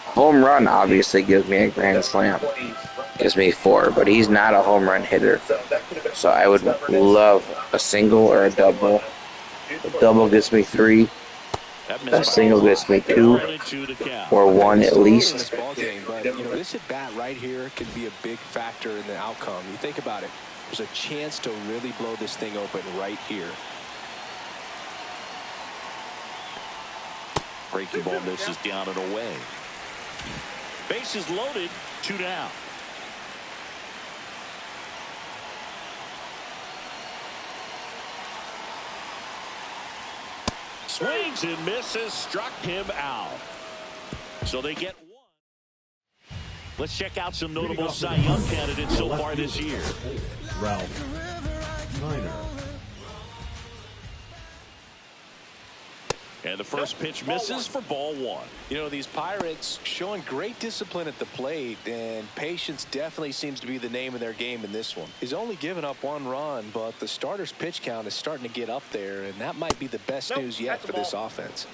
Speaker 5: Home run obviously gives me a grand slam. Gives me 4, but he's not a home run hitter. So I would love a single or a double. A double gets me 3. A single gets me 2 or 1 at least.
Speaker 2: But, you know, this at bat right here can be a big factor in the outcome. You think about it. There's a chance to really blow this thing open right here.
Speaker 1: Breaking ball misses down and away. Bases loaded, 2 down. Swings and misses, struck him out. So they get 1. Let's check out some notable Cy Young candidates so far this year.
Speaker 9: Ralph Miner.
Speaker 1: And the first pitch misses for ball 1.
Speaker 2: You know, these Pirates showing great discipline at the plate, and patience definitely seems to be the name of their game in this one. He's only given up 1 run, but the starter's pitch count is starting to get up there, and that might be the best news yet for this offense.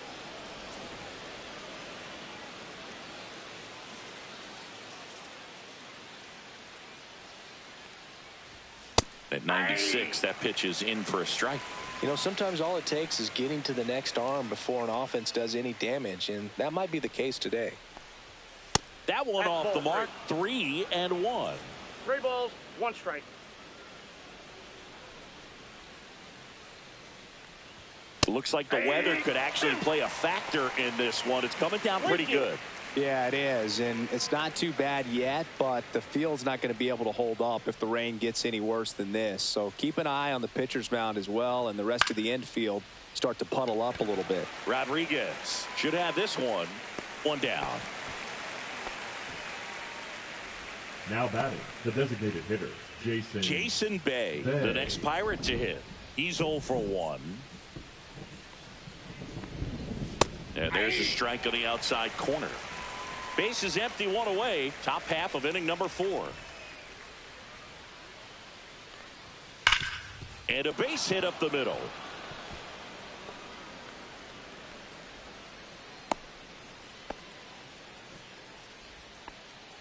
Speaker 1: At 96, that pitch is in for a strike.
Speaker 2: You know, sometimes all it takes is getting to the next arm before an offense does any damage, and that might be the case today.
Speaker 1: That one off the mark, 3-1.
Speaker 11: 3 balls, 1 strike.
Speaker 1: Looks like the weather could actually play a factor in this one. It's coming down pretty good.
Speaker 2: Yeah, it is, and it's not too bad yet, but the field's not going to be able to hold up if the rain gets any worse than this. So keep an eye on the pitcher's mound as well, and the rest of the infield start to puddle up a little bit.
Speaker 1: Rodriguez should have this one. 1 down.
Speaker 9: Now batting, the designated hitter,
Speaker 1: Jason Bay, the next Pirate to hit. He's 0 for 1. And there's a strike on the outside corner. Base is empty, 1 away. Top half of inning number 4. And a base hit up the middle.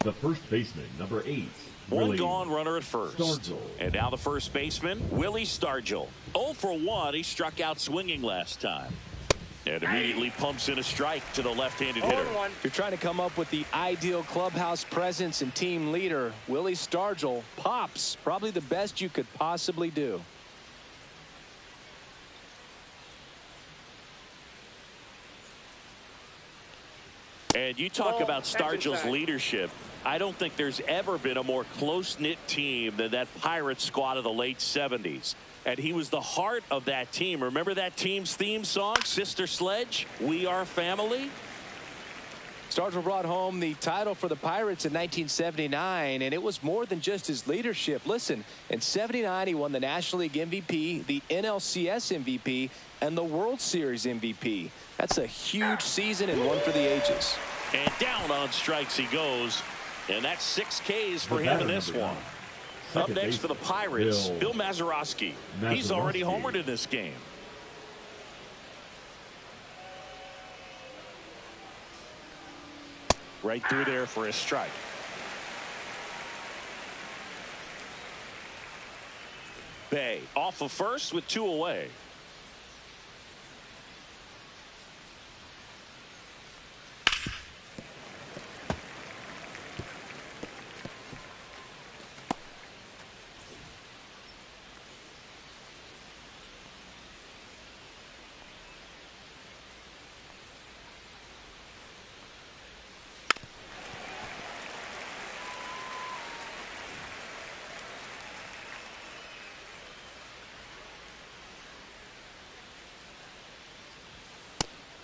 Speaker 9: The first baseman, number 8.
Speaker 1: One gone, runner at first.
Speaker 9: Stargell.
Speaker 1: And now the first baseman, Willie Stargell. 0 for 1. He struck out swinging last time. And immediately pumps in a strike to the left-handed hitter.
Speaker 2: If you're trying to come up with the ideal clubhouse presence and team leader, Willie Stargell pops. Probably the best you could possibly do.
Speaker 1: And you talk about Stargell's leadership. I don't think there's ever been a more close-knit team than that Pirates squad of the late 70s. And he was the heart of that team. Remember that team's theme song, Sister Sledge, We Are Family?
Speaker 2: Stargell brought home the title for the Pirates in 1979, and it was more than just his leadership. Listen, in '79, he won the National League MVP, the NLCS MVP, and the World Series MVP. That's a huge season and one for the ages.
Speaker 1: And down on strikes he goes, and that's 6 Ks for him in this one. Up next for the Pirates, Bill Mazeroski. He's already homered in this game. Right through there for a strike. Bay off of first with 2 away.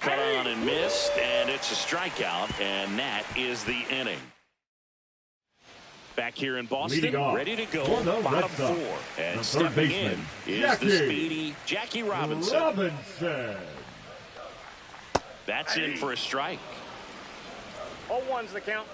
Speaker 1: Cut on and missed, and it's a strikeout, and that is the inning. Back here in Boston, ready to go, bottom 4. And stepping in is the speedy Jackie Robinson. That's in for a strike.
Speaker 11: 0-1's the count.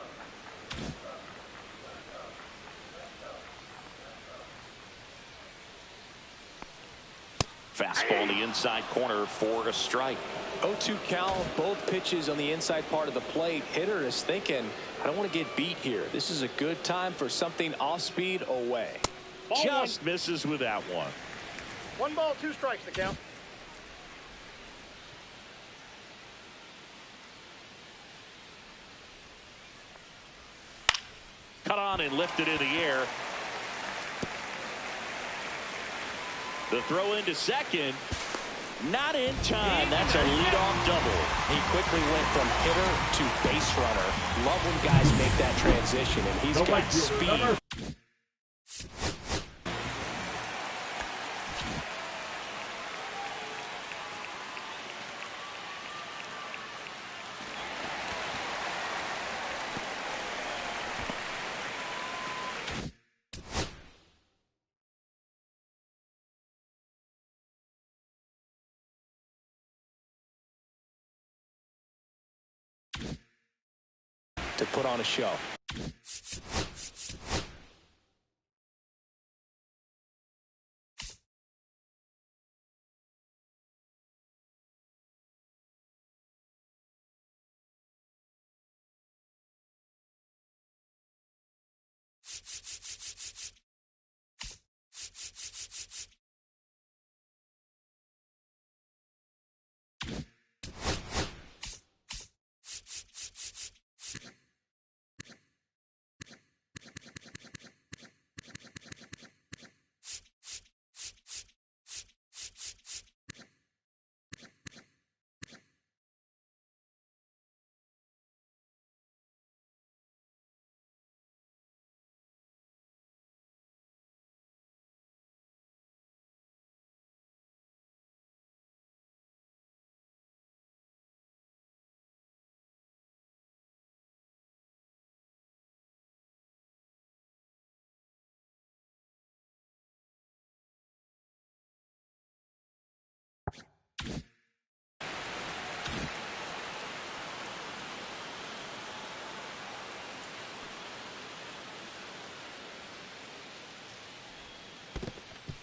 Speaker 1: Fastball in the inside corner for a strike.
Speaker 2: 0-2 count, both pitches on the inside part of the plate. Hitter is thinking, I don't want to get beat here. This is a good time for something off speed away.
Speaker 1: Just misses with that one.
Speaker 11: 1 ball, 2 strikes the count.
Speaker 1: Cut on and lifted in the air. The throw into second. Not in time. That's a leadoff double.
Speaker 2: He quickly went from hitter to base runner. Love when guys make that transition, and he's got speed. To put on a show.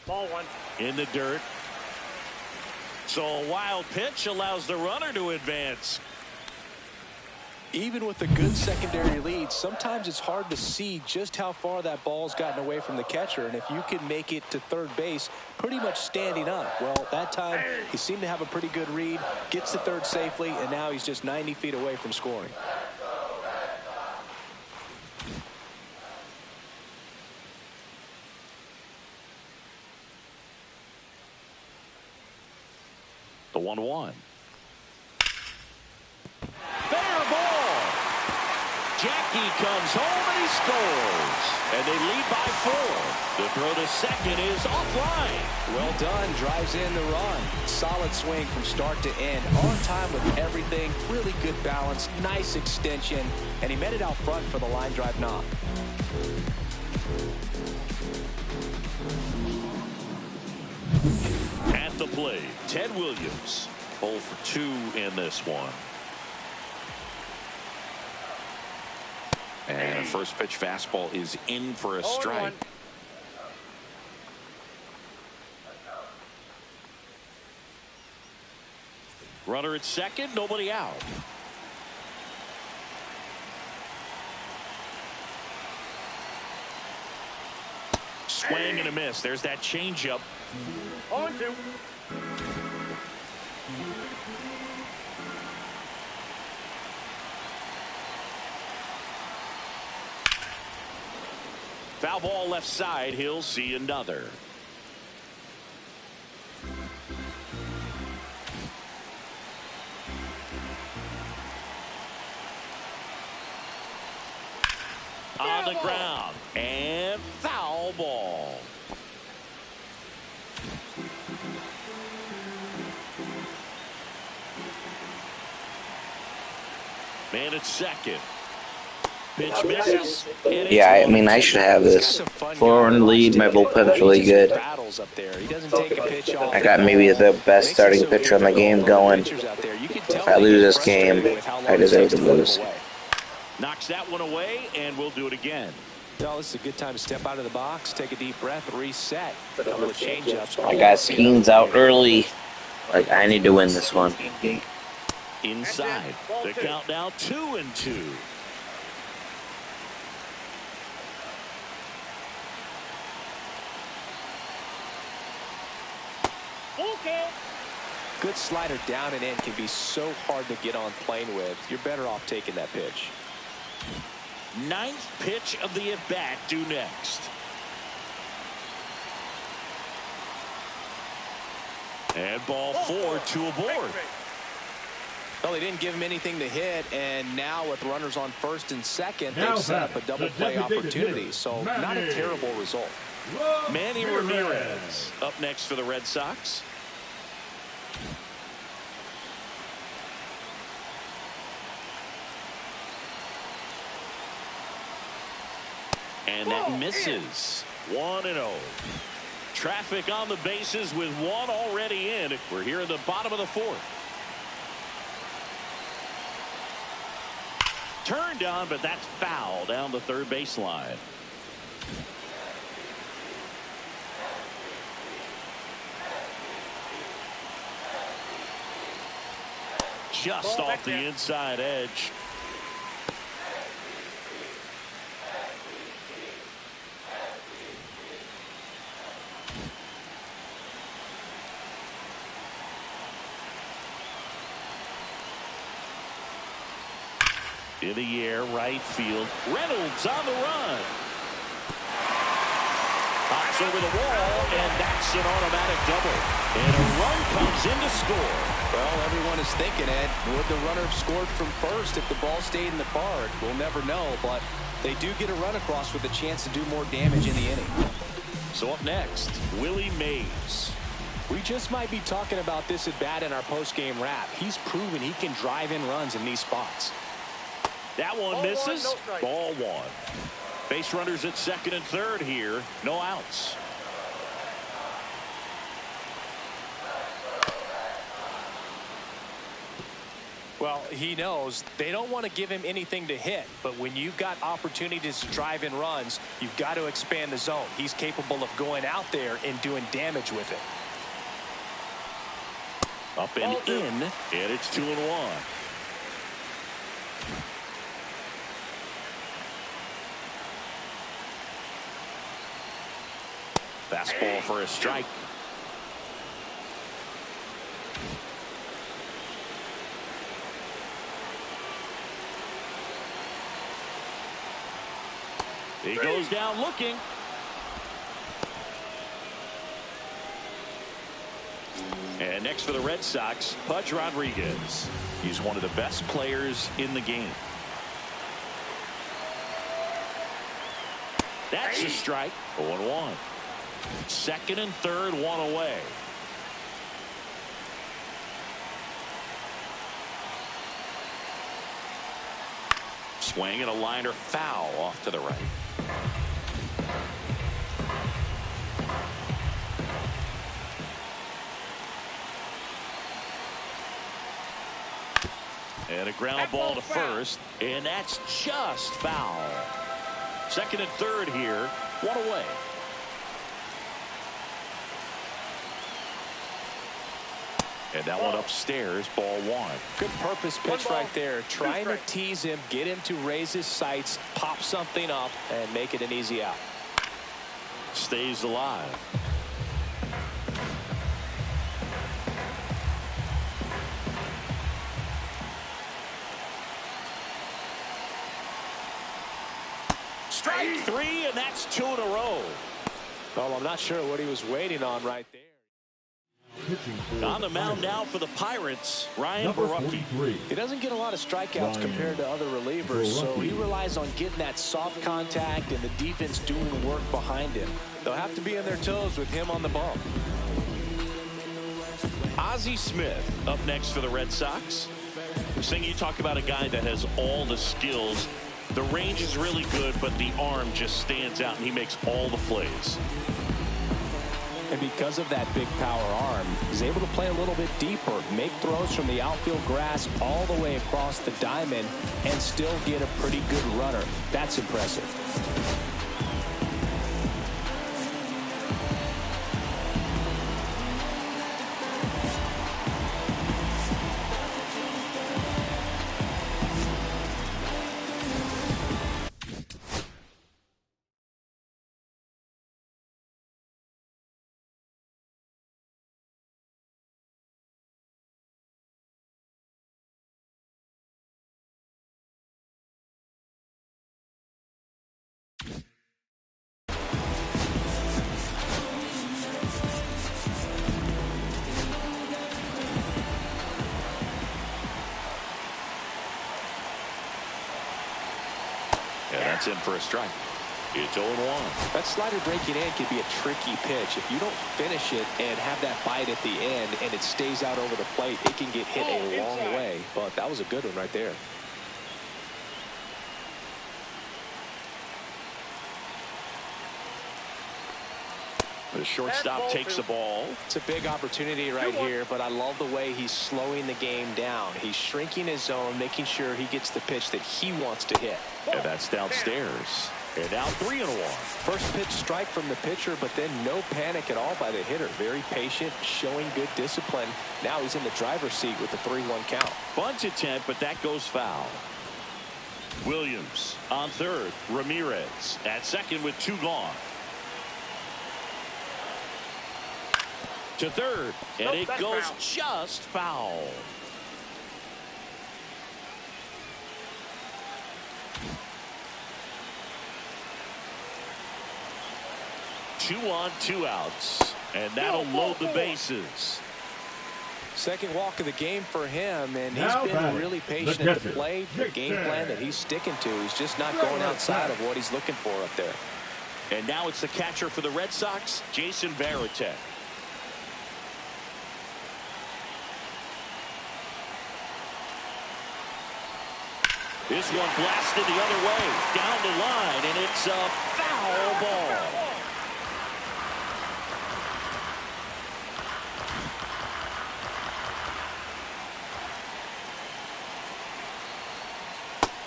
Speaker 11: Ball 1.
Speaker 1: In the dirt. So a wild pitch allows the runner to advance.
Speaker 2: Even with a good secondary lead, sometimes it's hard to see just how far that ball's gotten away from the catcher. And if you can make it to third base pretty much standing up, well, that time he seemed to have a pretty good read, gets to third safely, and now he's just 90 feet away from scoring.
Speaker 1: The 1-1. Fair ball. Jackie comes home and he scores. And they lead by 4. The throw to second is offline.
Speaker 2: Well done. Drives in the run. Solid swing from start to end. On time with everything. Really good balance. Nice extension. And he met it out front for the line drive knock.
Speaker 1: At the plate, Ted Williams. 0 for 2 in this one. And a first pitch fastball is in for a strike. Runner at second, nobody out. Swing and a miss. There's that changeup.
Speaker 11: 0-2.
Speaker 1: Foul ball left side. He'll see another. On the ground. And foul ball. Man at second. Pitch misses.
Speaker 5: Yeah, I mean, I should have this. 4-run lead, my bullpen's really good. I got maybe the best starting pitcher in the game going. If I lose this game, I deserve to lose.
Speaker 1: Knocks that one away, and we'll do it again.
Speaker 2: No, this is a good time to step out of the box, take a deep breath, reset. A couple of change-ups.
Speaker 5: I got Skeens out early. Like, I need to win this one.
Speaker 1: Inside. The count now 2-2.
Speaker 2: Good slider down and in can be so hard to get on plane with. You're better off taking that pitch.
Speaker 1: 9th pitch of the at-bat due next. And ball 4, 2 aboard.
Speaker 2: Well, they didn't give him anything to hit, and now with runners on first and second, they've set up a double play opportunity. So not a terrible result.
Speaker 1: Manny Ramirez up next for the Red Sox. And that misses. 1-0. Traffic on the bases with one already in. We're here in the bottom of the 4th. Turned on, but that's foul down the third baseline. Just off the inside edge. In the air, right field. Reynolds on the run. Pops over the wall, and that's an automatic double. And a run comes in to score.
Speaker 2: Well, everyone is thinking, Ed, would the runner have scored from first if the ball stayed in the park? We'll never know, but they do get a run across with a chance to do more damage in the inning.
Speaker 1: So up next, Willie Mays.
Speaker 2: We just might be talking about this at bat in our post-game wrap. He's proven he can drive in runs in these spots.
Speaker 1: That one misses. Ball 1. Base runners at second and third here. No outs.
Speaker 2: Well, he knows they don't want to give him anything to hit, but when you've got opportunities to drive in runs, you've got to expand the zone. He's capable of going out there and doing damage with it.
Speaker 1: Up and in, and it's 2-1. Fastball for a strike. He goes down looking. And next for the Red Sox, Pudge Rodriguez. He's one of the best players in the game. That's a strike. 0-1. Second and third, one away. Swing and a liner foul off to the right. And a ground ball to first, and that's just foul. Second and third here, one away. And that one upstairs, ball one.
Speaker 2: Good purpose pitch right there. Trying to tease him, get him to raise his sights, pop something up, and make it an easy out.
Speaker 1: Stays alive. Strike three, and that's two in a row.
Speaker 2: Well, I'm not sure what he was waiting on right there.
Speaker 1: On the mound now for the Pirates, Ryan Barucki.
Speaker 2: He doesn't get a lot of strikeouts compared to other relievers, so he relies on getting that soft contact and the defense doing the work behind him. They'll have to be on their toes with him on the bump.
Speaker 1: Ozzie Smith up next for the Red Sox. Saying you talk about a guy that has all the skills. The range is really good, but the arm just stands out, and he makes all the plays.
Speaker 2: And because of that big power arm, he's able to play a little bit deeper, make throws from the outfield grass all the way across the diamond, and still get a pretty good runner. That's impressive.
Speaker 1: That's in for a strike. It's 0-1.
Speaker 2: That slider breaking in can be a tricky pitch. If you don't finish it and have that bite at the end and it stays out over the plate, it can get hit a long way. But that was a good one right there.
Speaker 1: The shortstop takes the ball.
Speaker 2: It's a big opportunity right here, but I love the way he's slowing the game down. He's shrinking his zone, making sure he gets the pitch that he wants to hit.
Speaker 1: And that's downstairs. And now 3-1.
Speaker 2: First pitch strike from the pitcher, but then no panic at all by the hitter. Very patient, showing good discipline. Now he's in the driver's seat with the 3-1 count.
Speaker 1: Bunt attempt, but that goes foul. Williams on third. Ramirez at second with two gone. To third, and it goes just foul. Two on, two outs, and that'll load the bases.
Speaker 2: Second walk of the game for him, and he's been really patient at the plate. The game plan that he's sticking to, he's just not going outside of what he's looking for up there.
Speaker 1: And now it's the catcher for the Red Sox, Jason Varitek. This one blasted the other way, down the line, and it's a foul ball.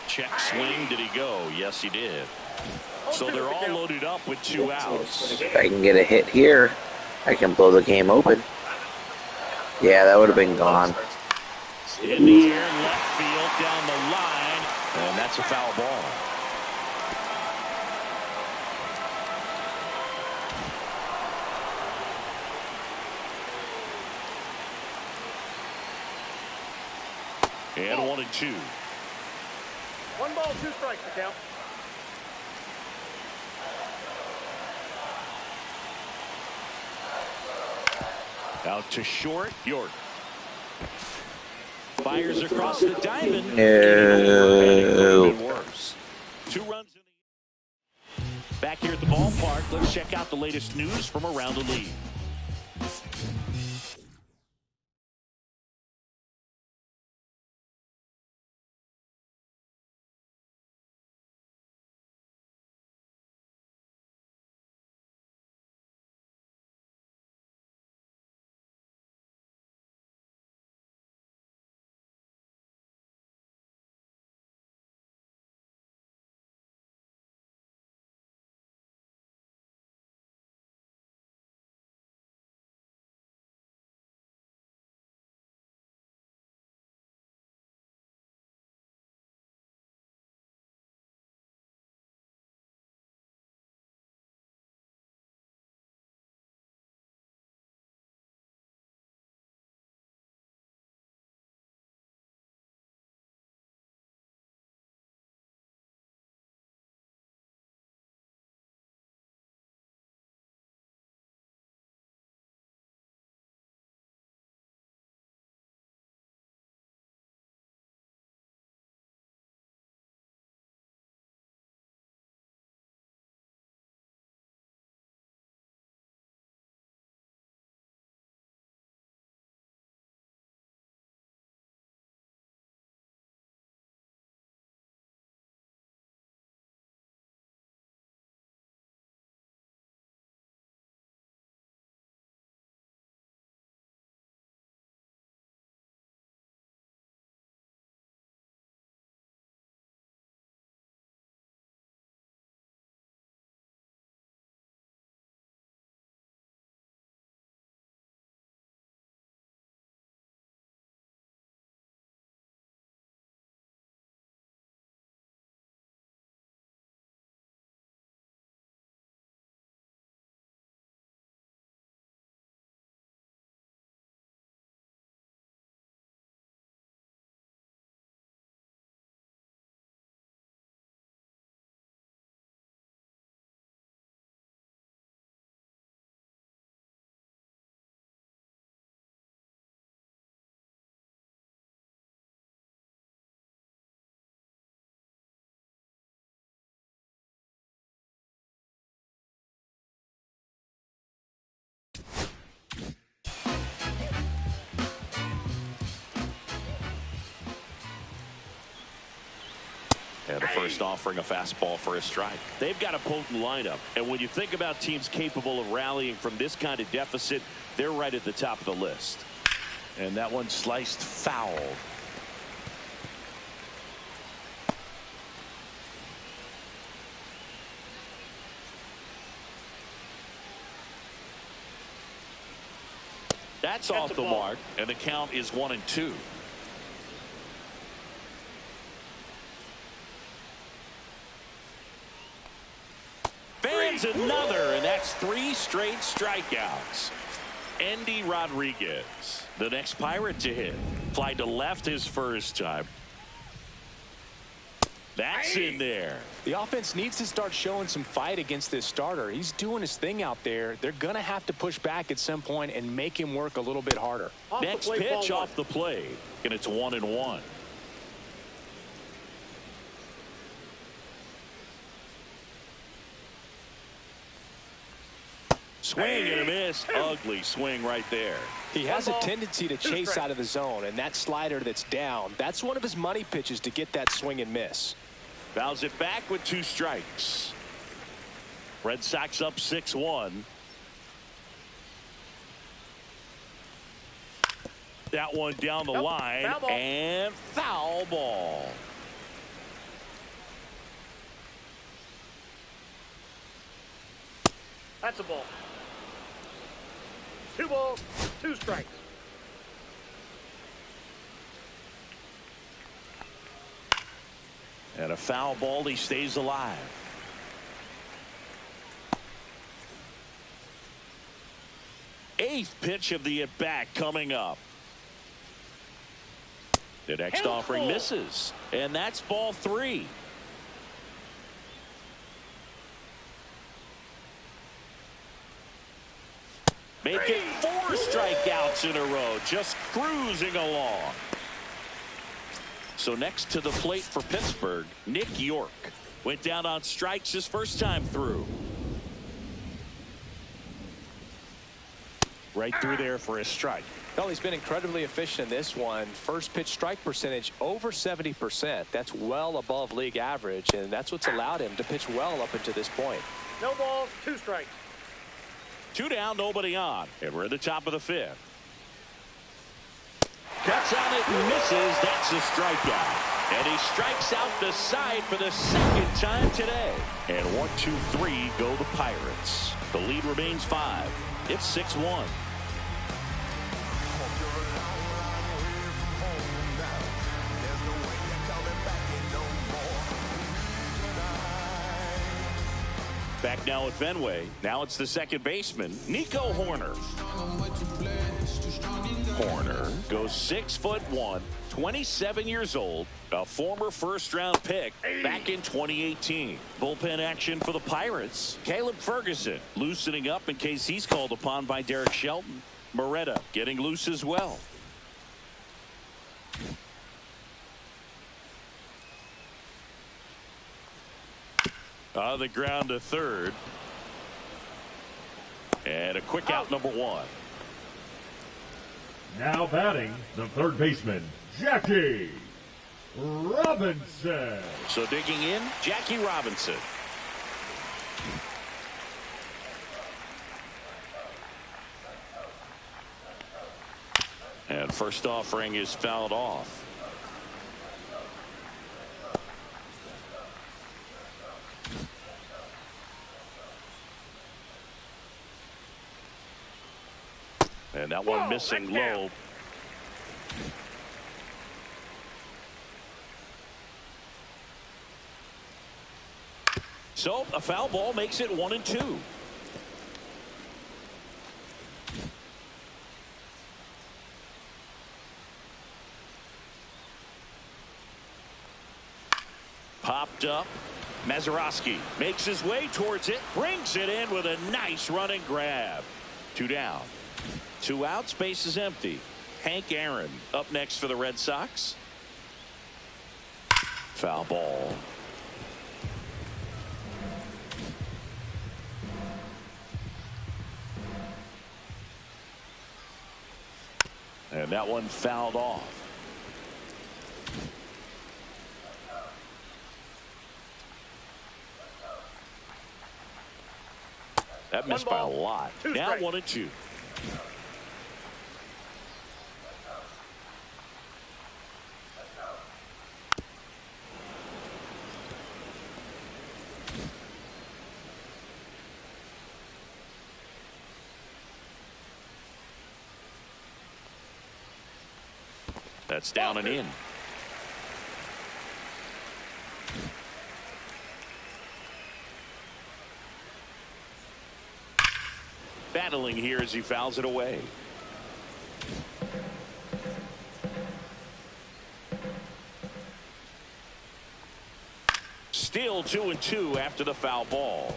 Speaker 1: Check swing, did he go? Yes, he did. So they're all loaded up with two outs.
Speaker 5: If I can get a hit here, I can blow the game open. Yeah, that would have been gone.
Speaker 1: In the air, left field, down the line. And that's a foul ball. And 1-2.
Speaker 11: 1 ball, 2 strikes to count.
Speaker 1: Out to short, York. Fires across the diamond.
Speaker 5: No.
Speaker 1: Worse. 2 runs in the... Back here at the ballpark, let's check out the latest news from around the league. And the first offering a fastball for a strike. They've got a potent lineup. And when you think about teams capable of rallying from this kind of deficit, they're right at the top of the list. And that one sliced foul. That's off the mark, and the count is 1-2. Fans another, and that's 3 straight strikeouts. Andy Rodriguez, the next Pirate to hit. Fly to left his first time. That's in there.
Speaker 2: The offense needs to start showing some fight against this starter. He's doing his thing out there. They're going to have to push back at some point and make him work a little bit harder.
Speaker 1: Next pitch off the plate, and it's 1-1. Swing and a miss. Ugly swing right there.
Speaker 2: He has a tendency to chase out of the zone, and that slider that's down, that's one of his money pitches to get that swing and miss.
Speaker 1: Fouls it back with 2 strikes. Red Sox up 6-1. That one down the line, and foul ball.
Speaker 11: That's a ball. 2 balls, 2 strikes.
Speaker 1: And a foul ball, he stays alive. Eighth pitch of the at-bat coming up. The next offering misses, and that's ball 3. Making 4 strikeouts in a row, just cruising along. So next to the plate for Pittsburgh, Nick York. Went down on strikes his first time through.
Speaker 6: Right through there for a strike.
Speaker 2: Well, he's been incredibly efficient in this one. First pitch strike percentage over 70%. That's well above league average, and that's what's allowed him to pitch well up until this point.
Speaker 11: No balls, 2 strikes.
Speaker 1: 2 down, nobody on. And we're at the top of the 5th. Cuts on it and misses. That's a strikeout. And he strikes out the side for the second time today. And 1, 2, 3 go the Pirates. The lead remains 5. It's 6-1. Back now at Fenway. Now it's the second baseman, Nico Hoerner. Hoerner goes 6'1", 27 years old, a former first-round pick back in 2018. Bullpen action for the Pirates. Caleb Ferguson loosening up in case he's called upon by Derek Shelton. Moretta getting loose as well. On the ground to third. And a quick out, number 1.
Speaker 9: Now batting, the third baseman, Jackie Robinson.
Speaker 1: So digging in, Jackie Robinson. And first offering is fouled off. And that one missing low. So a foul ball makes it 1-2. Popped up. Mazeroski makes his way towards it, brings it in with a nice running grab. 2 down. 2 outs, base is empty. Hank Aaron up next for the Red Sox. Foul ball. And that one fouled off. That missed by a lot. Now 1-2. That's down and in. Battling here as he fouls it away. Still 2-2 after the foul ball.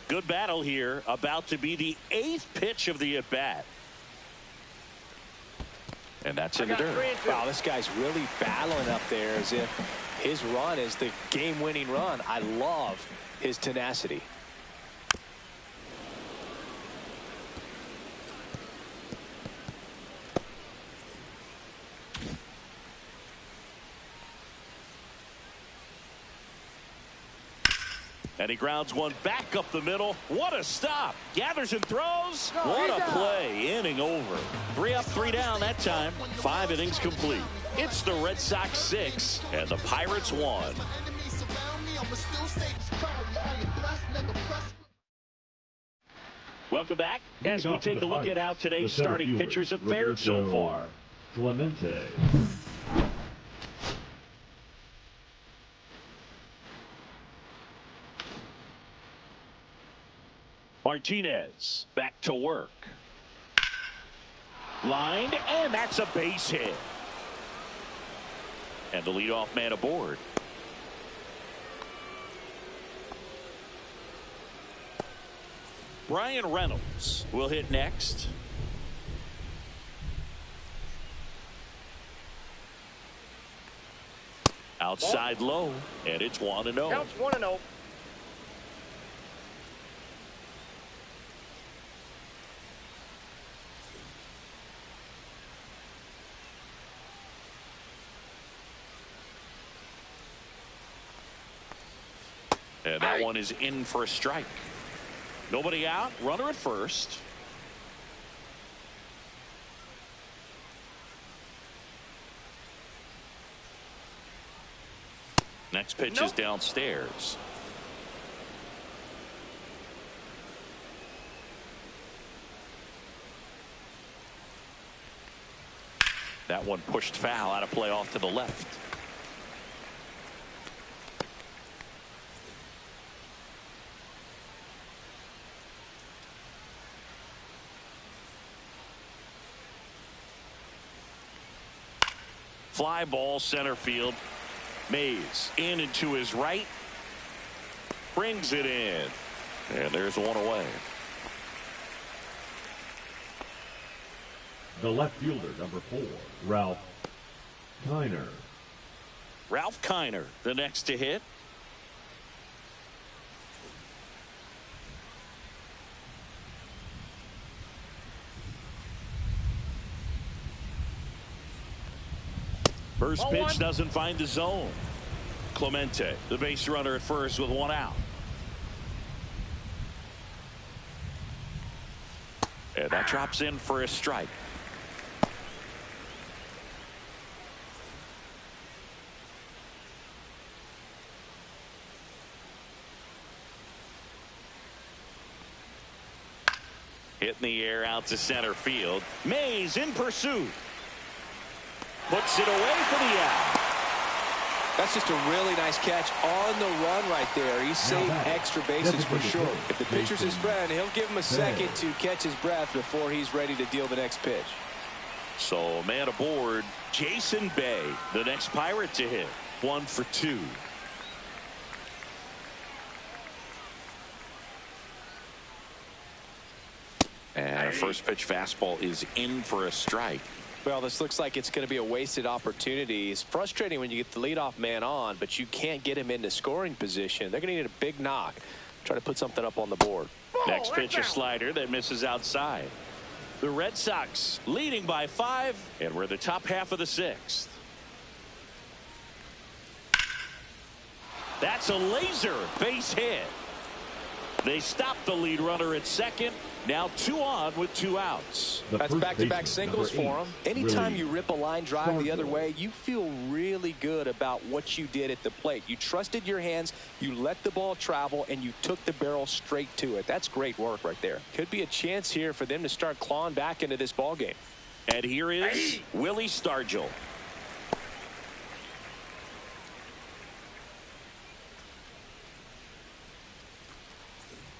Speaker 1: Good battle here. About to be the 8th pitch of the at-bat. And that's in the dirt.
Speaker 2: Wow, this guy's really battling up there as if his run is the game-winning run. I love his tenacity.
Speaker 1: And he grounds one back up the middle. What a stop. Gathers and throws. What a play. Inning over. 3 up, 3 down that time. 5 innings complete. It's the Red Sox 6 and the Pirates 1. Welcome back as we take a look at how today's starting pitchers have fared so far.
Speaker 9: Clemente.
Speaker 1: Martinez back to work. Lined, and that's a base hit. And the leadoff man aboard. Brian Reynolds will hit next. Outside low, and it's 1-0.
Speaker 11: Counts 1-0.
Speaker 1: And that one is in for a strike. Nobody out, runner at first. Next pitch is downstairs. That one pushed foul, out of play off to the left. Fly ball center field. Mays in and to his right. Brings it in. And there's one away.
Speaker 9: The left fielder, number 4, Ralph Kiner.
Speaker 1: Ralph Kiner, the next to hit. First pitch doesn't find the zone. Clemente, the base runner at first with one out. And that drops in for a strike. Hit in the air out to center field. Mays in pursuit. Puts it away for the out.
Speaker 2: That's just a really nice catch on the run right there. He's saved extra bases for sure. If the pitcher's his friend, he'll give him a second to catch his breath before he's ready to deal the next pitch.
Speaker 1: So a man aboard, Jason Bay, the next Pirate to hit. 1 for 2. And a first pitch fastball is in for a strike.
Speaker 2: Well, this looks like it's going to be a wasted opportunity. It's frustrating when you get the leadoff man on, but you can't get him into scoring position. They're going to need a big knock. Try to put something up on the board.
Speaker 1: Next pitch, a slider that misses outside. The Red Sox leading by 5, and we're the top half of the 6th. That's a laser base hit. They stop the lead runner at second. Now 2 on with 2 outs.
Speaker 2: That's back-to-back singles for him. Anytime you rip a line drive the other way, you feel really good about what you did at the plate. You trusted your hands, you let the ball travel, and you took the barrel straight to it. That's great work right there. Could be a chance here for them to start clawing back into this ball game.
Speaker 1: And here is Willie Stargell.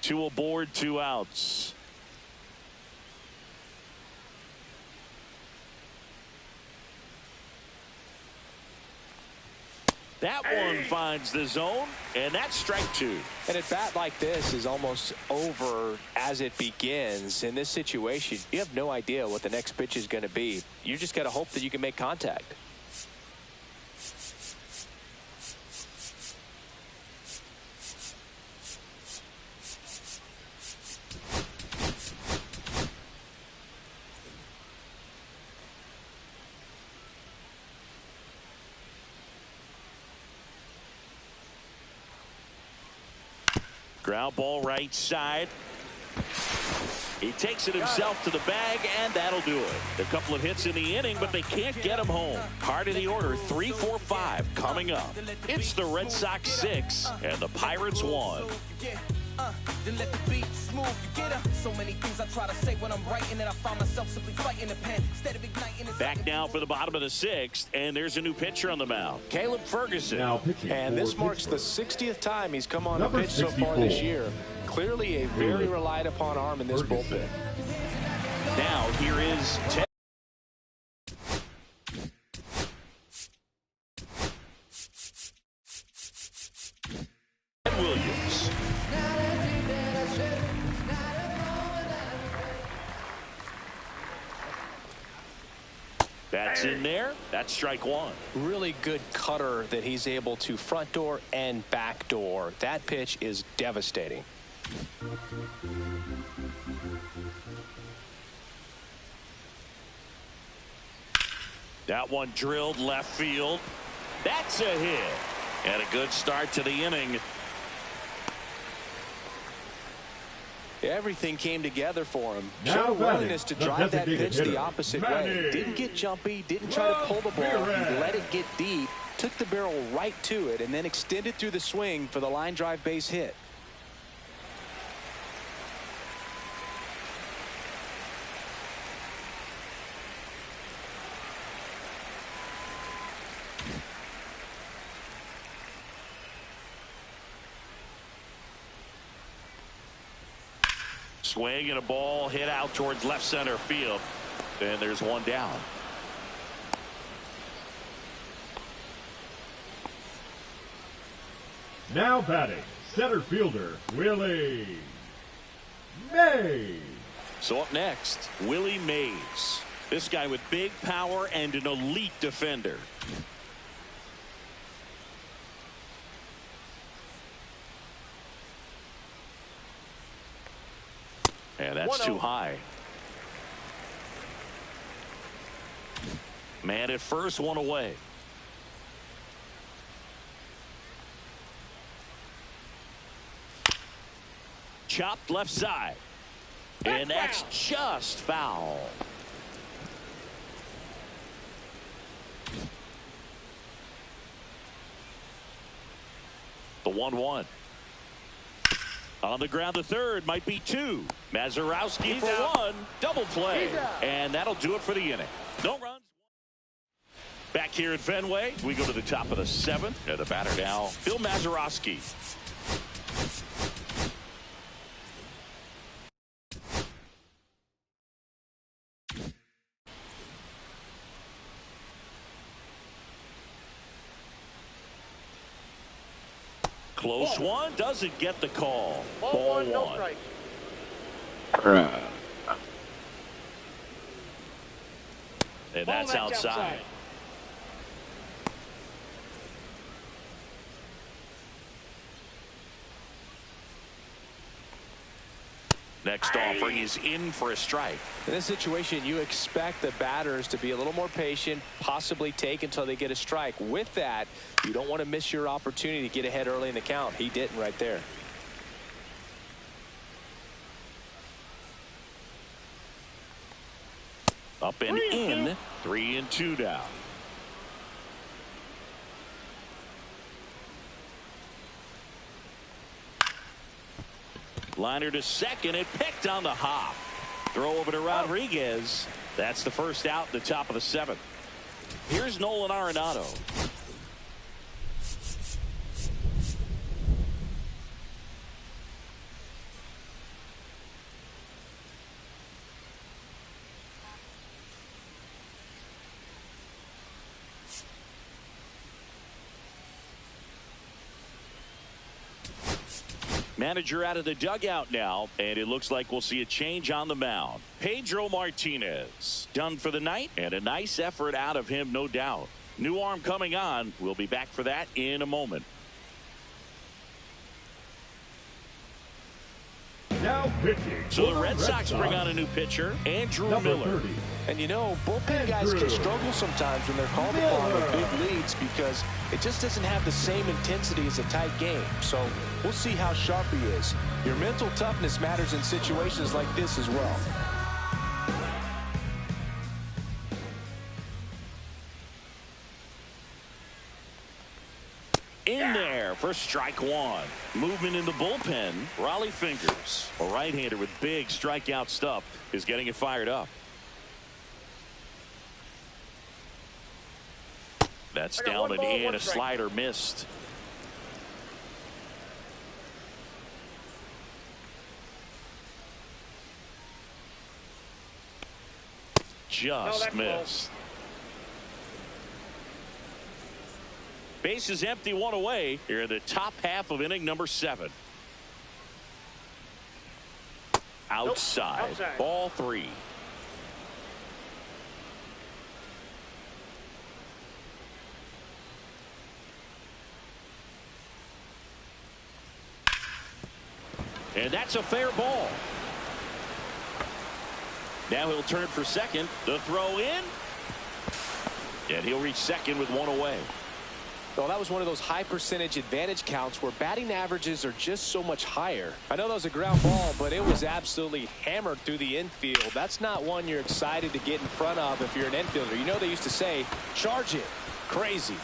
Speaker 1: Two aboard, 2 outs. That one finds the zone, and that's strike 2.
Speaker 2: And a bat like this is almost over as it begins. In this situation, you have no idea what the next pitch is going to be. You just got to hope that you can make contact.
Speaker 1: Ground ball right side. He takes it himself to the bag, and that'll do it. A couple of hits in the inning, but they can't get him home. Heart of the order, 3, 4, 5 coming up. It's the Red Sox 6 and the Pirates 1.
Speaker 7: Then let the beat smooth, you get her. So many things I try to say when I'm writing, and I find myself simply fighting the pen instead of igniting it.
Speaker 1: Back now for the bottom of the 6th, and there's a new pitcher on the mound, Caleb Ferguson.
Speaker 9: Now pitching
Speaker 2: and this marks the 60th time he's come on to pitch so far this year. Clearly a very relied upon arm in this bullpen.
Speaker 1: Now here is Ted That's in there. That's strike one.
Speaker 2: Really good cutter that he's able to front door and back door. That pitch is devastating.
Speaker 1: That one drilled left field. That's a hit. And a good start to the inning.
Speaker 2: Everything came together for him.
Speaker 9: Now
Speaker 2: Showed a
Speaker 9: batting,
Speaker 2: willingness to
Speaker 9: the
Speaker 2: drive that
Speaker 9: designated
Speaker 2: pitch the
Speaker 9: hitter,
Speaker 2: opposite
Speaker 9: Manny.
Speaker 2: way. Didn't get jumpy, didn't try to pull the ball. He let it get deep, took the barrel right to it, and then extended through the swing for the line drive base hit.
Speaker 1: Swing and a ball hit out towards left center field. And there's one down.
Speaker 9: Now batting, center fielder, Willie Mays.
Speaker 1: So up next, Willie Mays. This guy with big power and an elite defender. And that's too high. Man at first, one away. Chopped left side. And that's just foul. The 1-1. On the ground, the third might be two. Mazeroski for one. Double play. And that'll do it for the inning. No runs. Back here at Fenway, we go to the top of the seventh. And the batter now, Bill Mazeroski. Close one, doesn't get the call. Ball one.
Speaker 11: No strike.
Speaker 1: And that's outside. Next offering is in for a strike.
Speaker 2: In this situation, you expect the batters to be a little more patient, possibly take until they get a strike. With that, you don't want to miss your opportunity to get ahead early in the count. He didn't right there.
Speaker 1: Up and in. 3-2 down. Liner to second. It picked on the hop. Throw over to Rodriguez. That's the first out at the top of the seventh. Here's Nolan Arenado. Manager out of the dugout now, and it looks like we'll see a change on the mound. Pedro Martinez done for the night, and a nice effort out of him, no doubt. New arm coming on. We'll be back for that in a moment.
Speaker 9: Now pitching.
Speaker 1: So the Red Sox bring on a new pitcher, Andrew Miller.
Speaker 9: 30.
Speaker 2: And you know, bullpen guys can struggle sometimes when they're called upon with big leads because it just doesn't have the same intensity as a tight game. So we'll see how sharp he is. Your mental toughness matters in situations like this as well.
Speaker 1: In there for strike one. Movement in the bullpen. Raleigh Fingers, a right-hander with big strikeout stuff, is getting it fired up. That's down and in. A slider missed. Just missed. Base is empty, one away here in the top half of inning number 7. Outside. Ball 3. And that's a fair ball. Now he'll turn for second. The throw in. And he'll reach second with one away.
Speaker 2: Well, that was one of those high percentage advantage counts where batting averages are just so much higher. I know that was a ground ball, but it was absolutely hammered through the infield. That's not one you're excited to get in front of if you're an infielder. You know they used to say, charge it. Crazy.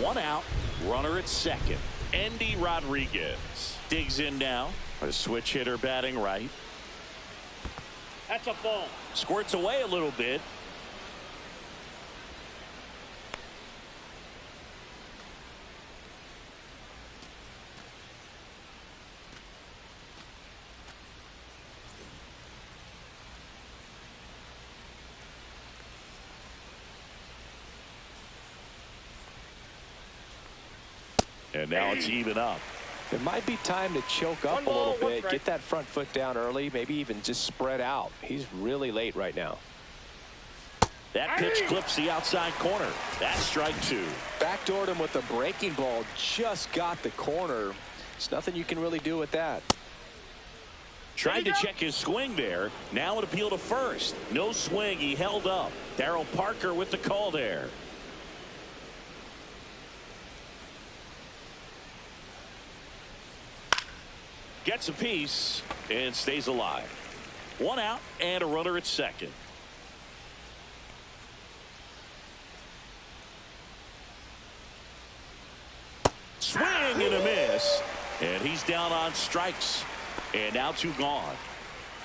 Speaker 1: One out. Runner at second. Andy Rodriguez digs in now. A switch hitter batting right.
Speaker 11: That's a ball.
Speaker 1: Squirts away a little bit. And now it's even up.
Speaker 2: It might be time to choke up a little bit, get that front foot down early, maybe even just spread out. He's really late right now.
Speaker 1: That pitch clips the outside corner. That's strike two.
Speaker 2: Backdoored him with a breaking ball, just got the corner. There's nothing you can really do with that.
Speaker 1: Tried to check his swing there. Now an appeal to first. No swing. He held up. Darryl Parker with the call there. Gets a piece and stays alive. One out and a runner at second. Swing and a miss. And he's down on strikes. And now two gone.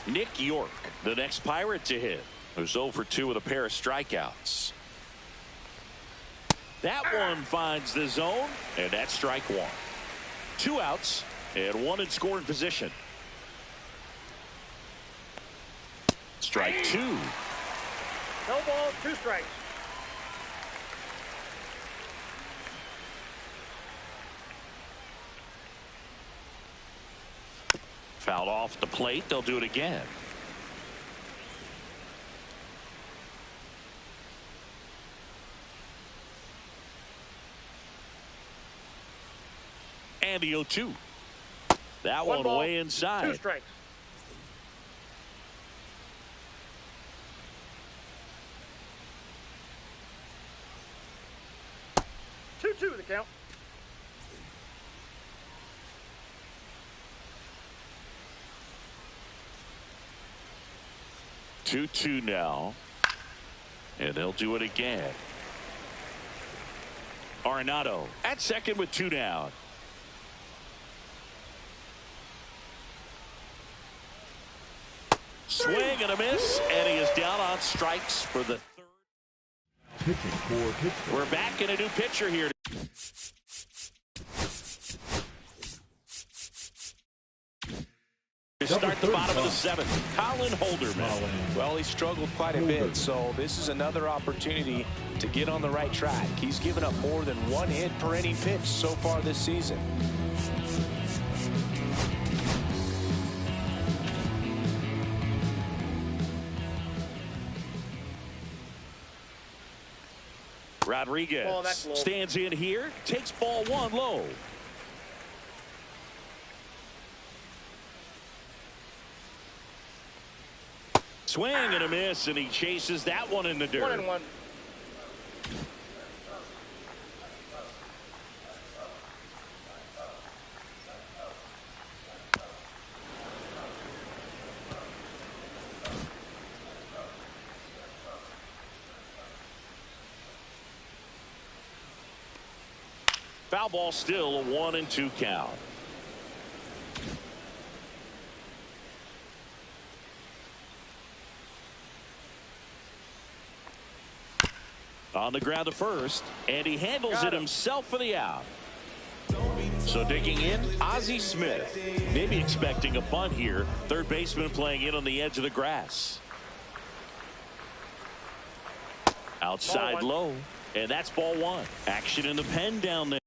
Speaker 1: Nick York, the next Pirate to hit, who's 0 for 2 with a pair of strikeouts. That one finds the zone, and that's strike one. Two outs. And one in scoring position. Strike two.
Speaker 11: No ball, 2 strikes.
Speaker 1: Fouled off the plate. They'll do it again. And the 0-2. That one
Speaker 11: ball,
Speaker 1: way inside.
Speaker 11: 2 strikes. Two the count.
Speaker 1: 2-2 now. And they'll do it again. Arenado at second with 2 down. Swing and a miss, and he is down on strikes for the third.
Speaker 9: Pitching for Pittsburgh.
Speaker 1: We're back in a new pitcher here. To start the bottom of the 7th, Colin Holderman.
Speaker 2: Well, he struggled quite a bit, so this is another opportunity to get on the right track. He's given up more than 1 hit per inning pitch so far this season.
Speaker 1: Rodriguez stands in here, takes ball 1 low. Swing and a miss, and he chases that one in the dirt.
Speaker 11: 1-1.
Speaker 1: Foul ball, still a 1-2 count. On the ground to first, and he handles it himself for the out. So digging in, Ozzie Smith. Maybe expecting a bunt here. Third baseman playing in on the edge of the grass. Outside low, and that's ball 1. Action in the pen down there.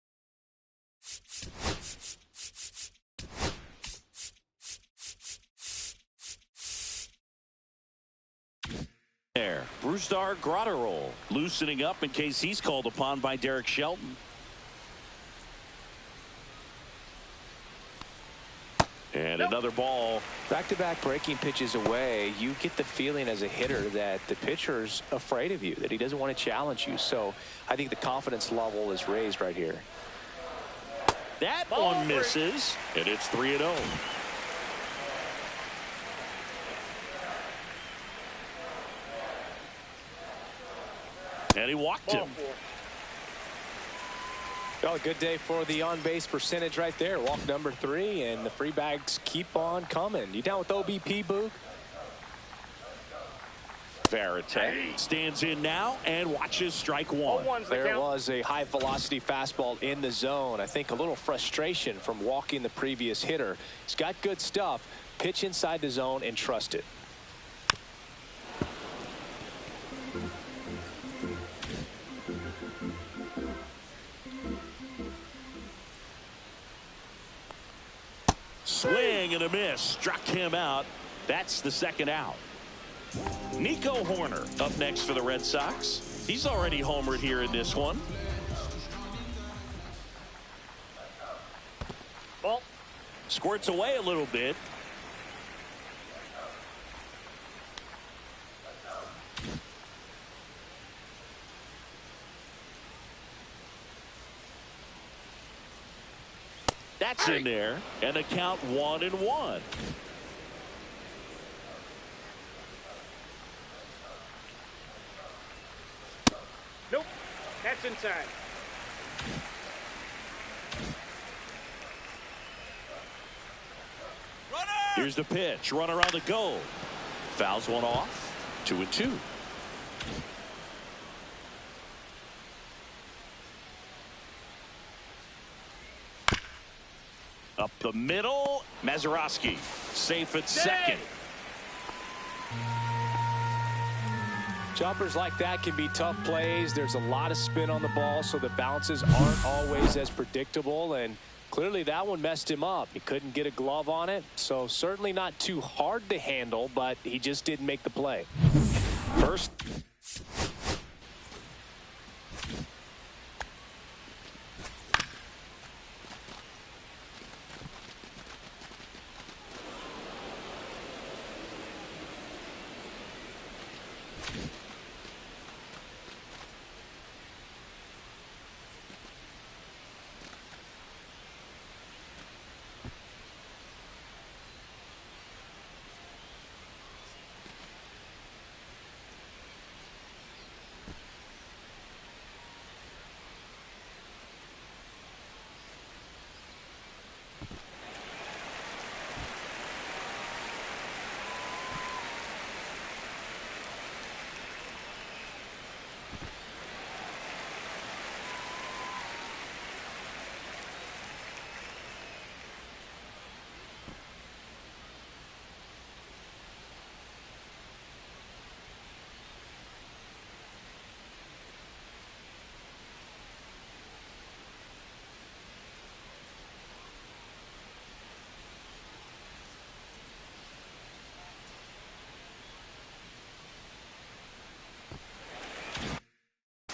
Speaker 1: Brusdar Gratterol loosening up in case he's called upon by Derek Shelton. And another ball.
Speaker 2: Back-to-back breaking pitches away, you get the feeling as a hitter that the pitcher's afraid of you, that he doesn't want to challenge you. So I think the confidence level is raised right here.
Speaker 1: That one misses, and it's 3-0. And he walked him.
Speaker 2: Well, a good day for the on-base percentage right there. Walk number 3, and the free bags keep on coming. You down with OBP, Boog?
Speaker 1: Varitek stands in now and watches strike one.
Speaker 2: There was a high-velocity fastball in the zone. I think a little frustration from walking the previous hitter. He's got good stuff. Pitch inside the zone and trust it.
Speaker 1: Swing and a miss. Struck him out. That's the second out. Nico Horner up next for the Red Sox. He's already homered here in this one.
Speaker 11: Ball.
Speaker 1: Squirts away a little bit. That's in there, and the count 1-1.
Speaker 11: Nope. That's inside.
Speaker 7: Runner!
Speaker 1: Here's the pitch. Runner on the go. Fouls one off. 2-2. Up the middle. Mazeroski safe at second.
Speaker 2: Jumpers like that can be tough plays. There's a lot of spin on the ball, so the bounces aren't always as predictable, and clearly that one messed him up. He couldn't get a glove on it, so certainly not too hard to handle, but he just didn't make the play.
Speaker 1: First.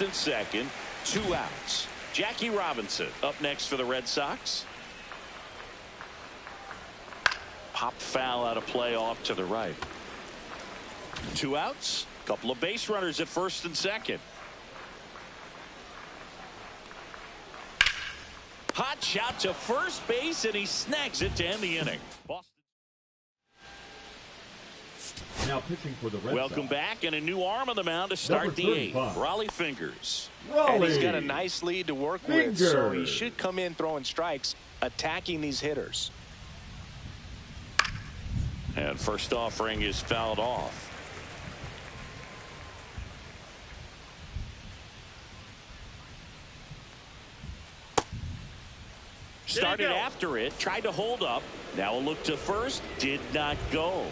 Speaker 1: In second, 2 outs. Jackie Robinson up next for the Red Sox. Pop foul out of play off to the right. 2 outs. Couple of base runners at first and second. Hot shot to first base, and he snags it to end the inning. Boston.
Speaker 9: Now pitching for the Red
Speaker 1: Welcome
Speaker 9: Sox.
Speaker 1: back, and a new arm on the mound to start the 8th. Raleigh Fingers.
Speaker 2: And he's got a nice lead to work with, so he should come in throwing strikes, attacking these hitters.
Speaker 1: And first offering is fouled off. Started after it, tried to hold up. Now a look to first, did not go.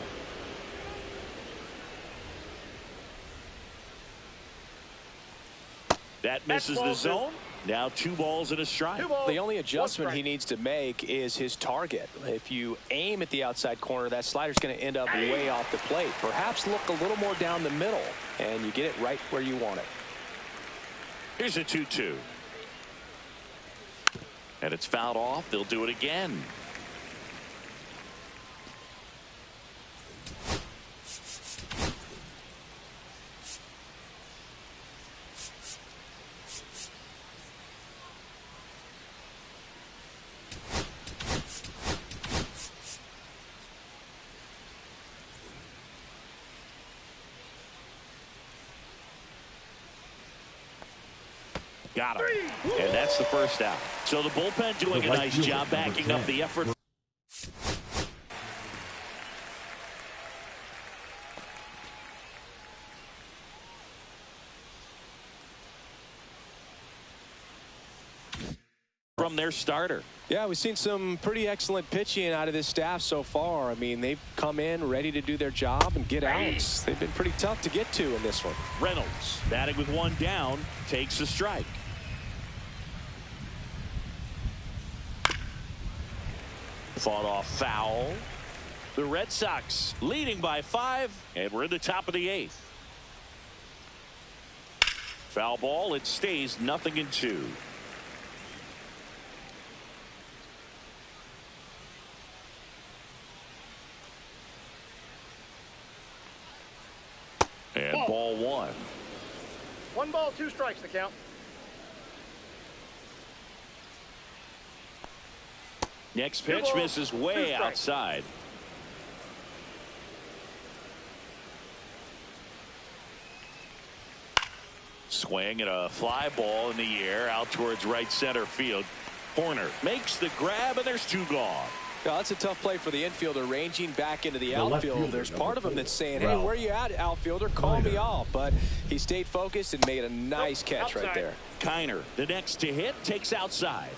Speaker 1: That misses the zone. Now 2 balls and a strike.
Speaker 2: The only adjustment he needs to make is his target. If you aim at the outside corner, that slider's going to end up way off the plate. Perhaps look a little more down the middle, and you get it right where you want it.
Speaker 1: Here's a 2-2. And it's fouled off. They'll do it again. Got him. And that's the first out. So the bullpen doing a nice job backing up the effort. From their starter.
Speaker 2: Yeah, we've seen some pretty excellent pitching out of this staff so far. I mean, they've come in ready to do their job and get outs. They've been pretty tough to get to in this one.
Speaker 1: Reynolds batting with one down, takes a strike. Fought off foul. The Red Sox leading by 5, and we're in the top of the 8th. Foul ball. It stays 0-2. And ball 1.
Speaker 11: 1 ball, 2 strikes to count.
Speaker 1: Next pitch misses way outside. Swing and a fly ball in the air out towards right center field. Corner makes the grab, and there's 2 gone.
Speaker 2: Yeah, that's a tough play for the infielder, ranging back into the outfield. There's part of him that's saying, hey, where you at, outfielder? Call me off. But he stayed focused and made a nice catch right there.
Speaker 1: Kiner, the next to hit, takes outside.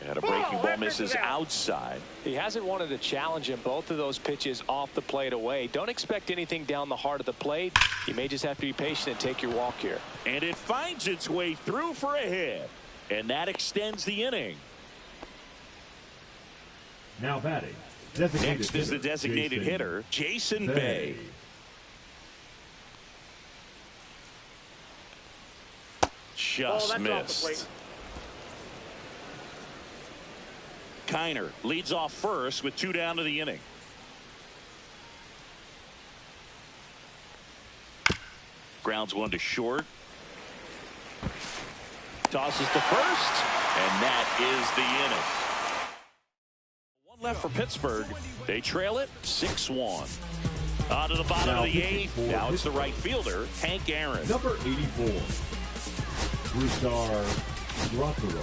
Speaker 1: And a breaking ball misses outside.
Speaker 2: He hasn't wanted to challenge him. Both of those pitches off the plate away. Don't expect anything down the heart of the plate. You may just have to be patient and take your walk here.
Speaker 1: And it finds its way through for a hit. And that extends the inning.
Speaker 9: Now batting.
Speaker 1: Next is the designated hitter, Jason Bay. Just missed. Kiner leads off first with 2 down to the inning. Grounds 1 to short. Tosses to first, and that is the inning. 1 left for Pittsburgh. They trail it 6-1. On to the bottom of the 8th. Now it's the right fielder, Hank Aaron.
Speaker 9: Number 84, Brusar Rothero.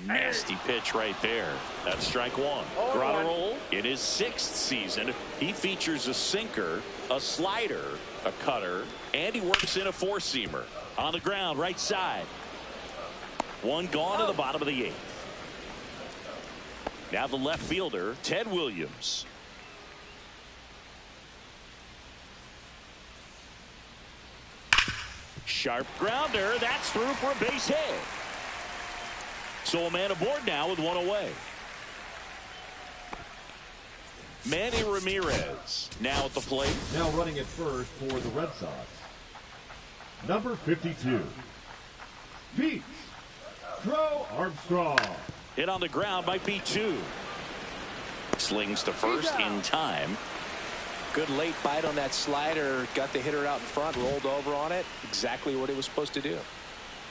Speaker 1: Nasty pitch right there. That's strike 1. Grotterol in his 6th season. He features a sinker, a slider, a cutter, and he works in a 4-seamer. On the ground, right side. 1 gone to the bottom of the 8th. Now the left fielder, Ted Williams. Sharp grounder. That's through for a base hit. So a man aboard now with 1 away. Manny Ramirez now at the plate.
Speaker 9: Now running at first for the Red Sox. Number 52, Pete Crow Armstrong.
Speaker 1: Hit on the ground, might be 2. Slings to first in time.
Speaker 2: Good late bite on that slider. Got the hitter out in front, rolled over on it. Exactly what he was supposed to do.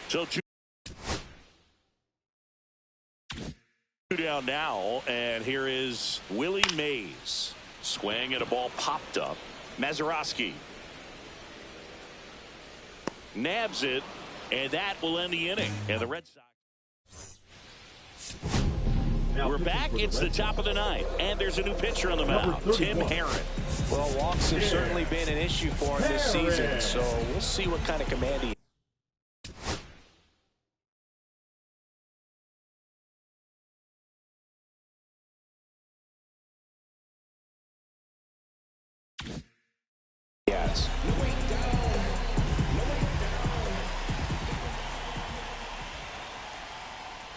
Speaker 1: So 2 down now, and here is Willie Mays. Swing and a ball popped up. Mazeroski nabs it, and that will end the inning. And the Red Sox. We're back. It's the top of the 9th, and there's a new pitcher on the mound, Tim Herron.
Speaker 2: Well, walks have certainly been an issue for him this season, so we'll see what kind of command he has.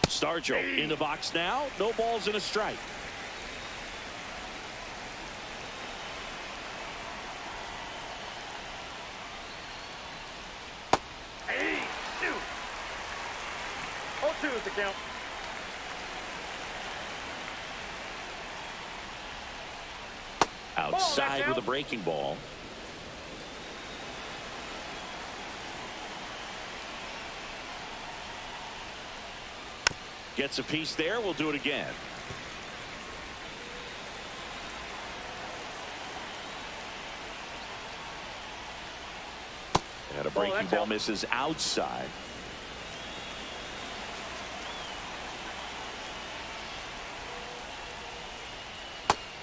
Speaker 1: Stargell in the box now. No balls and a strike.
Speaker 11: Hey, 2. 0-2 is the count.
Speaker 1: Outside with a breaking ball. Gets a piece there. We'll do it again. And a breaking ball misses outside.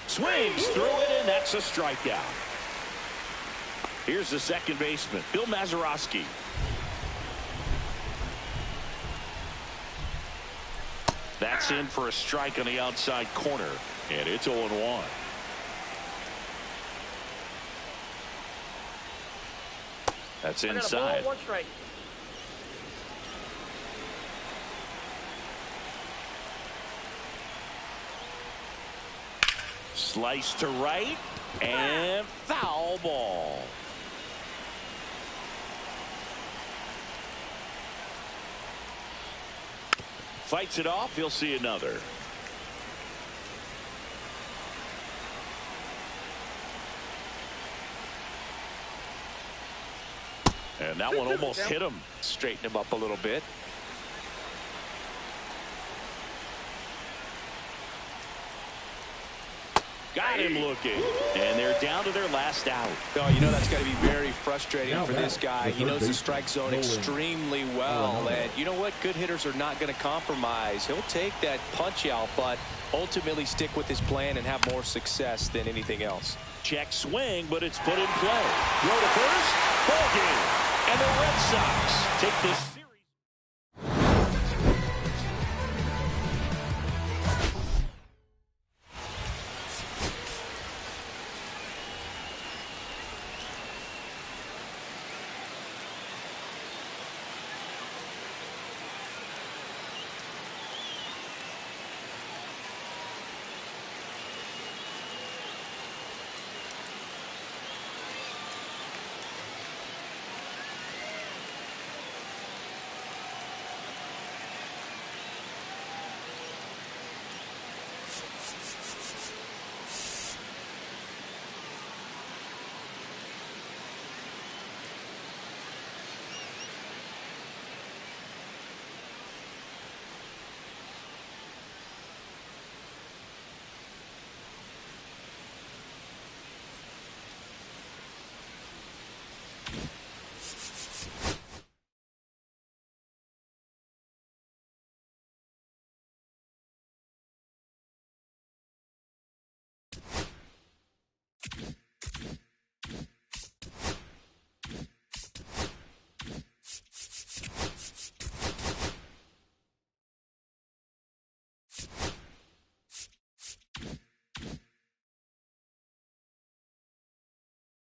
Speaker 1: Swings through it, and that's a strikeout. Here's the second baseman, Bill Mazeroski. That's in for a strike on the outside corner, and it's 0-1. That's inside.
Speaker 11: 1 strike.
Speaker 1: Slice to right, and foul ball. Fights it off. He'll see another. And that one almost hit him.
Speaker 2: Straighten him up a little bit.
Speaker 1: Got him looking. And they're down to their last out.
Speaker 2: Oh, you know that's got to be very frustrating for this guy. He knows the strike zone extremely well. And you know what? Good hitters are not going to compromise. He'll take that punch out, but ultimately stick with his plan and have more success than anything else.
Speaker 1: Check swing, but it's put in play. Throw to first. Ball game. And the Red Sox take this